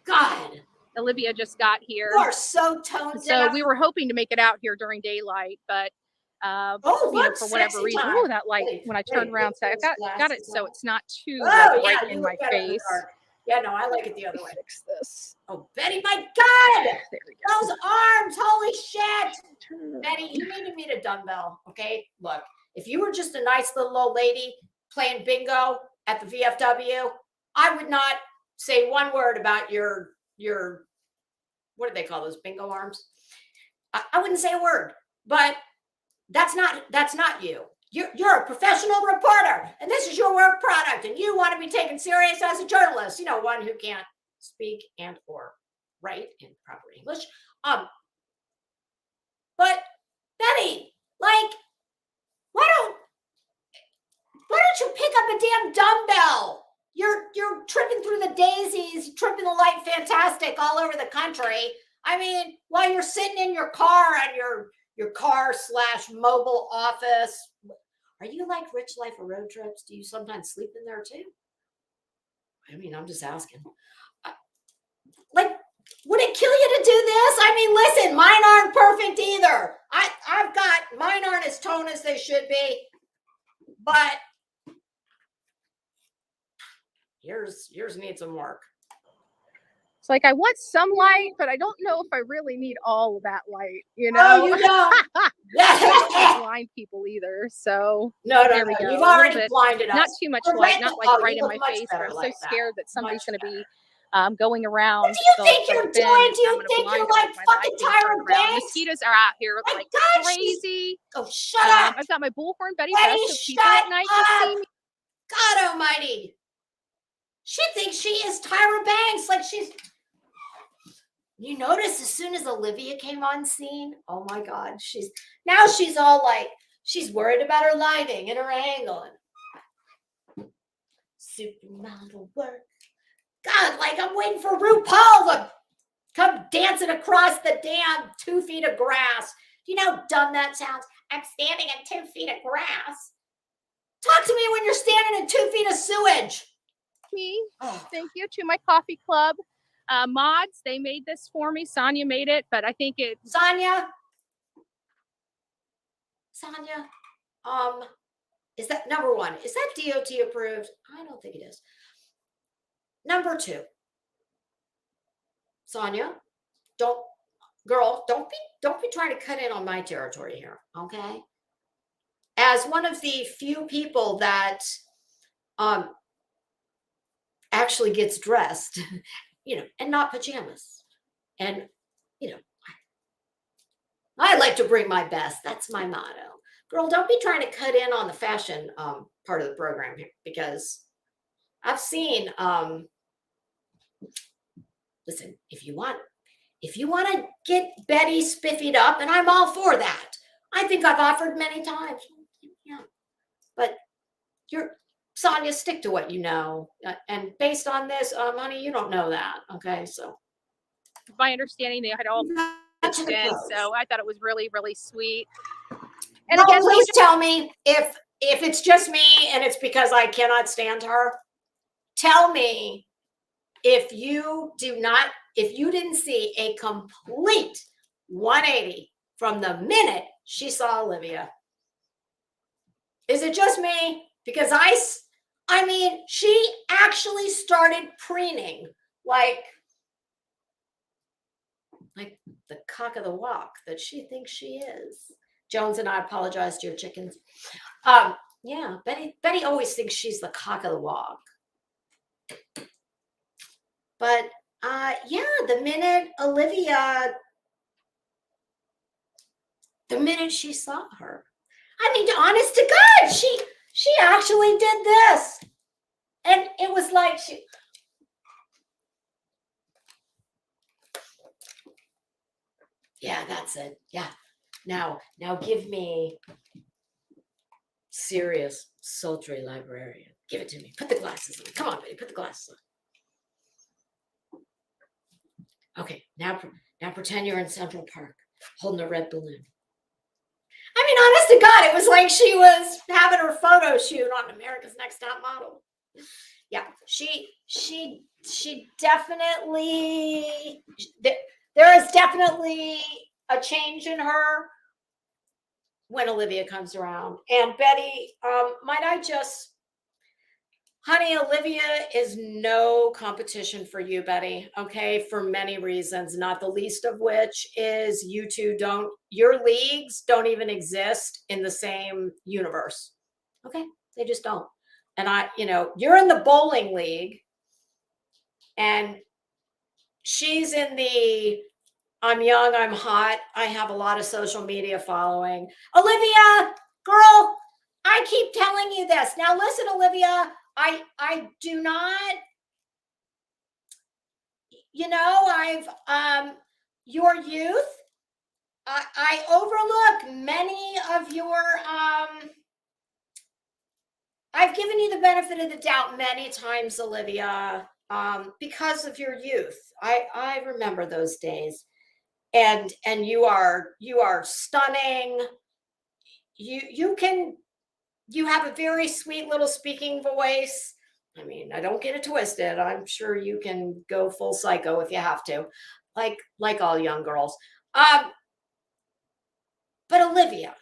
God. Olivia just got here. You are so toned down. So we were hoping to make it out here during daylight, but for whatever reason. Oh, that light, when I turn around, so I got it so it's not too right in my face. Yeah, no, I like it the other way. Fix this. Oh, Betty, my God! There we go. Those arms, holy shit! Betty, you need to meet a dumbbell, okay? Look, if you were just a nice little old lady playing bingo at the VFW, I would not say one word about your what do they call those, bingo arms? I wouldn't say a word, but that's not you. You're a professional reporter, and this is your work product, and you want to be taken serious as a journalist. You know, one who can't speak and or write in proper English. But Betty, like, why don't you pick up a damn dumbbell? You're tripping through the daisies, tripping the light fantastic all over the country. I mean, while you're sitting in your car on your car/mobile office. Are you like Rich Life or Road Trips? Do you sometimes sleep in there too? I mean, I'm just asking. Like, would it kill you to do this? I mean, listen, mine aren't perfect either. Mine aren't as toned as they should be, but yours needs some work. It's like, I want some light, but I don't know if I really need all of that light, you know? Oh, you don't. Blind people either. So no. You've already blinded us. Not too much light, not like right in my face. I'm so scared that somebody's going to be going around. What do you think you're doing? Do you think you're like fucking Tyra Banks? Mosquitoes are out here like crazy. Oh, shut up. I've got my bullhorn Betty vest, so people at night can see me. God almighty. She thinks she is Tyra Banks. Like you notice as soon as Olivia came on scene, oh my God, she's all like, she's worried about her lighting and her angle. And supermodel work. God, like I'm waiting for RuPaul to come dancing across the damn 2 feet of grass. Do you know how dumb that sounds? I'm standing in 2 feet of grass. Talk to me when you're standing in 2 feet of sewage. Me. Oh. Thank you to my coffee club mods. They made this for me. Sonia made it, but I think it. Sonia. Is that number 1? Is that DOT approved? I don't think it is. Number 2. Sonia, don't be trying to cut in on my territory here, okay? As one of the few people that actually gets dressed, and not pajamas. And, I like to bring my best. That's my motto. Girl, don't be trying to cut in on the fashion part of the program here, because I've seen, listen, if you want to get Betty spiffied up, and I'm all for that. I think I've offered many times. Yeah. But Sonia, stick to what you know. And based on this, honey, you don't know that. Okay, so. My understanding, they had all pitched in, so I thought it was really, really sweet. And again, please tell me if it's just me and it's because I cannot stand her. Tell me if you didn't see a complete 180 from the minute she saw Olivia. Is it just me? Because I mean, she actually started preening like the cock of the walk that she thinks she is. Jones and I apologize to your chickens. Yeah, Betty always thinks she's the cock of the walk. But yeah, the minute she saw her, I mean, honest to God, she actually did this. And it was like yeah, that's it. Yeah. Now give me serious, sultry librarian. Give it to me. Put the glasses on. Come on, Betty, put the glasses on. Okay, now pretend you're in Central Park holding a red balloon. I mean, honest to God, it was like she was having her photo shoot on America's Next Top Model. Yeah, she definitely, there is definitely a change in her when Olivia comes around. And Betty, might I just, honey, Olivia is no competition for you, Betty, okay, for many reasons, not the least of which is your leagues don't even exist in the same universe, okay? They just don't. And you're in the bowling league, and she's in the I'm young, I'm hot, I have a lot of social media following. Olivia, girl, I keep telling you this. Now listen, Olivia, I do not, your youth, I overlook many of your, I've given you the benefit of the doubt many times, Olivia, because of your youth. I remember those days. And you are stunning. You have a very sweet little speaking voice. I mean, I don't get it twisted. I'm sure you can go full psycho if you have to, like all young girls. But Olivia,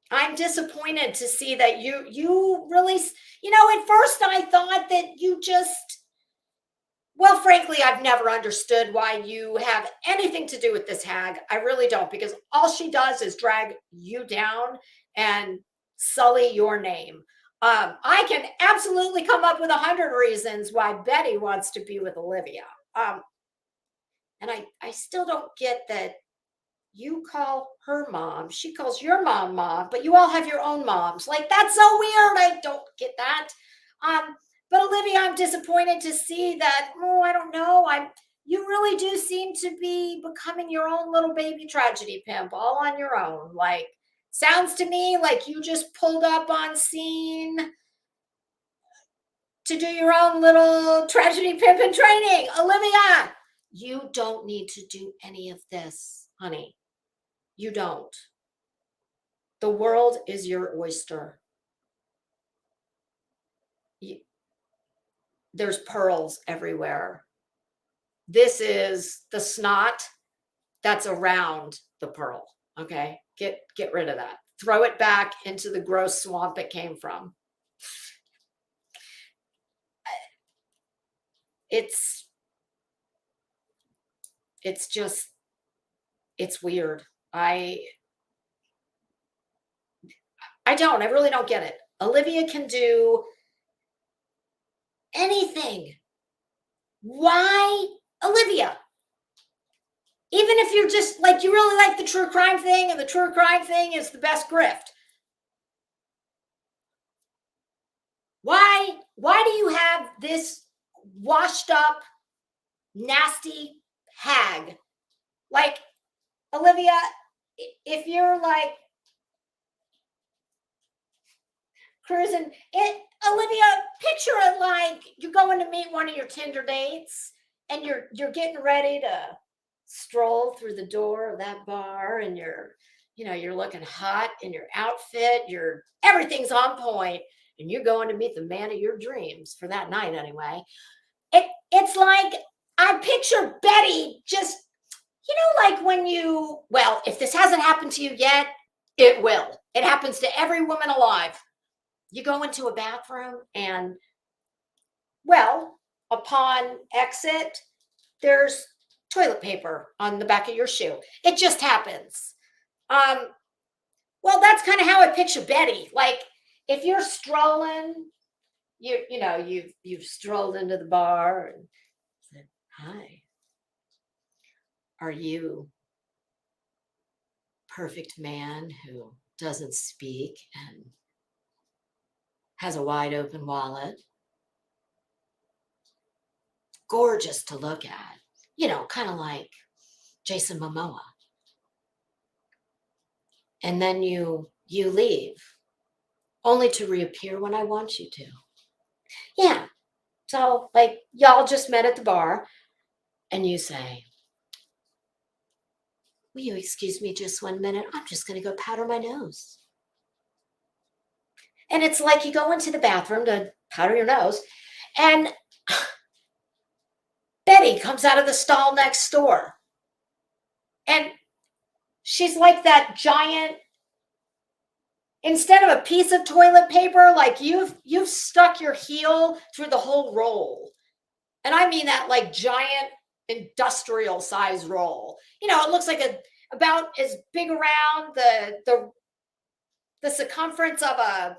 I'm disappointed to see that you really, at first I thought that you just, well, frankly, I've never understood why you have anything to do with this hag. I really don't, because all she does is drag you down and sully your name. I can absolutely come up with 100 reasons why Betty wants to be with Olivia. And I still don't get that you call her mom. She calls your mom, but you all have your own moms. Like, that's so weird. I don't get that. But Olivia, I'm disappointed to see that, oh, I don't know. You really do seem to be becoming your own little baby tragedy pimp all on your own. Like, sounds to me like you just pulled up on scene to do your own little tragedy pimp in training. Olivia, you don't need to do any of this, honey. You don't. The world is your oyster. There's pearls everywhere. This is the snot that's around the pearl. Okay, get rid of that. Throw it back into the gross swamp it came from. It's just, it's weird. I really don't get it. Olivia can do anything. Why, Olivia? Even if you're just like, you really like the true crime thing and the true crime thing is the best grift. Why do you have this washed up, nasty hag? Like, Olivia, if you're like cruising it, Olivia, picture it like you're going to meet one of your Tinder dates and you're getting ready to stroll through the door of that bar and you're looking hot in your outfit, everything's on point, and you're going to meet the man of your dreams for that night anyway. It's like, I picture Betty just, like when if this hasn't happened to you yet, it will. It happens to every woman alive. You go into a bathroom and, upon exit, there's toilet paper on the back of your shoe. It just happens. That's kind of how I picture Betty. Like, if you're strolling, you've strolled into the bar and said, "Hi, are you perfect man who doesn't speak and has a wide open wallet? Gorgeous to look at, kind of like Jason Momoa." And then you leave, only to reappear when I want you to. Yeah. So, like, y'all just met at the bar, and you say, "Will you excuse me just 1 minute? I'm just going to go powder my nose." And it's like you go into the bathroom to powder your nose, and Betty comes out of the stall next door. And she's like that giant, instead of a piece of toilet paper, like you've stuck your heel through the whole roll. And I mean that like giant industrial size roll. It looks like about as big around the circumference of a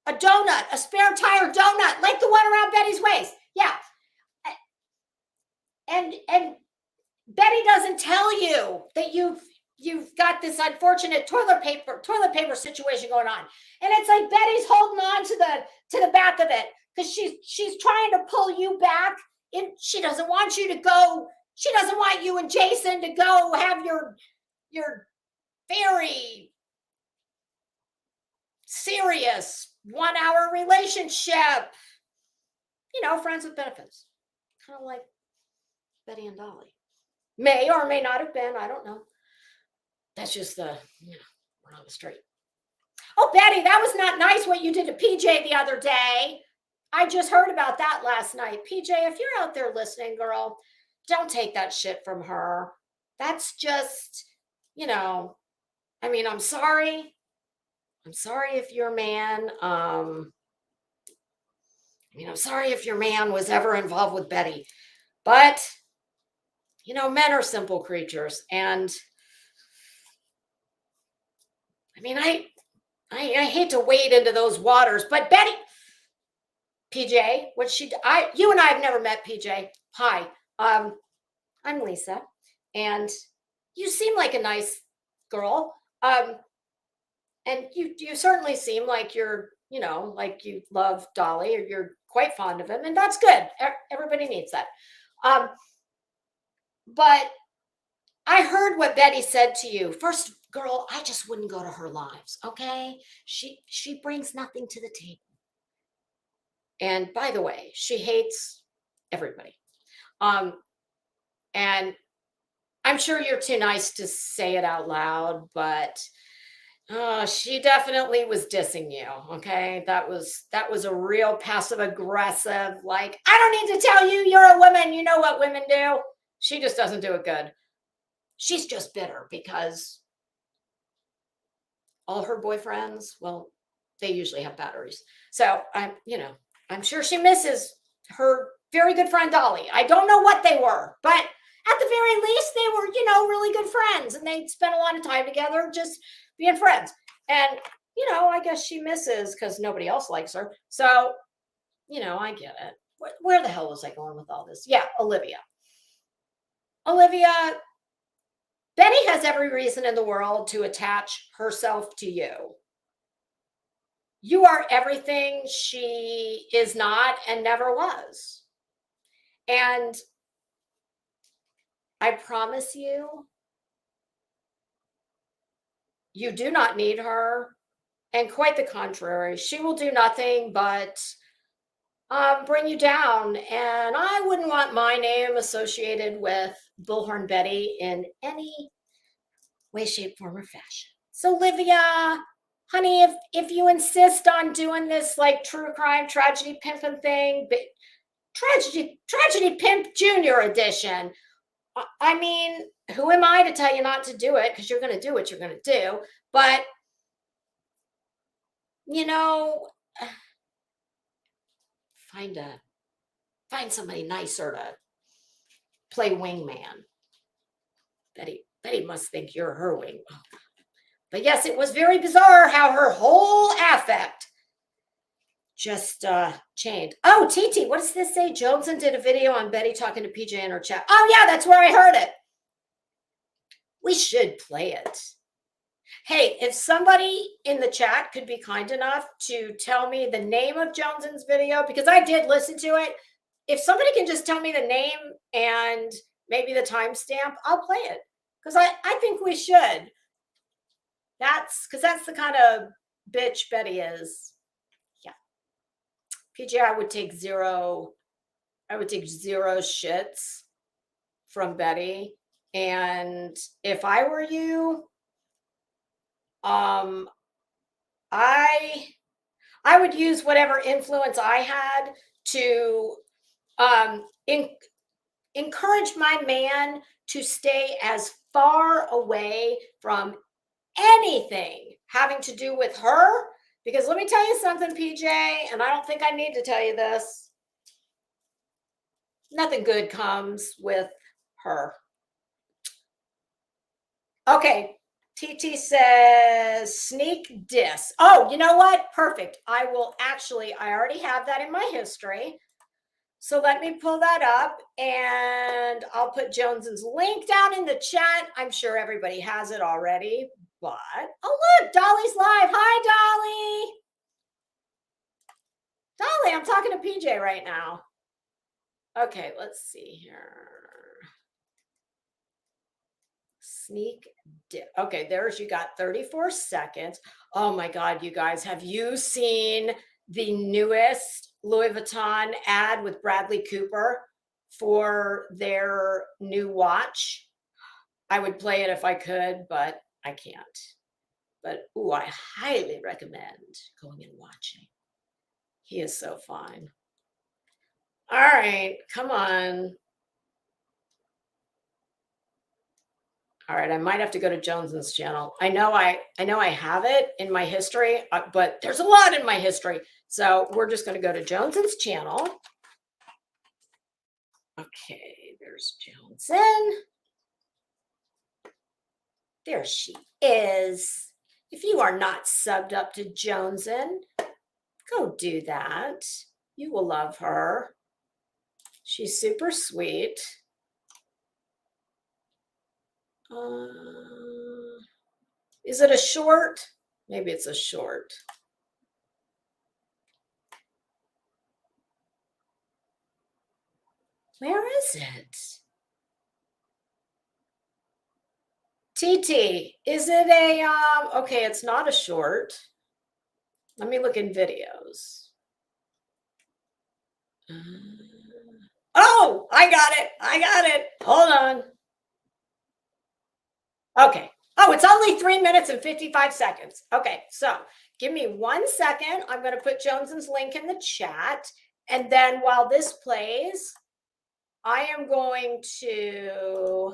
donut, a spare tire donut, like the one around Betty's waist. Yeah. And Betty doesn't tell you that you've got this unfortunate toilet paper situation going on. And it's like Betty's holding on to the back of it because she's trying to pull you back. And she doesn't want you to go. She doesn't want you and Jason to go have your very serious 1 hour relationship. Friends with benefits. Kind of like Betty and Dolly. May or may not have been. I don't know. That's just we're on the street. Oh, Betty, that was not nice what you did to PJ the other day. I just heard about that last night. PJ, if you're out there listening, girl, don't take that shit from her. That's just, I'm sorry. I'm sorry if your man, I'm sorry if your man was ever involved with Betty. But, men are simple creatures. And I hate to wade into those waters, but Betty, PJ, you and I have never met, PJ. Hi, I'm Lisa, and you seem like a nice girl. And you certainly seem like you're you know, like you love Dolly or you're quite fond of him, and that's good. Everybody needs that. But I heard what Betty said to you. First, girl, I just wouldn't go to her lives, okay? She brings nothing to the table. And by the way, she hates everybody. And I'm sure you're too nice to say it out loud, but she definitely was dissing you. Okay, that was a real passive aggressive. Like, I don't need to tell you, you're a woman. You know what women do. She just doesn't do it good. She's just bitter because all her boyfriends, well, they usually have batteries. So I'm sure she misses her very good friend Dolly. I don't know what they were, but at the very least, they were, really good friends, and they spent a lot of time together just being friends. And, I guess she misses because nobody else likes her. So, I get it. Where the hell was I going with all this? Yeah, Olivia. Betty has every reason in the world to attach herself to you. You are everything she is not and never was. And I promise you, you do not need her. And quite the contrary, she will do nothing but bring you down. And I wouldn't want my name associated with Bullhorn Betty in any way, shape, form, or fashion. So, Olivia, honey, if you insist on doing this like true crime tragedy pimping thing, but tragedy pimp junior edition, I mean, who am I to tell you not to do it? Because you're going to do what you're going to do. But find somebody nicer to play wingman. Betty must think you're her wing. But yes, it was very bizarre how her whole affect just changed. Oh, TT, what does this say? Joneson did a video on Betty talking to PJ in her chat. Oh yeah, that's where I heard it. We should play it. Hey, if somebody in the chat could be kind enough to tell me the name of Joneson's video, because I did listen to it. If somebody can just tell me the name and maybe the timestamp, I'll play it. Because I think we should. That's the kind of bitch Betty is. Yeah. PJ, I would take zero shits from Betty. And if I were you, I would use whatever influence I had to encourage my man to stay as far away from anything having to do with her. Because let me tell you something, PJ, and I don't think I need to tell you this. Nothing good comes with her. Okay. TT says sneak diss. Oh, you know what? Perfect. I already have that in my history. So let me pull that up and I'll put Jones's link down in the chat. I'm sure everybody has it already, but oh, look, Dolly's live. Hi, Dolly. Dolly, I'm talking to PJ right now. Okay, let's see here. Sneak dip. Okay, there's, you got 34 seconds. Oh my God, you guys, have you seen the newest Louis Vuitton ad with Bradley Cooper for their new watch? I would play it if I could, but I can't. But I highly recommend going and watching. He is so fine. All right, come on. All right, I might have to go to Jones's channel. I know I have it in my history, but there's a lot in my history. So we're just going to go to Jones's channel. Okay, there's Joneson. There she is. If you are not subbed up to Joneson, go do that. You will love her. She's super sweet. Is it a short? Maybe it's a short. Where is it? TT, is it a, okay, it's not a short. Let me look in videos. Oh, I got it. I got it. Hold on. Okay. Oh, it's only 3 minutes and 55 seconds. Okay, so give me 1 second. I'm going to put Jones's link in the chat. And then while this plays, I'm going to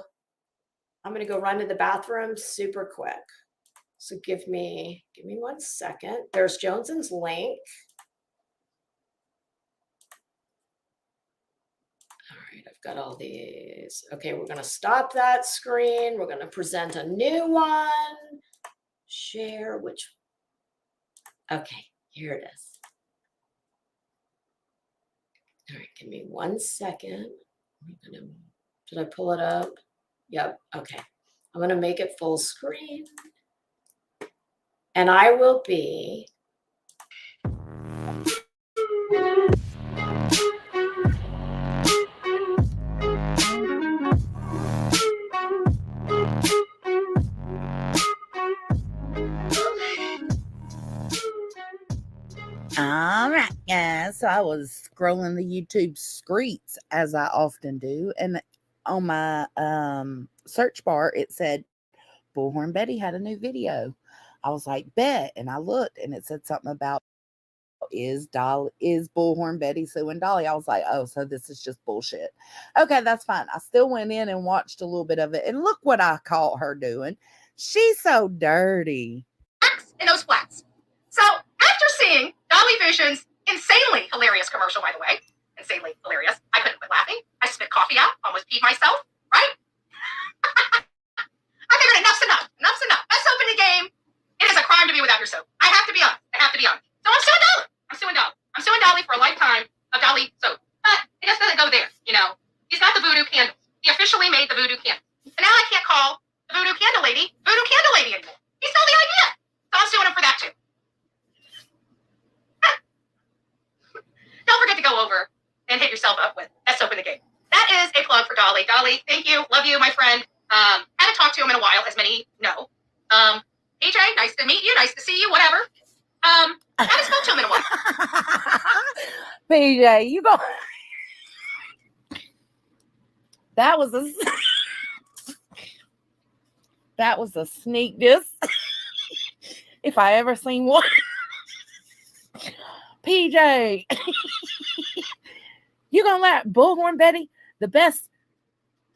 go run to the bathroom super quick. So give me 1 second. There's Jones's link. All right, I've got all these. Okay, we're going to stop that screen. We're going to present a new one. Share which. Okay, here it is. All right, give me 1 second. Did I pull it up? Yep, okay. I'm going to make it full screen. And I will be All right, guys. So I was scrolling the YouTube streets as I often do, and on my search bar it said Bullhorn Betty had a new video. I was like, bet, and I looked, and it said something about is Bullhorn Betty suing Dolly? I was like, oh, so this is just bullshit. Okay, that's fine. I still went in and watched a little bit of it, and look what I caught her doing. She's so dirty. In those flats. So after seeing Dolly Vision's insanely hilarious commercial, by the way, insanely hilarious, I couldn't quit laughing. I spit coffee out, almost peed myself, right? I figured enough's enough. Enough's enough. Let's open the game. It is a crime to be without your soap. I have to be honest. I have to be honest. So I'm suing Dolly. I'm suing Dolly for a lifetime of Dolly soap. But it just doesn't go there, you know. He's got the voodoo candles. He officially made the voodoo candle. And now I can't call the voodoo candle lady anymore. He stole the idea. So I'm suing him for that too. Don't forget to go over and hit yourself up with Let's Open the Game. That is a plug for Dolly. Dolly, thank you. Love you, my friend. Haven't talked to him in a while, as many know. AJ, nice to meet you. Nice to see you. Whatever. Haven't spoke to him in a while. PJ, you go. That was a sneak diss. If I ever seen one. PJ, you gonna let Bullhorn Betty, the best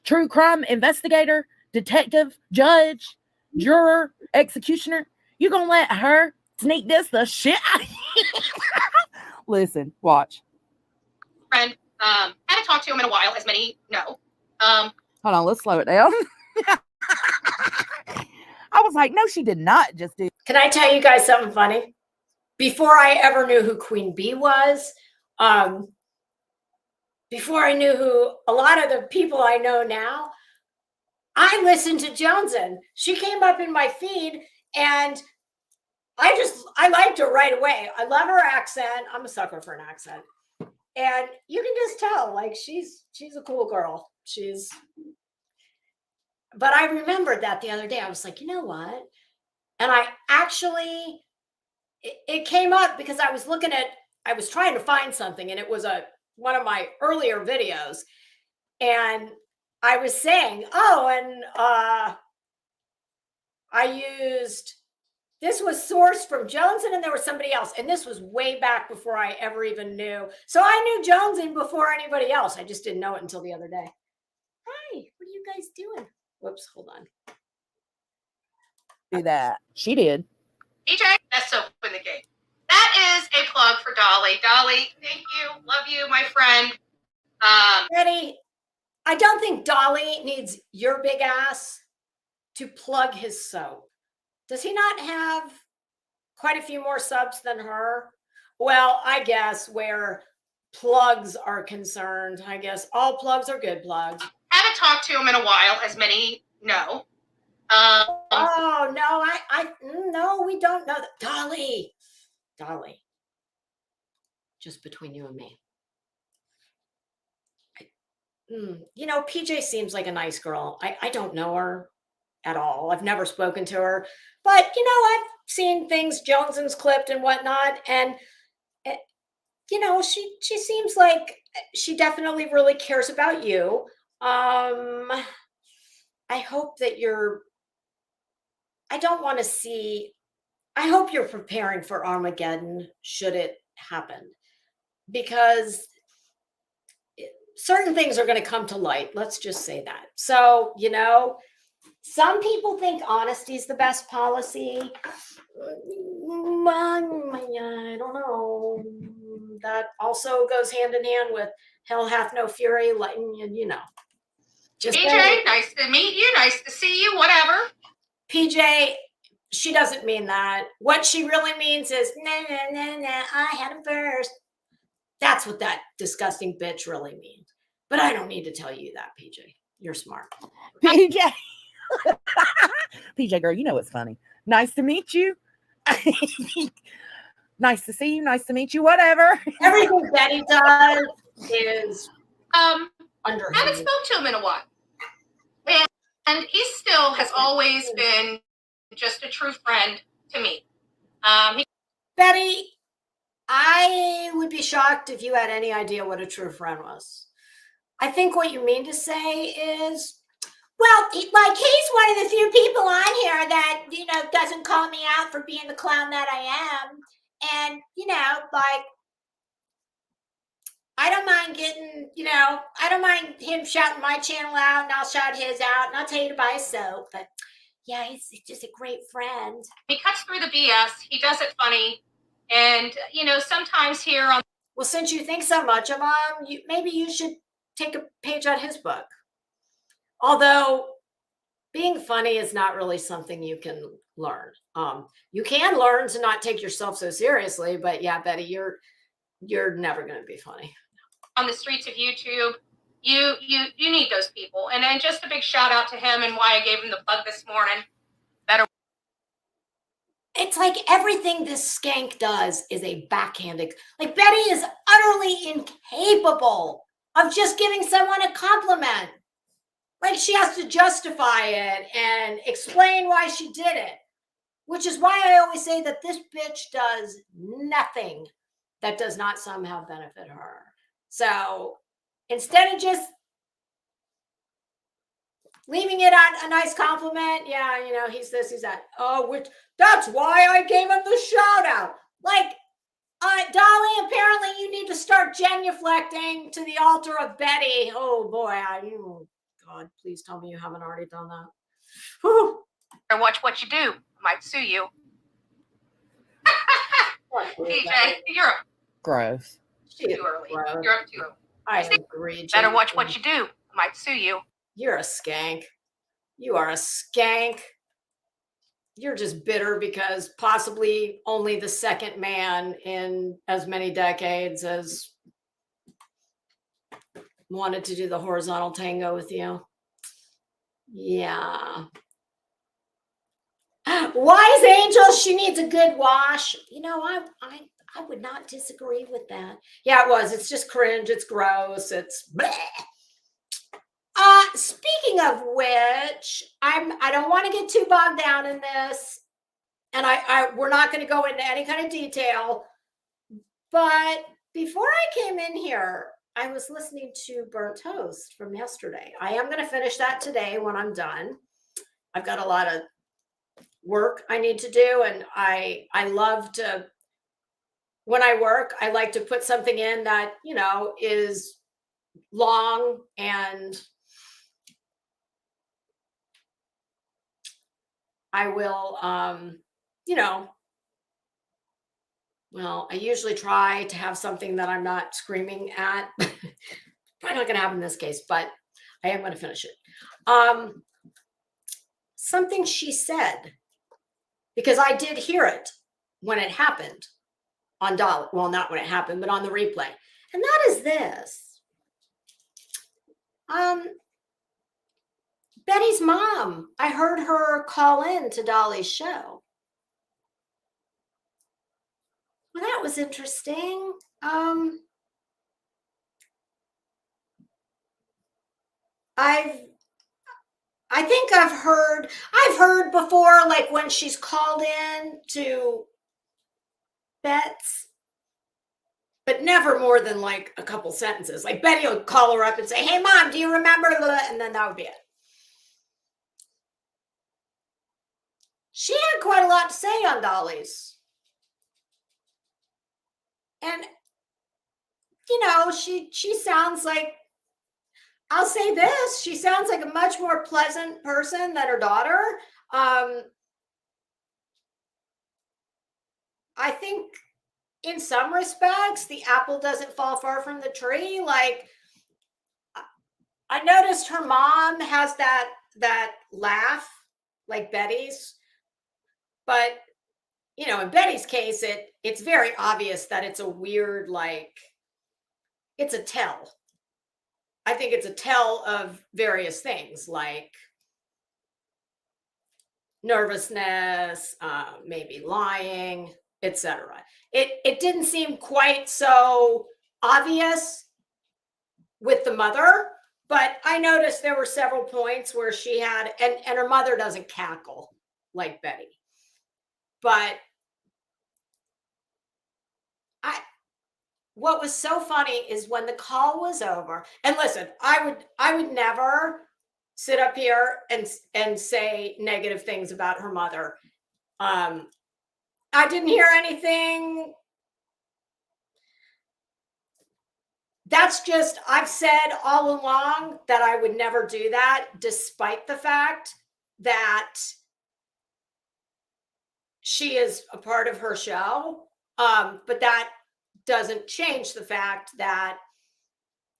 true crime investigator, detective, judge, juror, executioner, you gonna let her sneak this the shit out of you? Listen, watch. Friend, haven't talked to him in a while, as many know. Hold on, let's slow it down. I was like, no, she did not just do. Can I tell you guys something funny? Before I ever knew who Queen Bee was, before I knew who a lot of the people I know now, I listened to Jonesin. She came up in my feed and I liked her right away. I love her accent. I'm a sucker for an accent. And you can just tell, like, she's a cool girl. But I remembered that the other day. I was like, you know what? And I actually, it came up because I was trying to find something, and it was one of my earlier videos. And I was saying, this was sourced from Jonesin, and there was somebody else. And this was way back before I ever even knew. So I knew Jonesin before anybody else. I just didn't know it until the other day. Hi, what are you guys doing? Whoops, hold on. Do that. She did. AJ, let's open the game. That is a plug for Dolly. Dolly, thank you. Love you, my friend. Betty, I don't think Dolly needs your big ass to plug his soap. Does he not have quite a few more subs than her? Well, I guess where plugs are concerned, I guess all plugs are good plugs. Haven't talked to him in a while, as many know. Oh no, no, we don't know that. Dolly, just between you and me. You know, PJ seems like a nice girl. I don't know her at all. I've never spoken to her, but you know, I've seen things Jones's clipped and whatnot, and eh, you know, she seems like she definitely really cares about you. I hope that you're. I don't want to see. I hope you're preparing for Armageddon should it happen, because certain things are going to come to light. Let's just say that. So, you know, some people think honesty is the best policy. I don't know. That also goes hand in hand with hell hath no fury, you know. Just PJ, nice to meet you. Nice to see you. Whatever. PJ, she doesn't mean that. What she really means is, nah, nah, nah, nah, I had him first. That's what that disgusting bitch really means. But I don't need to tell you that, PJ. You're smart. PJ. PJ, girl, you know what's funny. Nice to meet you. Nice to see you. Nice to meet you. Whatever. Everything Betty does is I under haven't spoke to him in a while. And he still has always been just a true friend to me. Betty, I would be shocked if you had any idea what a true friend was. I think what you mean to say is, well, he's one of the few people on here that, you know, doesn't call me out for being the clown that I am. And, you know, like, I don't mind getting, you know, I don't mind him shouting my channel out and I'll shout his out and I'll tell you to buy soap. But yeah, he's just a great friend. He cuts through the BS. He does it funny. And, you know, sometimes here on. Well, since you think so much of him, maybe you should take a page out of his book. Although being funny is not really something you can learn. You can learn to not take yourself so seriously, but yeah, Betty, you're never going to be funny. On the streets of YouTube, you need those people. And then just a big shout out to him and why I gave him the plug this morning. Better. It's like everything this skank does is a backhanded. Like Betty is utterly incapable of just giving someone a compliment. Like she has to justify it and explain why she did it, which is why I always say that this bitch does nothing that does not somehow benefit her. So instead of just leaving it at a nice compliment, yeah, you know, he's this, he's that. Oh, which that's why I gave him the shout out. Like, Dolly, apparently you need to start genuflecting to the altar of Betty. Oh boy, God, please tell me you haven't already done that. Whew. Or watch what you do. I might sue you. PJ, you're up Gross. too early. Gross. You're up too early. I agree. Better watch what you do. I might sue you. You're a skank. You are a skank. You're just bitter because possibly only the second man in as many decades has wanted to do the horizontal tango with you. Yeah. Wise angel, she needs a good wash. You know, I would not disagree with that. Yeah, it was. It's just cringe. It's gross. It's bleh. Speaking of which, I don't want to get too bogged down in this, and we're not going to go into any kind of detail. But before I came in here, I was listening to Burnt Toast from yesterday. I am going to finish that today when I'm done. I've got a lot of work I need to do, and I love to, when I work, I like to put something in that, you know, is long and I will, you know, well, I usually try to have something that I'm not screaming at. Probably not going to happen in this case, but I am going to finish it. Something she said, because I did hear it when it happened on Dolly. Well, not when it happened, but on the replay. And that is this. Betty's mom, I heard her call in to Dolly's show. Well, that was interesting. I think I've heard before, like when she's called in to bets, but never more than like a couple sentences. Like Betty will call her up and say, "Hey mom, do you remember?" And then that would be it. She had quite a lot to say on Dolly's. And you know, she sounds like, I'll say this, she sounds like a much more pleasant person than her daughter. I think in some respects, the apple doesn't fall far from the tree. Like, I noticed her mom has that laugh like Betty's, but you know, in Betty's case, it's very obvious that it's a weird, like, it's a tell. I think it's a tell of various things like nervousness, maybe lying, etc. It didn't seem quite so obvious with the mother, but I noticed there were several points where she had, and her mother doesn't cackle like Betty, but what was so funny is when the call was over, and listen, I would never sit up here and say negative things about her mother. I didn't hear anything. That's just, I've said all along that I would never do that, despite the fact that she is a part of her show. But that doesn't change the fact that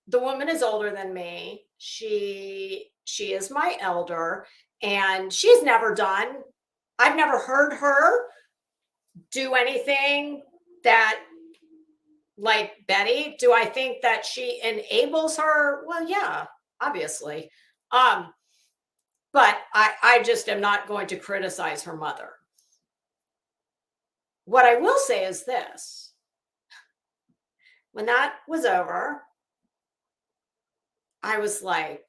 the woman is older than me. She is my elder, and she's never done, I've never heard her do anything that, like Betty. Do I think that she enables her? Well, yeah, obviously. But I just am not going to criticize her mother. What I will say is this. When that was over, I was like,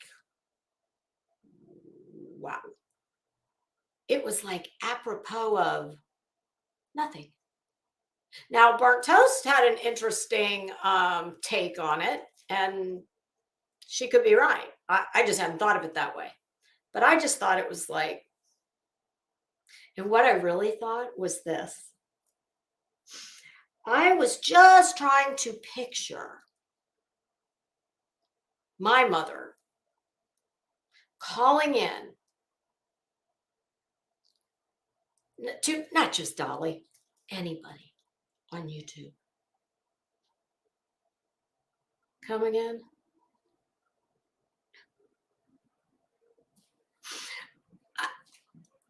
wow. It was like apropos of nothing. Now, Burnt Toast had an interesting take on it, and she could be right. I just hadn't thought of it that way. But I just thought it was like, and what I really thought was this. I was just trying to picture my mother calling in to not just Dolly, anybody on YouTube. Come again?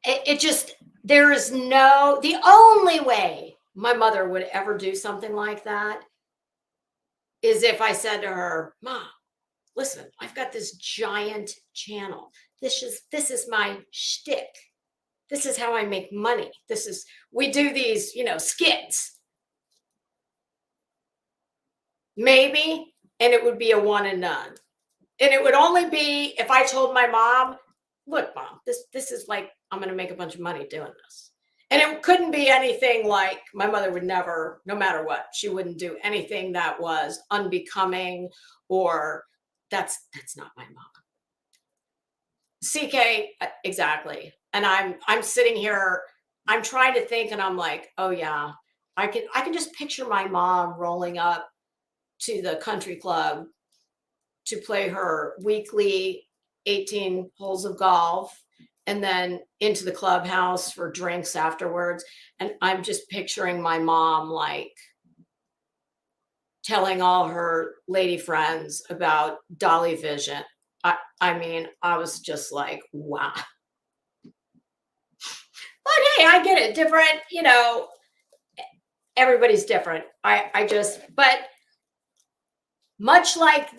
It just, there is no, the only way my mother would ever do something like that is if I said to her, Mom, listen, I've got this giant channel. This is my shtick. This is how I make money. We do these, skits. Maybe, and it would be a one and done. And it would only be if I told my mom, look, Mom, this is like, I'm going to make a bunch of money doing this. And it couldn't be anything like, my mother would never, no matter what, she wouldn't do anything that was unbecoming, or that's not my mom. CK, exactly. And I'm sitting here, I'm trying to think, and I'm like, oh yeah, I can just picture my mom rolling up to the country club to play her weekly 18 holes of golf, and then into the clubhouse for drinks afterwards. And I'm just picturing my mom like telling all her lady friends about Dolly Vision. I mean, I was just like, wow. But hey, I get it. Different, everybody's different. But much like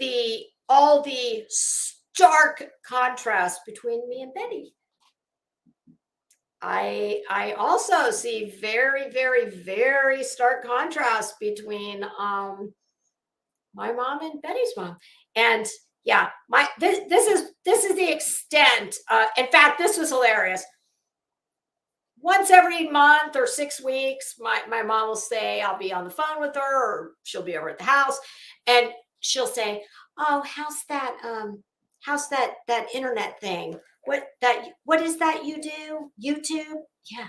all the stark contrast between me and Betty, I also see very, very, very stark contrast between my mom and Betty's mom. And Yeah, this is the extent. In fact, this was hilarious. Once every month or 6 weeks, my mom will say, I'll be on the phone with her, or she'll be over at the house, and she'll say, oh, how's that internet thing? What is that you do? YouTube? Yeah.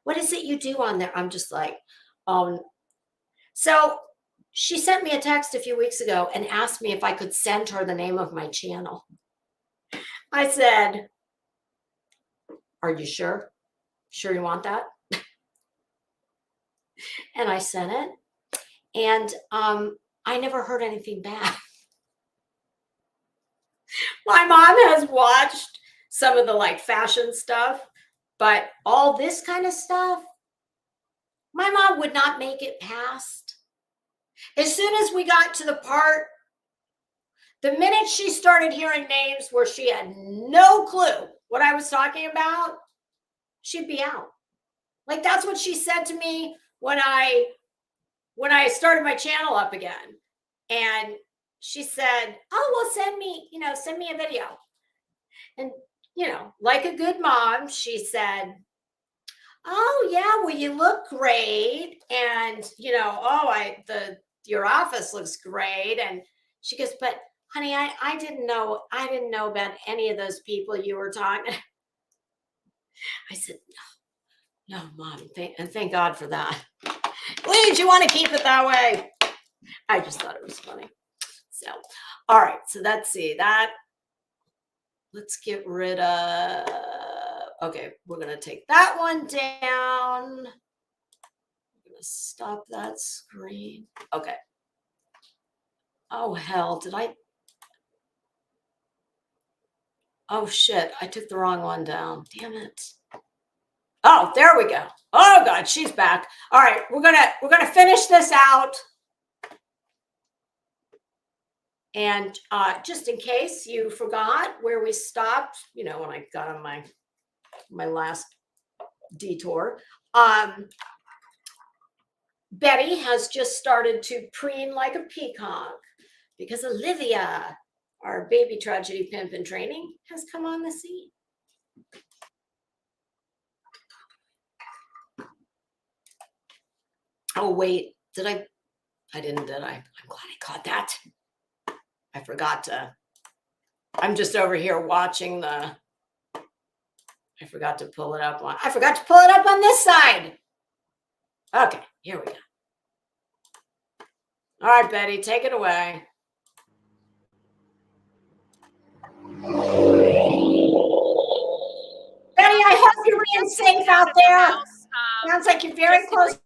What is it you do on there? I'm just like, so she sent me a text a few weeks ago and asked me if I could send her the name of my channel. I said, are you sure? Sure you want that? And I sent it. And I never heard anything back. My mom has watched some of the like fashion stuff, but all this kind of stuff, my mom would not make it past. As soon as we got to the part, the minute she started hearing names where she had no clue what I was talking about, she'd be out. Like, that's what she said to me when I started my channel up again. And she said, oh, well, send me a video. And, like a good mom, she said, oh, yeah, well, you look great. And, your office looks great. And she goes, but honey, I didn't know about any of those people you were talking. I said, no, Mom, thank God for that. Please, you want to keep it that way. I just thought it was funny. So, all right. So let's see that. Let's get rid of, okay, we're going to take that one down. I'm going to stop that screen. Okay. Oh, hell, oh, shit, I took the wrong one down. Damn it. Oh, there we go. Oh, God, she's back. All right, we're gonna finish this out. And just in case you forgot where we stopped, when I got on my last detour, Betty has just started to preen like a peacock because Olivia, our baby tragedy pimp in training, has come on the scene. Oh, wait, I didn't, did I? I'm glad I caught that. I forgot to, I'm just over here watching I forgot to pull it up on this side. Okay, here we go. All right, Betty, take it away. Betty, I hope you're being safe out there. Sounds like you're very close to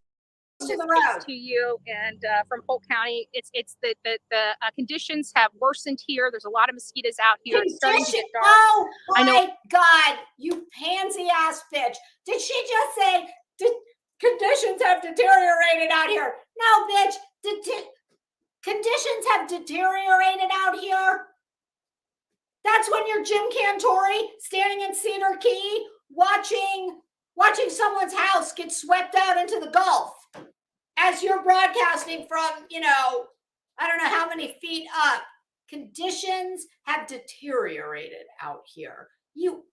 the road. To you and from Polk County, it's the conditions have worsened here. There's a lot of mosquitoes out here. It's starting to get dark. Oh my God, you pansy ass bitch! Did she just say conditions have deteriorated out here? No, bitch. Conditions have deteriorated out here. That's when you're Jim Cantori standing in Cedar Key watching someone's house get swept out into the Gulf as you're broadcasting from, I don't know how many feet up. Conditions have deteriorated out here. You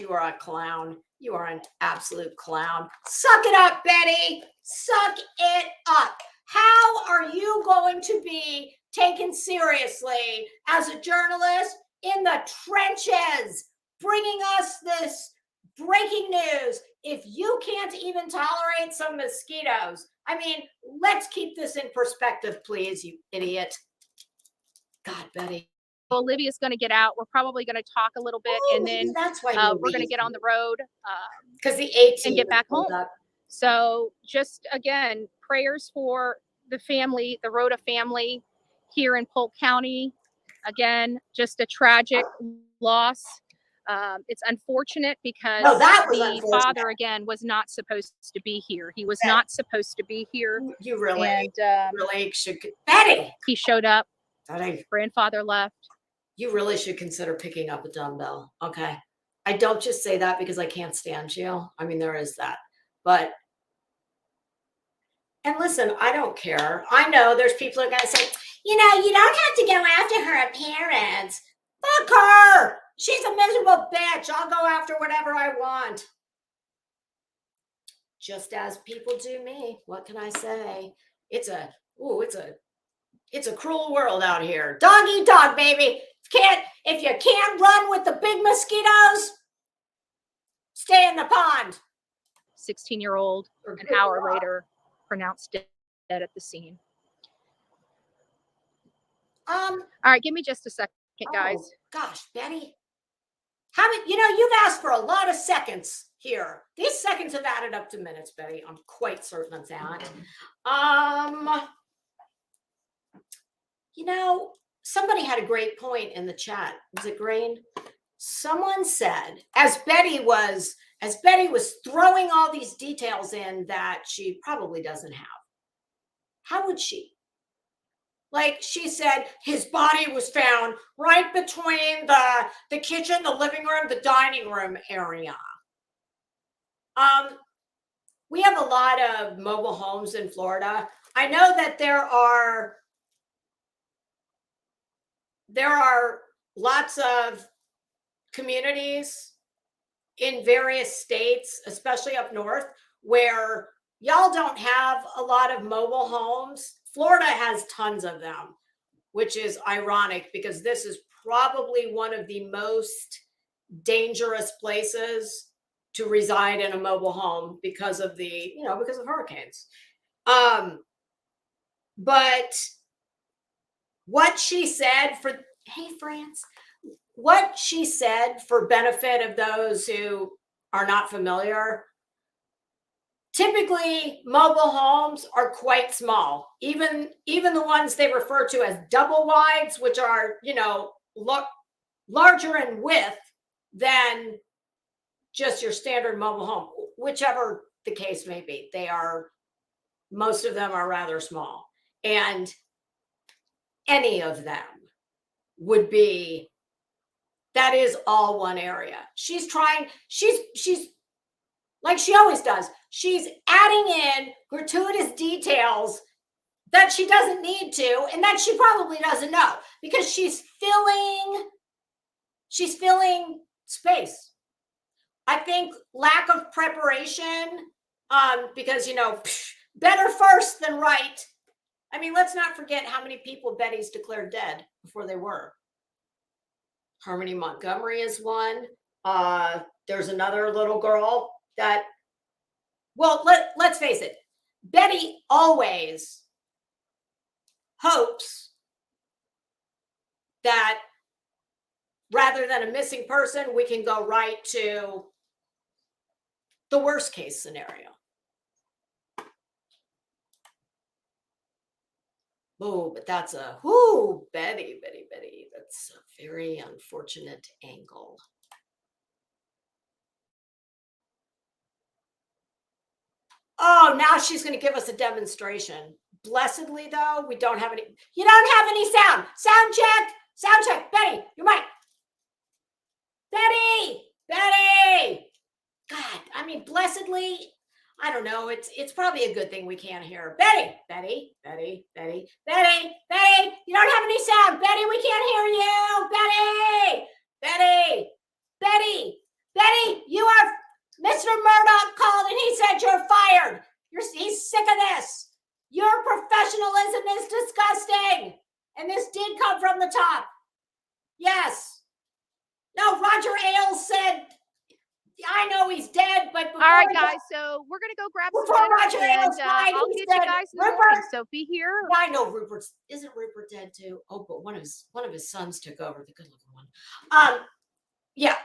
are a clown. You are an absolute clown. Suck it up, Betty. Suck it up. How are you going to be taken seriously as a journalist in the trenches, bringing us this breaking news if you can't even tolerate some mosquitoes? I mean, let's keep this in perspective, please, you idiot. God, Betty. Olivia's going to get out. We're probably going to talk a little bit, and then that's why we're going to get on the road because the 18 and get back home. So just, again, prayers for the family, the Rhoda family here in Polk County. Again, just a tragic loss. It's unfortunate because the father, again, was not supposed to be here. He was not supposed to be here. You really, and, really should. Betty! He showed up. Betty. Grandfather left. You really should consider picking up a dumbbell. Okay. I don't just say that because I can't stand you. I mean, there is that. But And listen, I don't care. I know there's people who are going to say, you know, you don't have to go after her appearance. Fuck her. She's a miserable bitch. I'll go after whatever I want. Just as people do me. What can I say? It's a cruel world out here. Dog eat dog, baby. If you can't run with the big mosquitoes, stay in the pond. 16-year-old, an hour later, pronounced dead at the scene. All right, give me just a second, guys. Oh, gosh, Betty. You've asked for a lot of seconds here. These seconds have added up to minutes, Betty. I'm quite certain of that. Somebody had a great point in the chat. Was it Grain? Someone said, as Betty was throwing all these details in that she probably doesn't have, how would she? Like she said, his body was found right between the kitchen, the living room, the dining room area. We have a lot of mobile homes in Florida. I know that there are lots of communities in various states, especially up north, where y'all don't have a lot of mobile homes. Florida has tons of them, which is ironic because this is probably one of the most dangerous places to reside in a mobile home because of hurricanes. But what she said what she said for benefit of those who are not familiar, typically mobile homes are quite small. Even the ones they refer to as double wides, which are, larger in width than just your standard mobile home, whichever the case may be. Most of them are rather small. And any of them would be, that is all one area. She's like she always does. She's adding in gratuitous details that she doesn't need to, and that she probably doesn't know, because she's filling space. I think lack of preparation, because, better first than right. I mean, let's not forget how many people Betty's declared dead before they were. Harmony Montgomery is one. There's another little girl that, well, let's face it, Betty always hopes that rather than a missing person, we can go right to the worst case scenario. Oh, but that's Betty, that's a very unfortunate angle. Oh, now she's going to give us a demonstration. Blessedly, though, we don't have any. You don't have any sound. Sound check. Betty, your mic. Betty. God, I mean, blessedly, I don't know. It's probably a good thing we can't hear. Betty. You don't have any sound. Betty, we can't hear you. Betty, you are. Mr. Murdoch called and he said you're fired. He's sick of this. Your professionalism is disgusting. And this did come from the top. Yes. No, Roger Ailes said, I know he's dead, but before. All right, guys. So we're going to go grab some dinner, and I'll get you guys in the morning. So be here. I know isn't Rupert dead too? Oh, but one of his sons took over, the good-looking one. Yeah.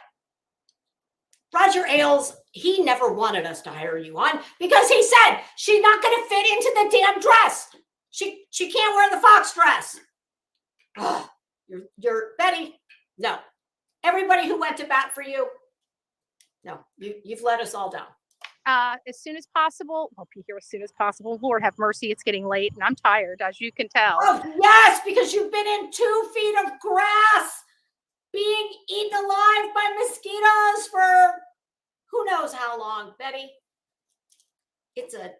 Roger Ailes, he never wanted us to hire you on because he said she's not going to fit into the damn dress. She can't wear the fox dress. Oh, you're Betty. No, everybody who went to bat for you. No, you've let us all down. As soon as possible. I'll be here as soon as possible. Lord have mercy, it's getting late and I'm tired, as you can tell. Oh, yes, because you've been in 2 feet of grass, being eaten alive by mosquitoes for who knows how long, Betty. it's a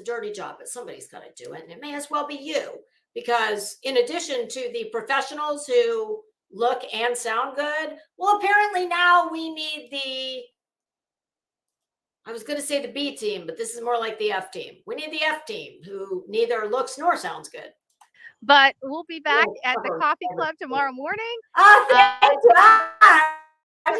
dirty job, but somebody's got to do it. And it may as well be you, because in addition to the professionals who look and sound good, well, apparently now we need I was going to say the B team, but this is more like the F team. We need the F team who neither looks nor sounds good. But we'll be back at the coffee club tomorrow morning. Thank you.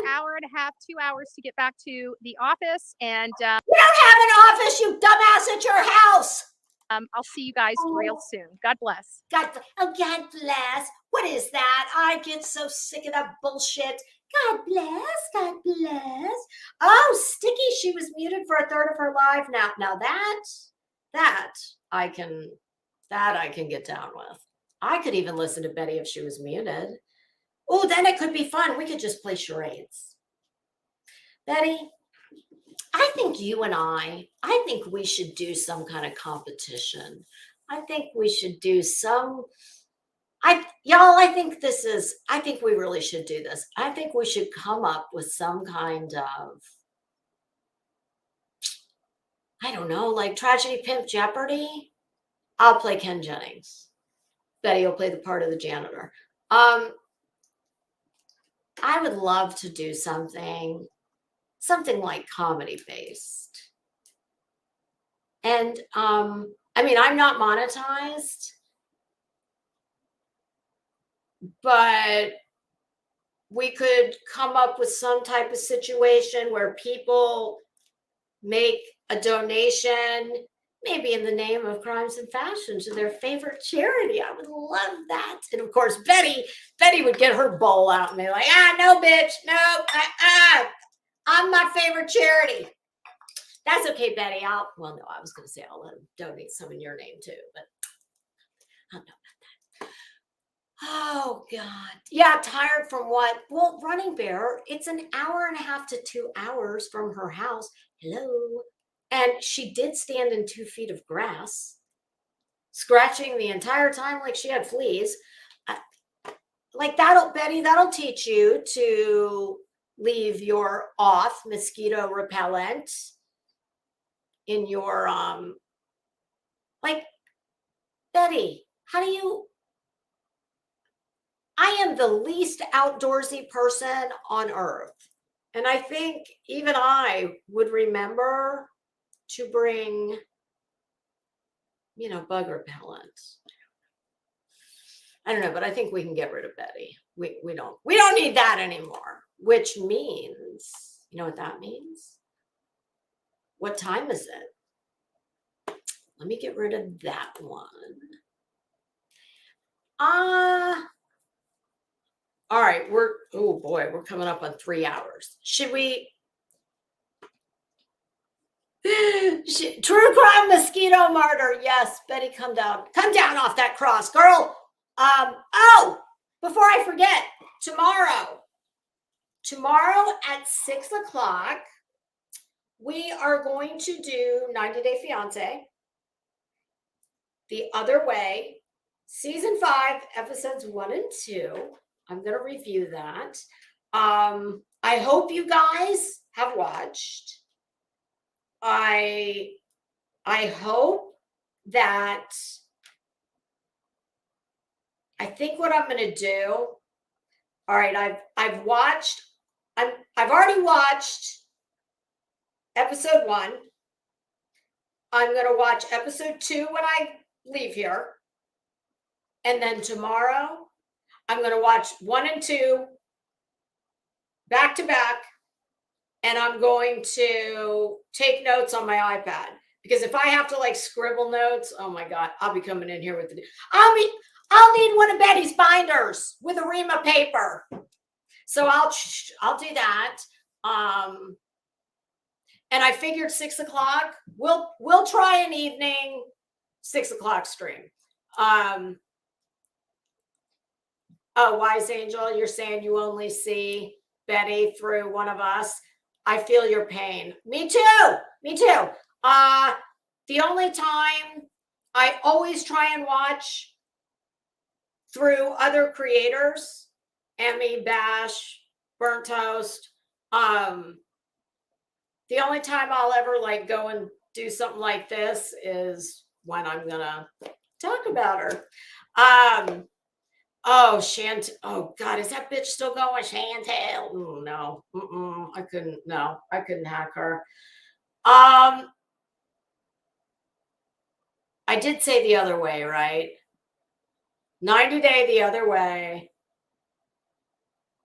Hour and a half, 2 hours to get back to the office. And you don't have an office, you dumbass, at your house. I'll see you guys real soon. God bless. God bless. What is that? I get so sick of that bullshit. God bless. God bless. Oh, Sticky, she was muted for a third of her live. Now that I can get down with. I could even listen to Betty if she was muted. Oh, then it could be fun. We could just play charades. Betty, I think you and I think we should do some kind of competition. I think we should do I think we really should do this. I think we should come up with some kind of, I don't know, like Tragedy Pimp Jeopardy. I'll play Ken Jennings. Betty will play the part of the janitor. I would love to do something like comedy based. And I mean, I'm not monetized, but we could come up with some type of situation where people make a donation, maybe in the name of Crimes and Fashion, to their favorite charity. I would love that. And of course, Betty would get her bowl out and be like, no, bitch, no, I'm my favorite charity. That's okay, Betty. I was going to say I'll let them donate some in your name too, but I don't know about that. Oh, God. Yeah, tired from what? Well, Running Bear, it's an hour and a half to 2 hours from her house. Hello. And she did stand in 2 feet of grass, scratching the entire time like she had fleas. Betty, that'll teach you to leave your off mosquito repellent in your, Betty, I am the least outdoorsy person on earth. And I think even I would remember to bring, bug repellent. I don't know, but I think we can get rid of Betty. We don't need that anymore, which means, you know what that means? What time is it? Let me get rid of that one. All right, we're coming up on 3 hours. Should we? True crime mosquito martyr. Yes, Betty, come down off that cross, girl. Before I forget, tomorrow at 6 o'clock, we are going to do 90 Day Fiance, The Other Way, season 5, episodes 1 and 2. I'm going to review that. I hope you guys have watched. I hope that, I think what I'm going to do. All right, I've already watched episode 1. I'm going to watch episode 2 when I leave here. And then tomorrow, I'm going to watch 1 and 2 back to back. And I'm going to take notes on my iPad. Because if I have to scribble notes, oh my God, I'll be coming in here with I'll need one of Betty's binders with a ream of paper. So I'll do that. And I figured 6 o'clock, we'll try an evening 6 o'clock stream. Wise Angel, you're saying you only see Betty through one of us. I feel your pain. Me too. The only time I always try and watch through other creators, Emmy, Bash, Burnt Toast. The only time I'll ever go and do something like this is when I'm gonna talk about her. Oh, oh God, is that bitch still going? Chantel? Oh, no, I couldn't hack her. I did say the other way, right? 90 Day the Other Way.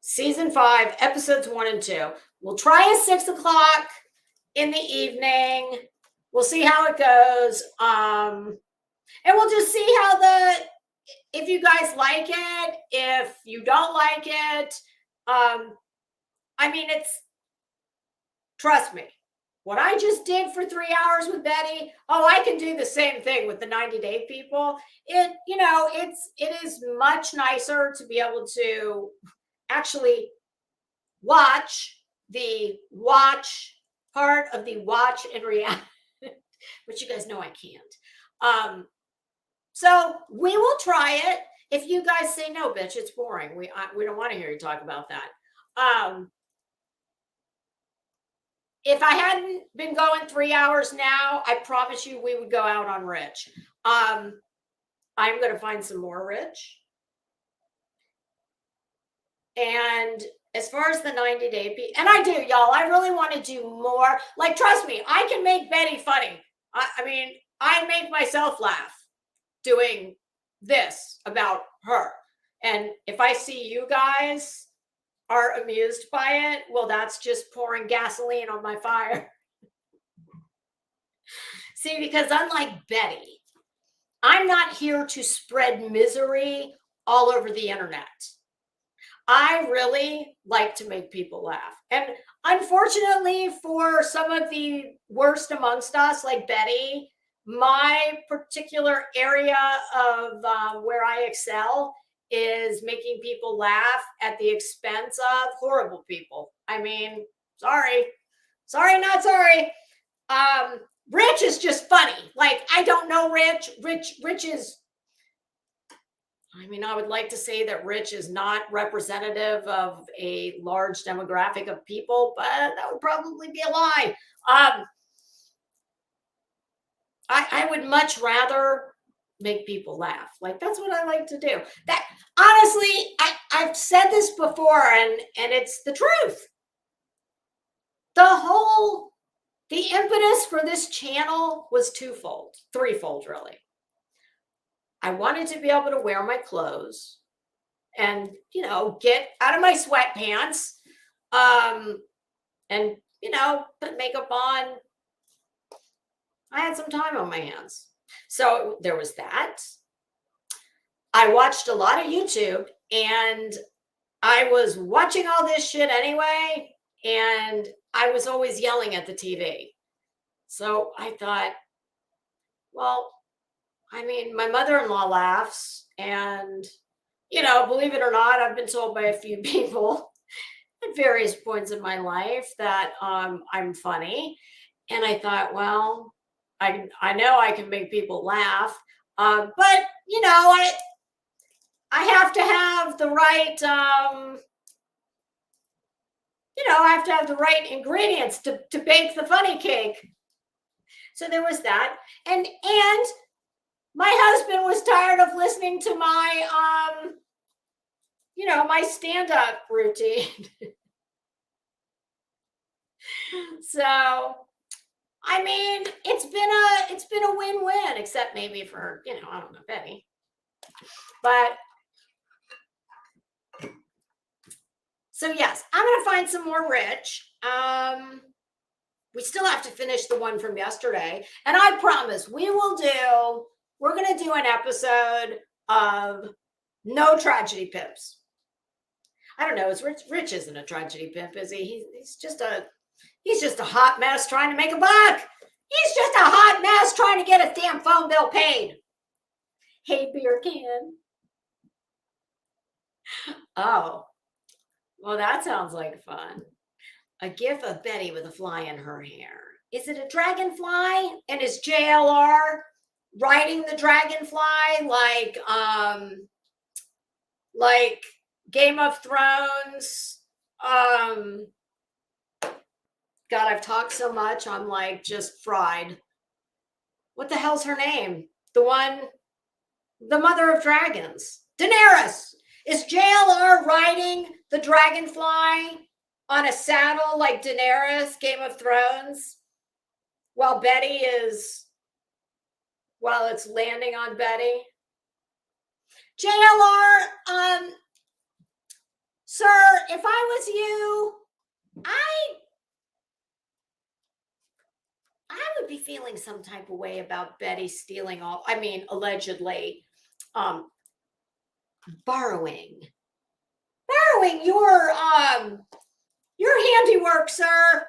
Season 5, episodes 1 and 2. We'll try at 6 o'clock in the evening. We'll see how it goes. And we'll just see if you guys like it, if you don't like it. I mean, trust me, what I just did for 3 hours with Betty, I can do the same thing with the 90 Day people. It is much nicer to be able to actually watch part of the watch and react, but you guys know I can't. So we will try it. If you guys say no, bitch, it's boring. We don't want to hear you talk about that. If I hadn't been going 3 hours now, I promise you we would go out on Rich. I'm going to find some more Rich. And as far as the 90 Day, and I do, y'all, I really want to do more. Like, trust me, I can make Betty funny. I mean, I make myself laugh doing this about her. And if I see you guys are amused by it, well, that's just pouring gasoline on my fire. See, because unlike Betty, I'm not here to spread misery all over the internet. I really like to make people laugh. And unfortunately, for some of the worst amongst us, like Betty, my particular area of where I excel is making people laugh at the expense of horrible people. I mean, sorry, not sorry. Rich is just funny. Like, I don't know Rich. Rich is, I mean, I would like to say that Rich is not representative of a large demographic of people, but that would probably be a lie. I would much rather make people laugh. Like, that's what I like to do. That, honestly, I've said this before, and it's the truth. The impetus for this channel was threefold, really. I wanted to be able to wear my clothes and, get out of my sweatpants, and, put makeup on. I had some time on my hands. So there was that. I watched a lot of YouTube, and I was watching all this shit anyway, and I was always yelling at the TV. So I thought, well, I mean, my mother-in-law laughs, and, believe it or not, I've been told by a few people at various points in my life that I'm funny. And I thought, well, I know I can make people laugh, but, I have to have the right, I have to have the right ingredients to bake the funny cake. So there was that. And my husband was tired of listening to my, my stand-up routine. So, I mean, it's been a win-win, except maybe for, I don't know, Betty. But, so yes, I'm going to find some more Rich. We still have to finish the one from yesterday. And I promise we're going to do an episode of no tragedy pimps. I don't know. Rich isn't a tragedy pimp, is he? He's just a hot mess trying to make a buck. He's just a hot mess trying to get his damn phone bill paid. Hey, beer can. Oh, well, that sounds like fun. A gif of Betty with a fly in her hair. Is it a dragonfly? And is JLR riding the dragonfly like Game of Thrones? God, I've talked so much, I'm like just fried. what the hell's her name? The mother of dragons. Daenerys. Is JLR riding the dragonfly on a saddle like Daenerys, Game of Thrones, while it's landing on Betty? JLR, sir, if I was you, I would be feeling some type of way about Betty stealing allegedly, borrowing your handiwork, sir.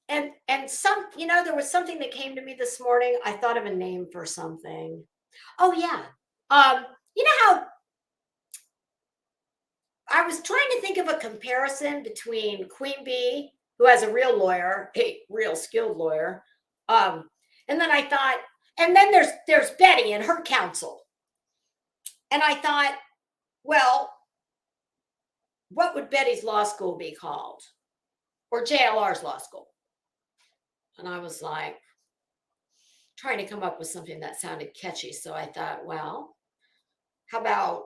And there was something that came to me this morning. I thought of a name for something. Oh yeah. You know how I was trying to think of a comparison between Queen Bee, who has a real lawyer, a real skilled lawyer. And then I thought, and then there's Betty and her counsel. And I thought, well, what would Betty's law school be called? Or JLR's law school? And I was like, trying to come up with something that sounded catchy. So I thought, well, how about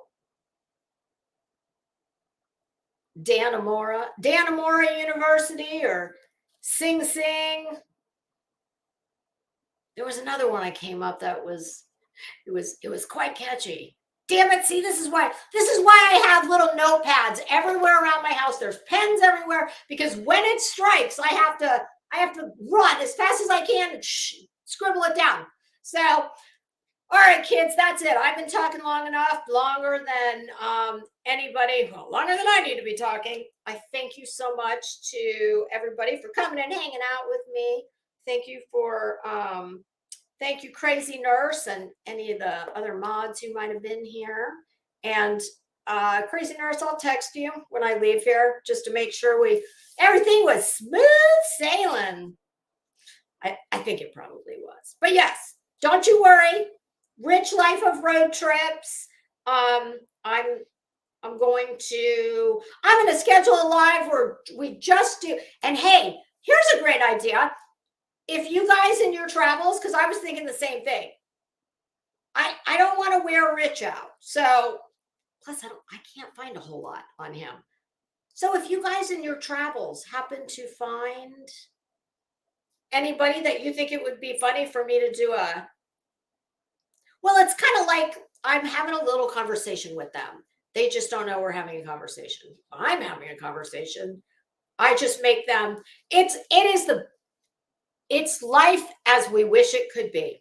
Danamora University or Sing Sing? There was another one I came up that was quite catchy. Damn it, see, this is why I have little notepads everywhere around my house. There's pens everywhere, because when it strikes, I have to run as fast as I can and scribble it down. So, all right, kids, that's it. I've been talking long enough, longer than longer than I need to be talking. I thank you so much to everybody for coming and hanging out with me. Thank you, Crazy Nurse, and any of the other mods who might have been here. And Crazy Nurse, I'll text you when I leave here just to make sure everything was smooth sailing. I think it probably was. But yes, don't you worry. Rich life of road trips. I'm going to schedule a live where we just do. And hey, here's a great idea. If you guys in your travels, because I was thinking the same thing, I don't want to wear Rich out. So plus I can't find a whole lot on him. So if you guys in your travels happen to find anybody that you think it would be funny for me to do it's kind of like I'm having a little conversation with them. They just don't know we're having a conversation. I'm having a conversation. I just make them, it's life as we wish it could be.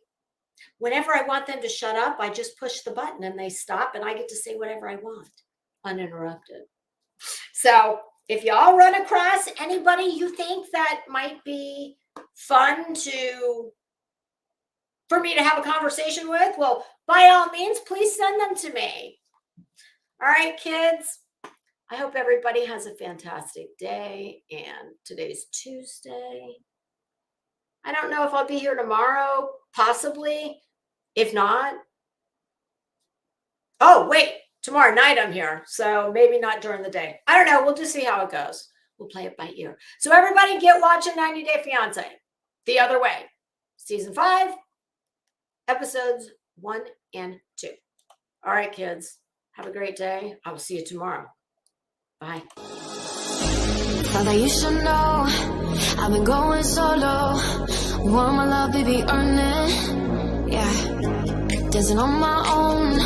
Whenever I want them to shut up, I just push the button and they stop and I get to say whatever I want, uninterrupted. So if y'all run across anybody you think that might be fun for me to have a conversation with, well, by all means, please send them to me. All right, kids. I hope everybody has a fantastic day. And today's Tuesday. I don't know if I'll be here tomorrow, possibly. If not, oh, wait, tomorrow night I'm here. So maybe not during the day. I don't know. We'll just see how it goes. We'll play it by ear. So everybody get watching 90 Day Fiancé the other way. Season 5, episodes 1 and 2. All right, kids. Have a great day. I will see you tomorrow. Bye. Father, you should know I've been going solo. Want my love, baby, earn it. Yeah, dancing on my own.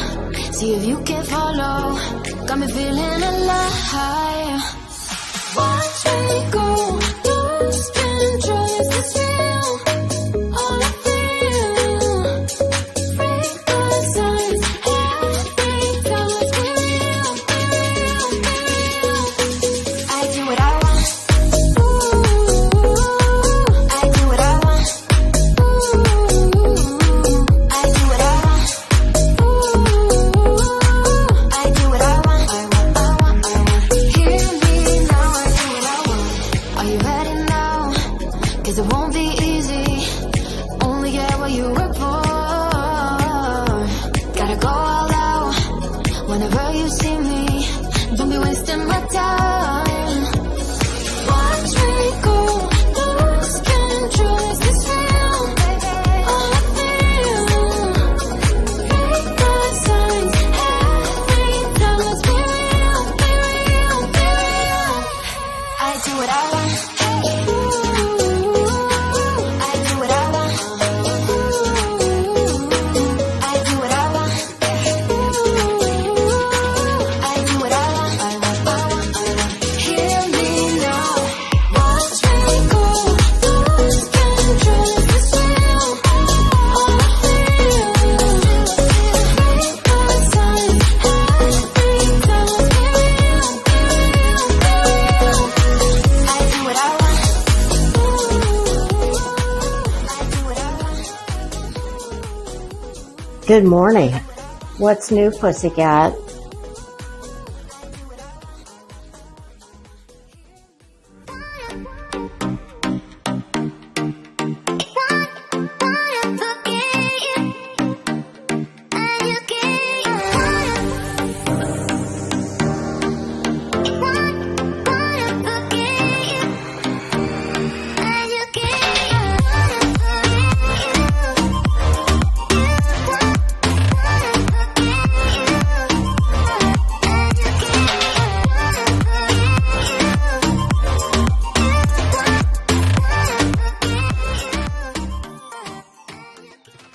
See if you can follow. Got me feeling alive. Watch me go. Lost in trust, it's real. All I feel. Break the signs. Everything comes real. I do what I want. I do what I want. I do what I want. I do what I want. I want. Hear me now. I do what I want. I Good morning. What's new, Pussycat?